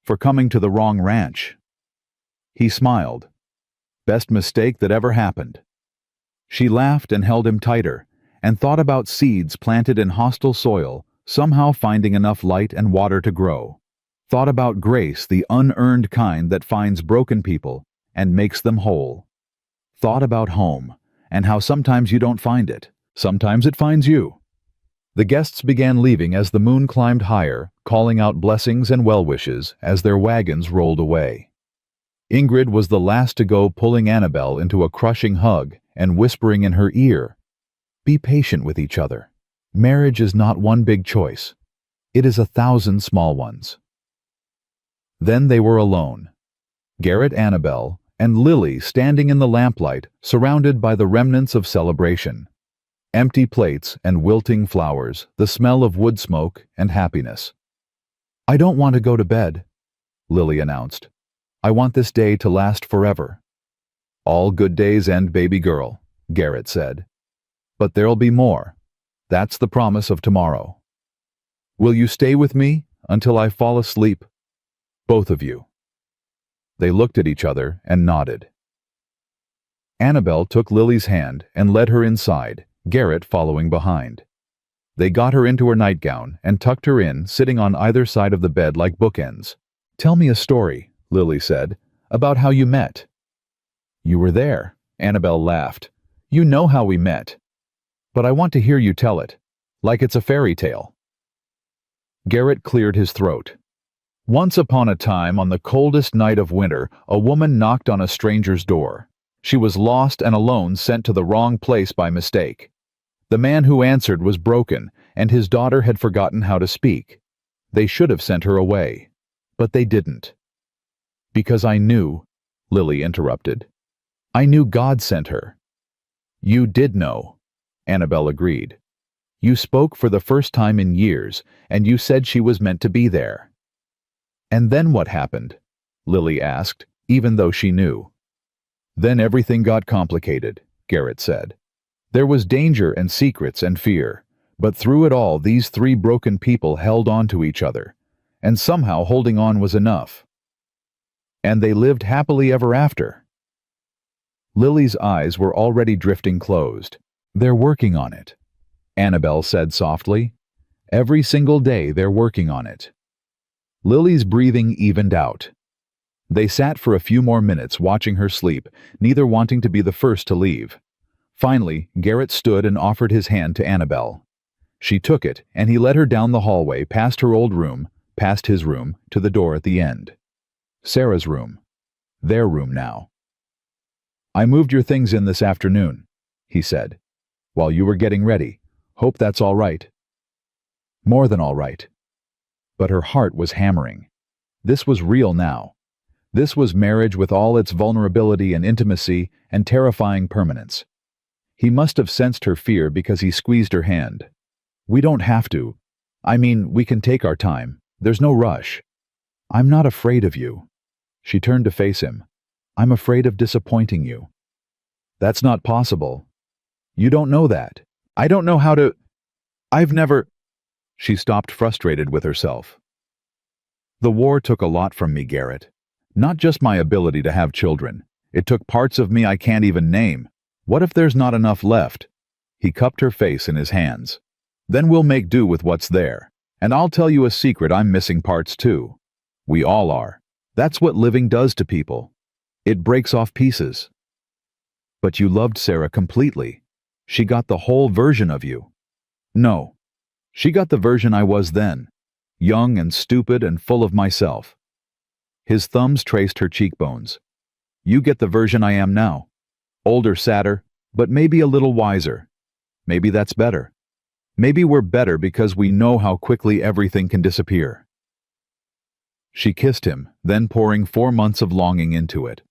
"For coming to the wrong ranch." He smiled. "Best mistake that ever happened." She laughed and held him tighter, and thought about seeds planted in hostile soil, somehow finding enough light and water to grow. Thought about grace, the unearned kind that finds broken people and makes them whole. Thought about home, and how sometimes you don't find it, sometimes it finds you. The guests began leaving as the moon climbed higher, calling out blessings and well-wishes as their wagons rolled away. Ingrid was the last to go, pulling Annabelle into a crushing hug and whispering in her ear, "Be patient with each other. Marriage is not one big choice. It is 1,000 small ones." Then they were alone. Garrett, Annabelle, and Lily standing in the lamplight, surrounded by the remnants of celebration. Empty plates and wilting flowers, the smell of wood smoke and happiness. "I don't want to go to bed," Lily announced. "I want this day to last forever." "All good days end, baby girl," Garrett said. "But there'll be more. That's the promise of tomorrow. Will you stay with me until I fall asleep? Both of you." They looked at each other and nodded. Annabelle took Lily's hand and led her inside, Garrett following behind. They got her into her nightgown and tucked her in, sitting on either side of the bed like bookends. "Tell me a story," Lily said, "about how you met." "You were there," Annabelle laughed. "You know how we met. But I want to hear you tell it, like it's a fairy tale." Garrett cleared his throat. "Once upon a time, on the coldest night of winter, a woman knocked on a stranger's door. She was lost and alone, sent to the wrong place by mistake. The man who answered was broken, and his daughter had forgotten how to speak. They should have sent her away, but they didn't." "Because I knew," Lily interrupted. "I knew God sent her." "You did know," Annabelle agreed. "You spoke for the first time in years, and you said she was meant to be there." "And then what happened?" Lily asked, even though she knew. "Then everything got complicated," Garrett said. "There was danger and secrets and fear, but through it all these three broken people held on to each other, and somehow holding on was enough. And they lived happily ever after." Lily's eyes were already drifting closed. "They're working on it," Annabelle said softly. "Every single day they're working on it." Lily's breathing evened out. They sat for a few more minutes watching her sleep, neither wanting to be the first to leave. Finally, Garrett stood and offered his hand to Annabelle. She took it, and he led her down the hallway, past her old room, past his room, to the door at the end. Sarah's room. Their room now. "I moved your things in this afternoon," he said, "while you were getting ready. Hope that's all right." More than all right. But her heart was hammering. This was real now. This was marriage with all its vulnerability and intimacy and terrifying permanence. He must have sensed her fear because he squeezed her hand. "We don't have to. I mean, we can take our time. There's no rush. I'm not afraid of you." She turned to face him. "I'm afraid of disappointing you." "That's not possible. You don't know that. I don't know how to... I've never..." She stopped, frustrated with herself. "The war took a lot from me, Garrett. Not just my ability to have children. It took parts of me I can't even name. What if there's not enough left?" He cupped her face in his hands. "Then we'll make do with what's there. And I'll tell you a secret, I'm missing parts too. We all are. That's what living does to people. It breaks off pieces." "But you loved Sarah completely. She got the whole version of you." "No. She got the version I was then. Young and stupid and full of myself." His thumbs traced her cheekbones. "You get the version I am now. Older, sadder, but maybe a little wiser. Maybe that's better. Maybe we're better because we know how quickly everything can disappear." She kissed him, then pouring 4 months of longing into it.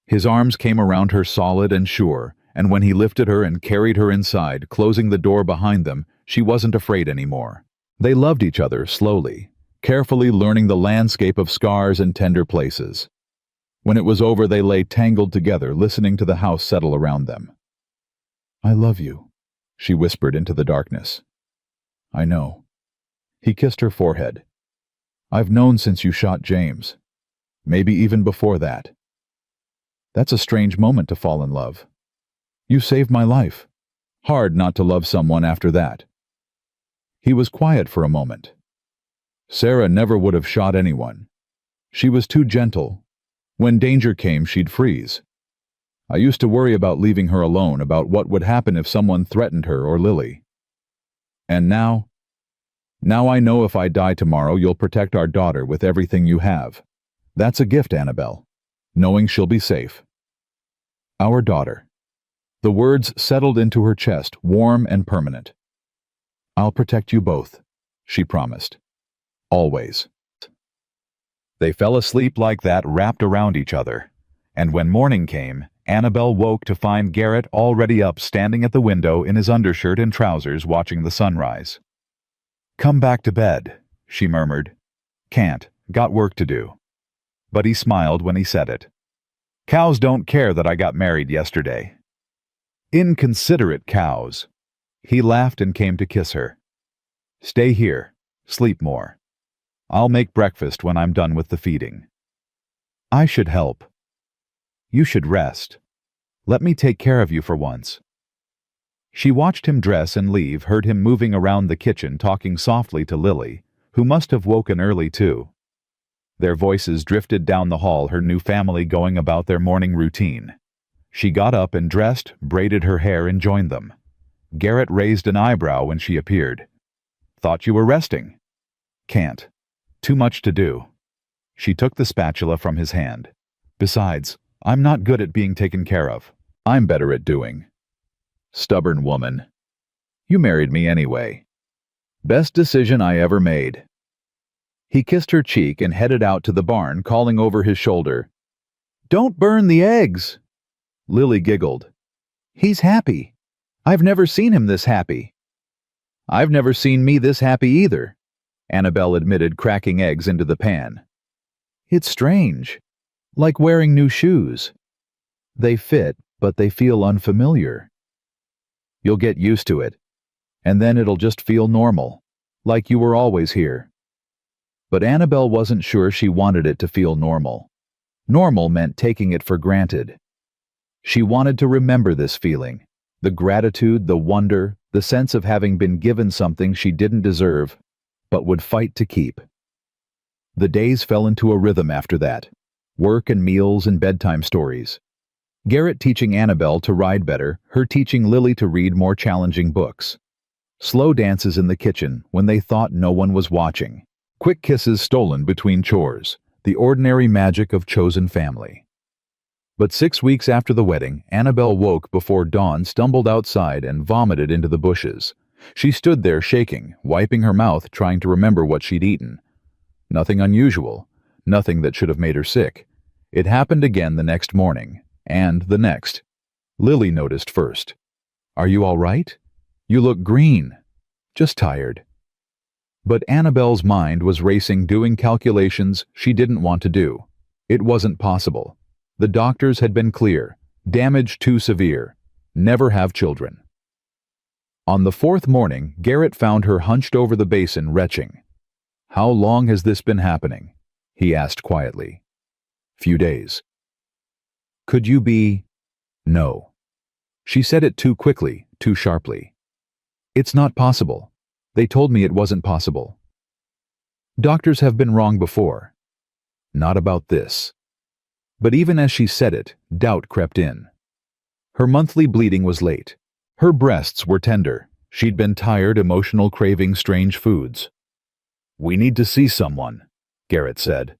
His arms came around her solid and sure, and when he lifted her and carried her inside, closing the door behind them, she wasn't afraid anymore. They loved each other slowly, carefully learning the landscape of scars and tender places. When it was over, they lay tangled together, listening to the house settle around them. "I love you," she whispered into the darkness. "I know." He kissed her forehead. "I've known since you shot James. Maybe even before that." "That's a strange moment to fall in love. You saved my life. Hard not to love someone after that." He was quiet for a moment. "Sarah never would have shot anyone. She was too gentle. When danger came, she'd freeze. I used to worry about leaving her alone, about what would happen if someone threatened her or Lily. And now I know if I die tomorrow, you'll protect our daughter with everything you have. That's a gift, Annabelle, knowing she'll be safe. Our daughter." The words settled into her chest, warm and permanent. "I'll protect you both," she promised. "Always." They fell asleep like that, wrapped around each other. And when morning came, Annabelle woke to find Garrett already up, standing at the window in his undershirt and trousers, watching the sunrise. "Come back to bed," she murmured. "Can't. Got work to do." But he smiled when he said it. "Cows don't care that I got married yesterday." Inconsiderate cows. He laughed and came to kiss her. "Stay here. Sleep more. I'll make breakfast when I'm done with the feeding." "I should help." "You should rest. Let me take care of you for once." She watched him dress and leave, heard him moving around the kitchen talking softly to Lily, who must have woken early too. Their voices drifted down the hall, her new family going about their morning routine. She got up and dressed, braided her hair, and joined them. Garrett raised an eyebrow when she appeared. "Thought you were resting." "Can't. Too much to do." She took the spatula from his hand. "Besides, I'm not good at being taken care of. I'm better at doing." "Stubborn woman. You married me anyway. Best decision I ever made." He kissed her cheek and headed out to the barn, calling over his shoulder, "Don't burn the eggs." Lily giggled. "He's happy. I've never seen him this happy." "I've never seen me this happy either," Annabelle admitted, cracking eggs into the pan. "It's strange. Like wearing new shoes. They fit, but they feel unfamiliar." "You'll get used to it. And then it'll just feel normal. Like you were always here." But Annabelle wasn't sure she wanted it to feel normal. Normal meant taking it for granted. She wanted to remember this feeling, the gratitude, the wonder, the sense of having been given something she didn't deserve, but would fight to keep. The days fell into a rhythm after that. Work and meals and bedtime stories. Garrett teaching Annabelle to ride better, her teaching Lily to read more challenging books. Slow dances in the kitchen when they thought no one was watching. Quick kisses stolen between chores, the ordinary magic of chosen family. But 6 weeks after the wedding, Annabelle woke before dawn, stumbled outside, and vomited into the bushes. She stood there shaking, wiping her mouth, trying to remember what she'd eaten. Nothing unusual, nothing that should have made her sick. It happened again the next morning, and the next. Lily noticed first. "Are you all right? You look green." "Just tired." But Annabelle's mind was racing, doing calculations she didn't want to do. It wasn't possible. The doctors had been clear. Damage too severe. Never have children. On the 4th morning, Garrett found her hunched over the basin, retching. "How long has this been happening?" he asked quietly. "Few days." "Could you be—" "No." She said it too quickly, too sharply. "It's not possible. They told me it wasn't possible." "Doctors have been wrong before." "Not about this." But even as she said it, doubt crept in. Her monthly bleeding was late. Her breasts were tender. She'd been tired, emotional, craving strange foods. "We need to see someone," Garrett said.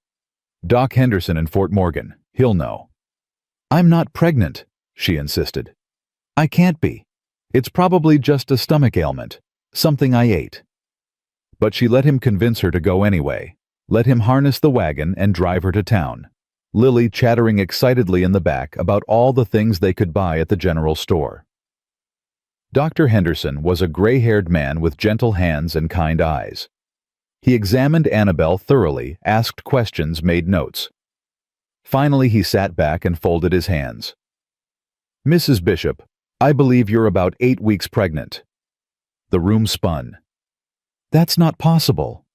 "Doc Henderson in Fort Morgan. He'll know." "I'm not pregnant," she insisted. "I can't be. It's probably just a stomach ailment. Something I ate." But she let him convince her to go anyway. Let him harness the wagon and drive her to town. Lily chattering excitedly in the back about all the things they could buy at the general store. Dr. Henderson was a gray-haired man with gentle hands and kind eyes. He examined Annabelle thoroughly, asked questions, made notes. Finally, he sat back and folded his hands. "Mrs. Bishop, I believe you're about 8 weeks pregnant." The room spun. "That's not possible."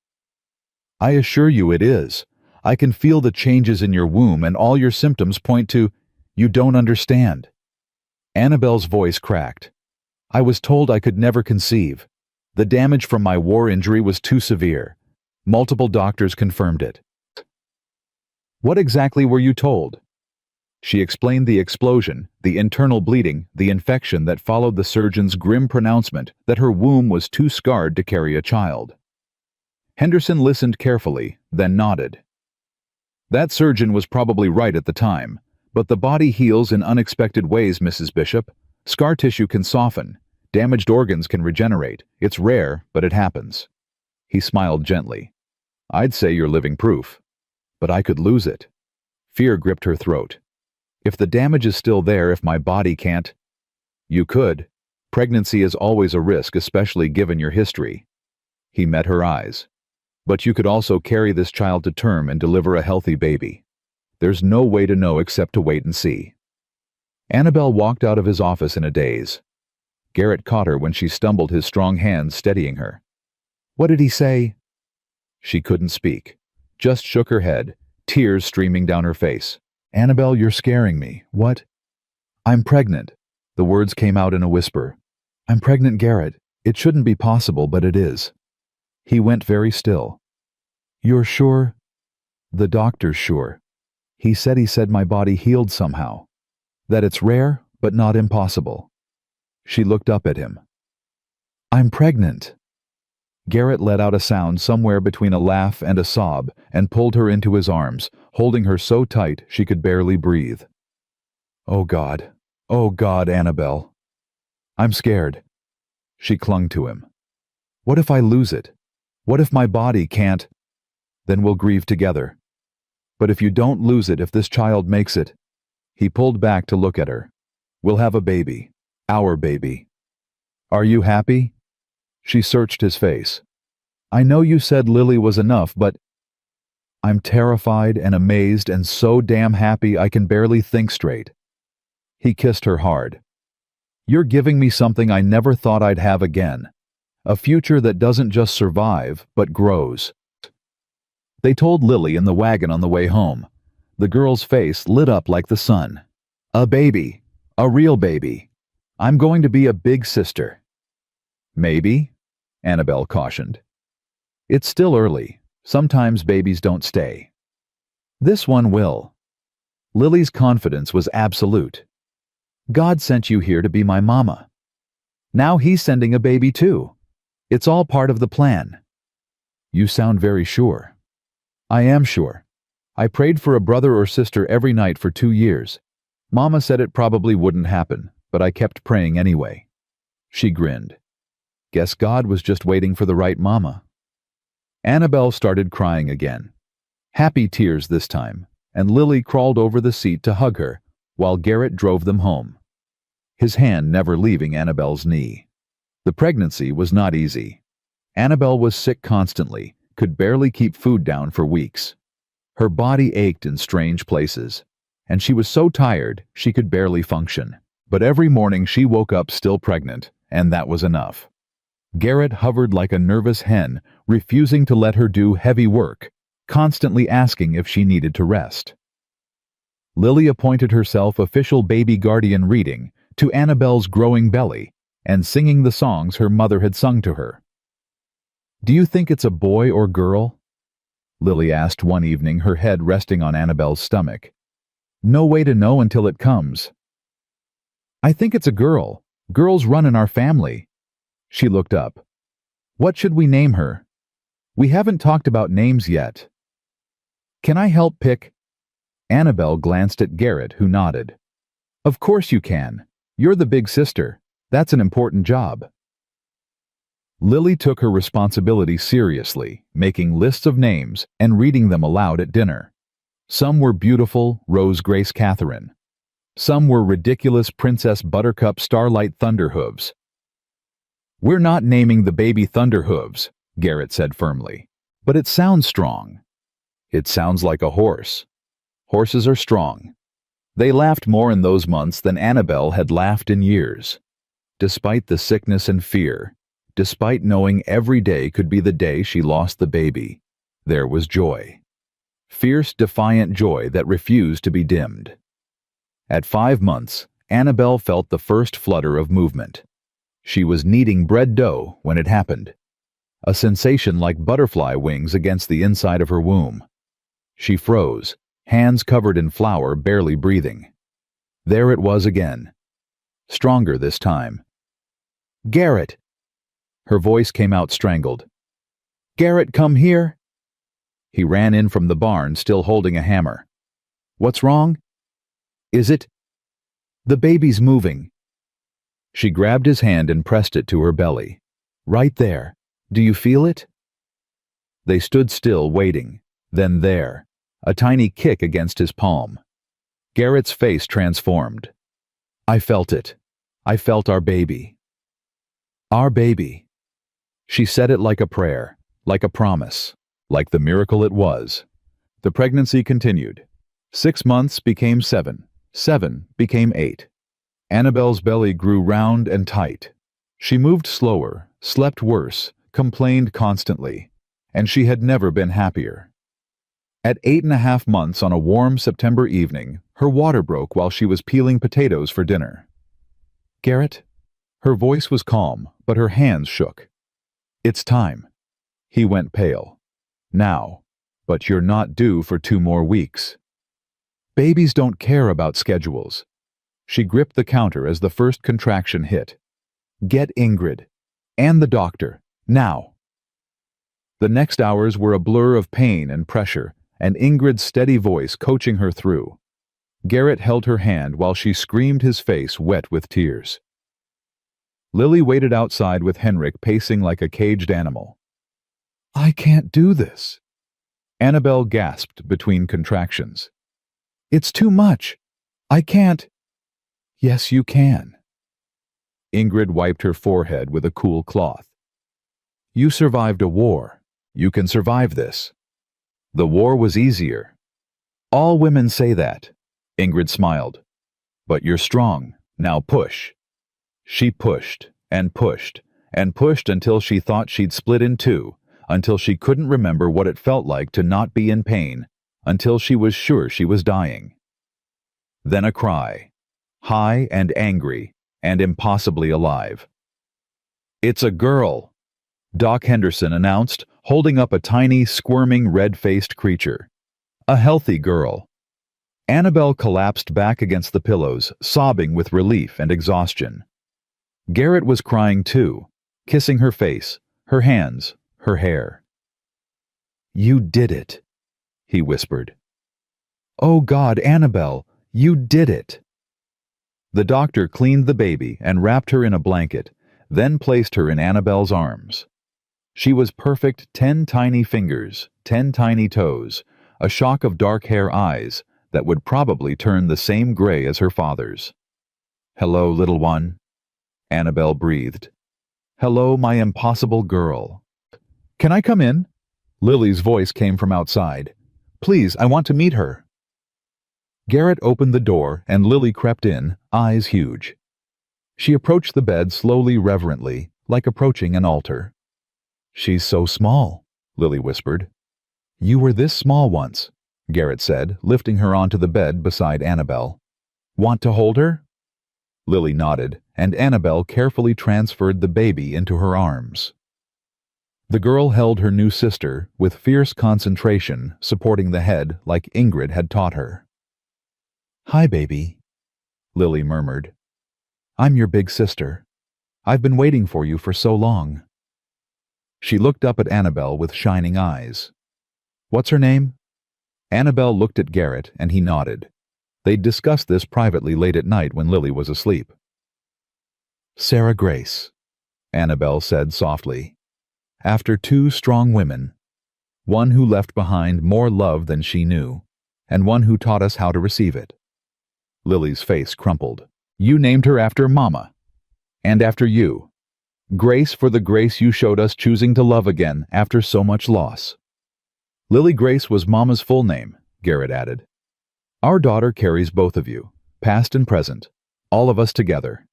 "I assure you it is. I can feel the changes in your womb, and all your symptoms point to— You don't understand." Annabelle's voice cracked. "I was told I could never conceive. The damage from my war injury was too severe. Multiple doctors confirmed it." "What exactly were you told?" She explained the explosion, the internal bleeding, the infection that followed the surgeon's grim pronouncement that her womb was too scarred to carry a child. Henderson listened carefully, then nodded. "That surgeon was probably right at the time, but the body heals in unexpected ways, Mrs. Bishop. Scar tissue can soften. Damaged organs can regenerate. It's rare, but it happens." He smiled gently. "I'd say you're living proof. But I could lose it." Fear gripped her throat. "If the damage is still there, if my body can't—" "You could. Pregnancy is always a risk, especially given your history." He met her eyes. "But you could also carry this child to term and deliver a healthy baby. There's no way to know except to wait and see." Annabelle walked out of his office in a daze. Garrett caught her when she stumbled, his strong hands steadying her. "What did he say?" She couldn't speak, just shook her head, tears streaming down her face. "Annabelle, you're scaring me. What?" "I'm pregnant." The words came out in a whisper. I'm pregnant, Garrett. It shouldn't be possible, but it is. He went very still. You're sure? The doctor's sure. He said my body healed somehow. That it's rare, but not impossible. She looked up at him. I'm pregnant. Garrett let out a sound somewhere between a laugh and a sob and pulled her into his arms, holding her so tight she could barely breathe. Oh God, Annabelle. I'm scared. She clung to him. What if I lose it? What if my body can't? Then we'll grieve together. But if you don't lose it, if this child makes it. He pulled back to look at her. We'll have a baby. Our baby. Are you happy? She searched his face. I know you said Lily was enough, but I'm terrified and amazed and so damn happy I can barely think straight. He kissed her hard. You're giving me something I never thought I'd have again. A future that doesn't just survive, but grows. They told Lily in the wagon on the way home. The girl's face lit up like the sun. A baby. A real baby. I'm going to be a big sister. Maybe, Annabelle cautioned. It's still early. Sometimes babies don't stay. This one will. Lily's confidence was absolute. God sent you here to be my mama. Now he's sending a baby too. It's all part of the plan. You sound very sure. I am sure. I prayed for a brother or sister every night for 2 years. Mama said it probably wouldn't happen, but I kept praying anyway. She grinned. Guess God was just waiting for the right mama. Annabelle started crying again. Happy tears this time, and Lily crawled over the seat to hug her, while Garrett drove them home. His hand never leaving Annabelle's knee. The pregnancy was not easy. Annabelle was sick constantly, could barely keep food down for weeks. Her body ached in strange places, and she was so tired she could barely function. But every morning she woke up still pregnant, and that was enough. Garrett hovered like a nervous hen, refusing to let her do heavy work, constantly asking if she needed to rest. Lily appointed herself official baby guardian, reading to Annabelle's growing belly and singing the songs her mother had sung to her. Do you think it's a boy or girl? Lily asked one evening, her head resting on Annabelle's stomach. No way to know until it comes. I think it's a girl. Girls run in our family. She looked up. What should we name her? We haven't talked about names yet. Can I help pick? Annabelle glanced at Garrett, who nodded. Of course you can. You're the big sister. That's an important job. Lily took her responsibility seriously, making lists of names and reading them aloud at dinner. Some were beautiful, Rose Grace Catherine. Some were ridiculous, Princess Buttercup Starlight Thunderhooves. We're not naming the baby Thunderhooves, Garrett said firmly. But it sounds strong. It sounds like a horse. Horses are strong. They laughed more in those months than Annabelle had laughed in years. Despite the sickness and fear, despite knowing every day could be the day she lost the baby, there was joy. Fierce, defiant joy that refused to be dimmed. At 5 months, Annabelle felt the first flutter of movement. She was kneading bread dough when it happened. A sensation like butterfly wings against the inside of her womb. She froze, hands covered in flour, barely breathing. There it was again. Stronger this time. Garrett! Her voice came out strangled. Garrett, come here! He ran in from the barn, still holding a hammer. What's wrong? Is it? The baby's moving. She grabbed his hand and pressed it to her belly. Right there. Do you feel it? They stood still, waiting. Then there. A tiny kick against his palm. Garrett's face transformed. I felt it. I felt our baby. Our baby. She said it like a prayer, like a promise, like the miracle it was. The pregnancy continued. 6 months became 7. 7 became 8. Annabelle's belly grew round and tight. She moved slower, slept worse, complained constantly, and she had never been happier. At 8.5 months, on a warm September evening, her water broke while she was peeling potatoes for dinner. Garrett, Her voice was calm, but her hands shook. "It's time." He went pale. "Now. But you're not due for 2 more weeks." Babies don't care about schedules. She gripped the counter as the first contraction hit. "Get Ingrid. And the doctor. Now." The next hours were a blur of pain and pressure, and Ingrid's steady voice coaching her through. Garrett held her hand while she screamed, his face wet with tears. Lily waited outside with Henrik pacing like a caged animal. "I can't do this." Annabelle gasped between contractions. "It's too much. I can't." "Yes, you can." Ingrid wiped her forehead with a cool cloth. "You survived a war. You can survive this. The war was easier." "All women say that." Ingrid smiled. "But you're strong. Now push." She pushed and pushed and pushed until she thought she'd split in two, until she couldn't remember what it felt like to not be in pain, until she was sure she was dying. Then a cry, high and angry and impossibly alive. "It's a girl," Doc Henderson announced, holding up a tiny, squirming, red-faced creature. "A healthy girl." Annabelle collapsed back against the pillows, sobbing with relief and exhaustion. Garrett was crying too, kissing her face, her hands, her hair. "You did it," he whispered. "Oh God, Annabelle, you did it." The doctor cleaned the baby and wrapped her in a blanket, then placed her in Annabelle's arms. She was perfect, 10 tiny fingers, 10 tiny toes, a shock of dark hair eyes that would probably turn the same gray as her father's. "Hello, little one," Annabelle breathed. "Hello, my impossible girl." "Can I come in?" Lily's voice came from outside. "Please, I want to meet her." Garrett opened the door and Lily crept in, eyes huge. She approached the bed slowly, reverently, like approaching an altar. "She's so small," Lily whispered. "You were this small once," Garrett said, lifting her onto the bed beside Annabelle. "Want to hold her?" Lily nodded, and Annabelle carefully transferred the baby into her arms. The girl held her new sister with fierce concentration, supporting the head like Ingrid had taught her. "Hi, baby," Lily murmured. "I'm your big sister. I've been waiting for you for so long." She looked up at Annabelle with shining eyes. "What's her name?" Annabelle looked at Garrett and he nodded. They'd discussed this privately late at night when Lily was asleep. "Sarah Grace," Annabelle said softly. "After 2 strong women. One who left behind more love than she knew, and one who taught us how to receive it." Lily's face crumpled. "You named her after Mama. And after you. Grace for the grace you showed us choosing to love again after so much loss." "Lily Grace was Mama's full name," Garrett added. "Our daughter carries both of you, past and present, all of us together."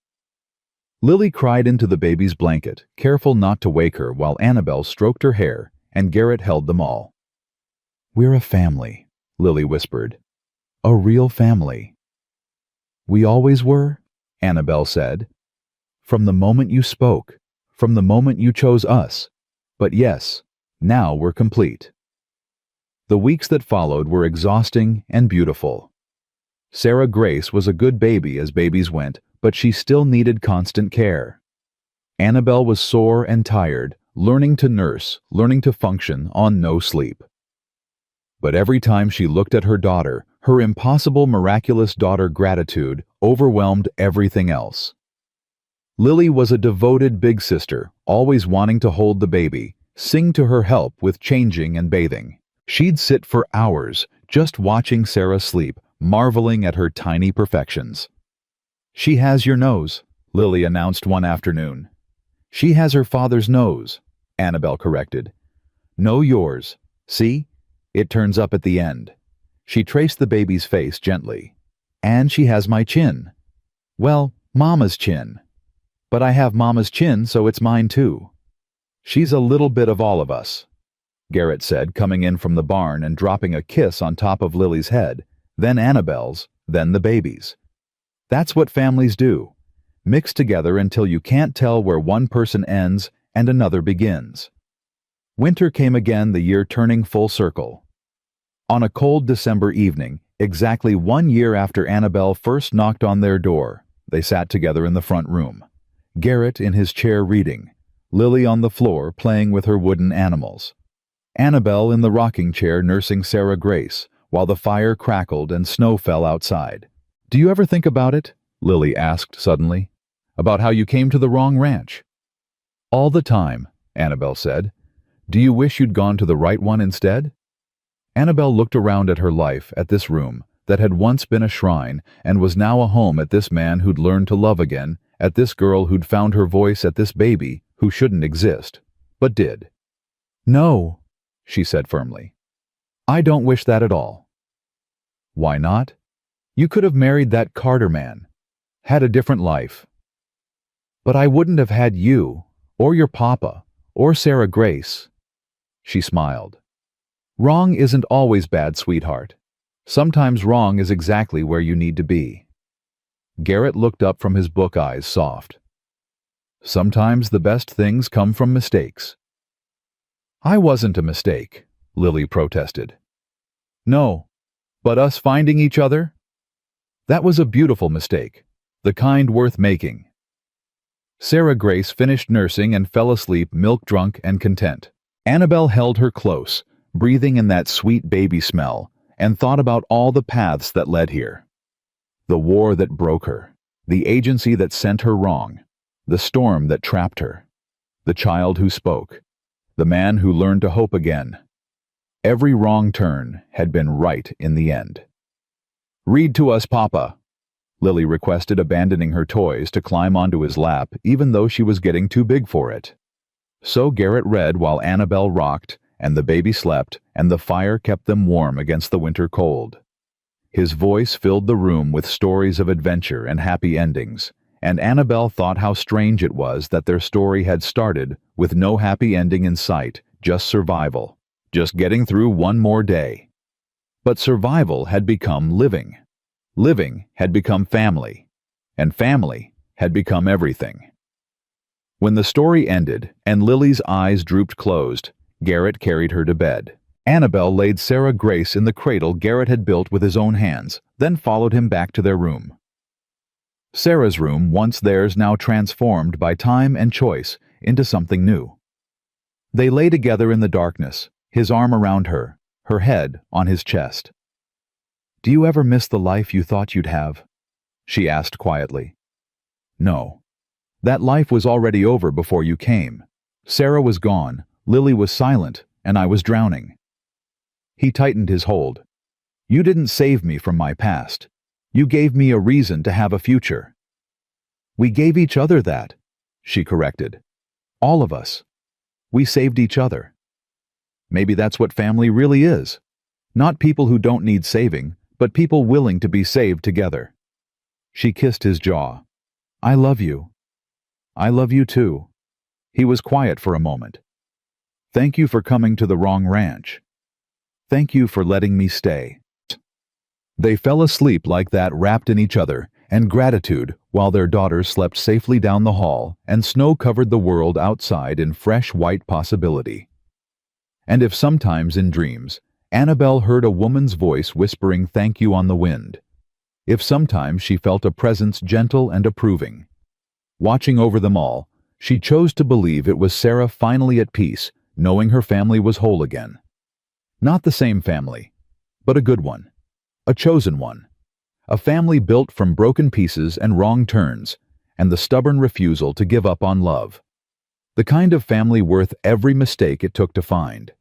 Lily cried into the baby's blanket, careful not to wake her while Annabelle stroked her hair and Garrett held them all. "We're a family," Lily whispered. "A real family." "We always were," Annabelle said. "From the moment you spoke, from the moment you chose us. But yes, now we're complete." The weeks that followed were exhausting and beautiful. Sarah Grace was a good baby as babies went, but she still needed constant care. Annabelle was sore and tired, learning to nurse, learning to function on no sleep. But every time she looked at her daughter, her impossible, miraculous daughter gratitude overwhelmed everything else. Lily was a devoted big sister, always wanting to hold the baby, sing to her help with changing and bathing. She'd sit for hours, just watching Sarah sleep, marveling at her tiny perfections. "She has your nose," Lily announced one afternoon. "She has her father's nose," Annabelle corrected. "No, yours. See? It turns up at the end." She traced the baby's face gently. "And she has my chin. Well, Mama's chin. But I have Mama's chin, so it's mine too." "She's a little bit of all of us," Garrett said, coming in from the barn and dropping a kiss on top of Lily's head, then Annabelle's, then the baby's. "That's what families do. mixed together until you can't tell where one person ends and another begins. Winter came again, the year turning full circle. On a cold December evening, exactly 1 year after Annabelle first knocked on their door, they sat together in the front room. Garrett in his chair reading, Lily on the floor playing with her wooden animals. Annabelle in the rocking chair nursing Sarah Grace, while the fire crackled and snow fell outside. "Do you ever think about it?" Lily asked suddenly. "About how you came to the wrong ranch?" "All the time," Annabelle said. "Do you wish you'd gone to the right one instead?" Annabelle looked around at her life, at this room that had once been a shrine and was now a home, at this man who'd learned to love again, at this girl who'd found her voice, at this baby who shouldn't exist, but did. "No," she said firmly. "I don't wish that at all." "Why not? You could have married that Carter man, had a different life." "But I wouldn't have had you, or your papa, or Sarah Grace." She smiled. "Wrong isn't always bad, sweetheart. Sometimes wrong is exactly where you need to be." Garrett looked up from his book, eyes soft. "Sometimes the best things come from mistakes." "I wasn't a mistake," Lily protested. "No, but us finding each other? That was a beautiful mistake, the kind worth making." Sarah Grace finished nursing and fell asleep, milk-drunk and content. Annabelle held her close, breathing in that sweet baby smell, and thought about all the paths that led here. The war that broke her, the agency that sent her wrong, the storm that trapped her, the child who spoke, the man who learned to hope again. Every wrong turn had been right in the end. "Read to us, Papa," Lily requested, abandoning her toys to climb onto his lap, even though she was getting too big for it. So Garrett read while Annabelle rocked, and the baby slept, and the fire kept them warm against the winter cold. His voice filled the room with stories of adventure and happy endings, and Annabelle thought how strange it was that their story had started with no happy ending in sight, just survival, just getting through one more day. But survival had become living. Living had become family, and family had become everything. When the story ended and Lily's eyes drooped closed, Garrett carried her to bed. Annabelle laid Sarah Grace in the cradle Garrett had built with his own hands, then followed him back to their room. Sarah's room, once theirs, now transformed by time and choice into something new. They lay together in the darkness, his arm around her, her head on his chest. "Do you ever miss the life you thought you'd have?" she asked quietly. "No. That life was already over before you came. Sarah was gone, Lily was silent, and I was drowning." He tightened his hold. "You didn't save me from my past. You gave me a reason to have a future." "We gave each other that," she corrected. "All of us. We saved each other. Maybe that's what family really is. Not people who don't need saving, but people willing to be saved together." She kissed his jaw. "I love you." "I love you too." He was quiet for a moment. "Thank you for coming to the wrong ranch. Thank you for letting me stay." They fell asleep like that, wrapped in each other and gratitude, while their daughters slept safely down the hall and snow covered the world outside in fresh white possibility. And if sometimes in dreams Annabelle heard a woman's voice whispering thank you on the wind, if sometimes she felt a presence gentle and approving, watching over them all, she chose to believe it was Sarah finally at peace, knowing her family was whole again. Not the same family, but a good one, a chosen one, a family built from broken pieces and wrong turns, and the stubborn refusal to give up on love. The kind of family worth every mistake it took to find.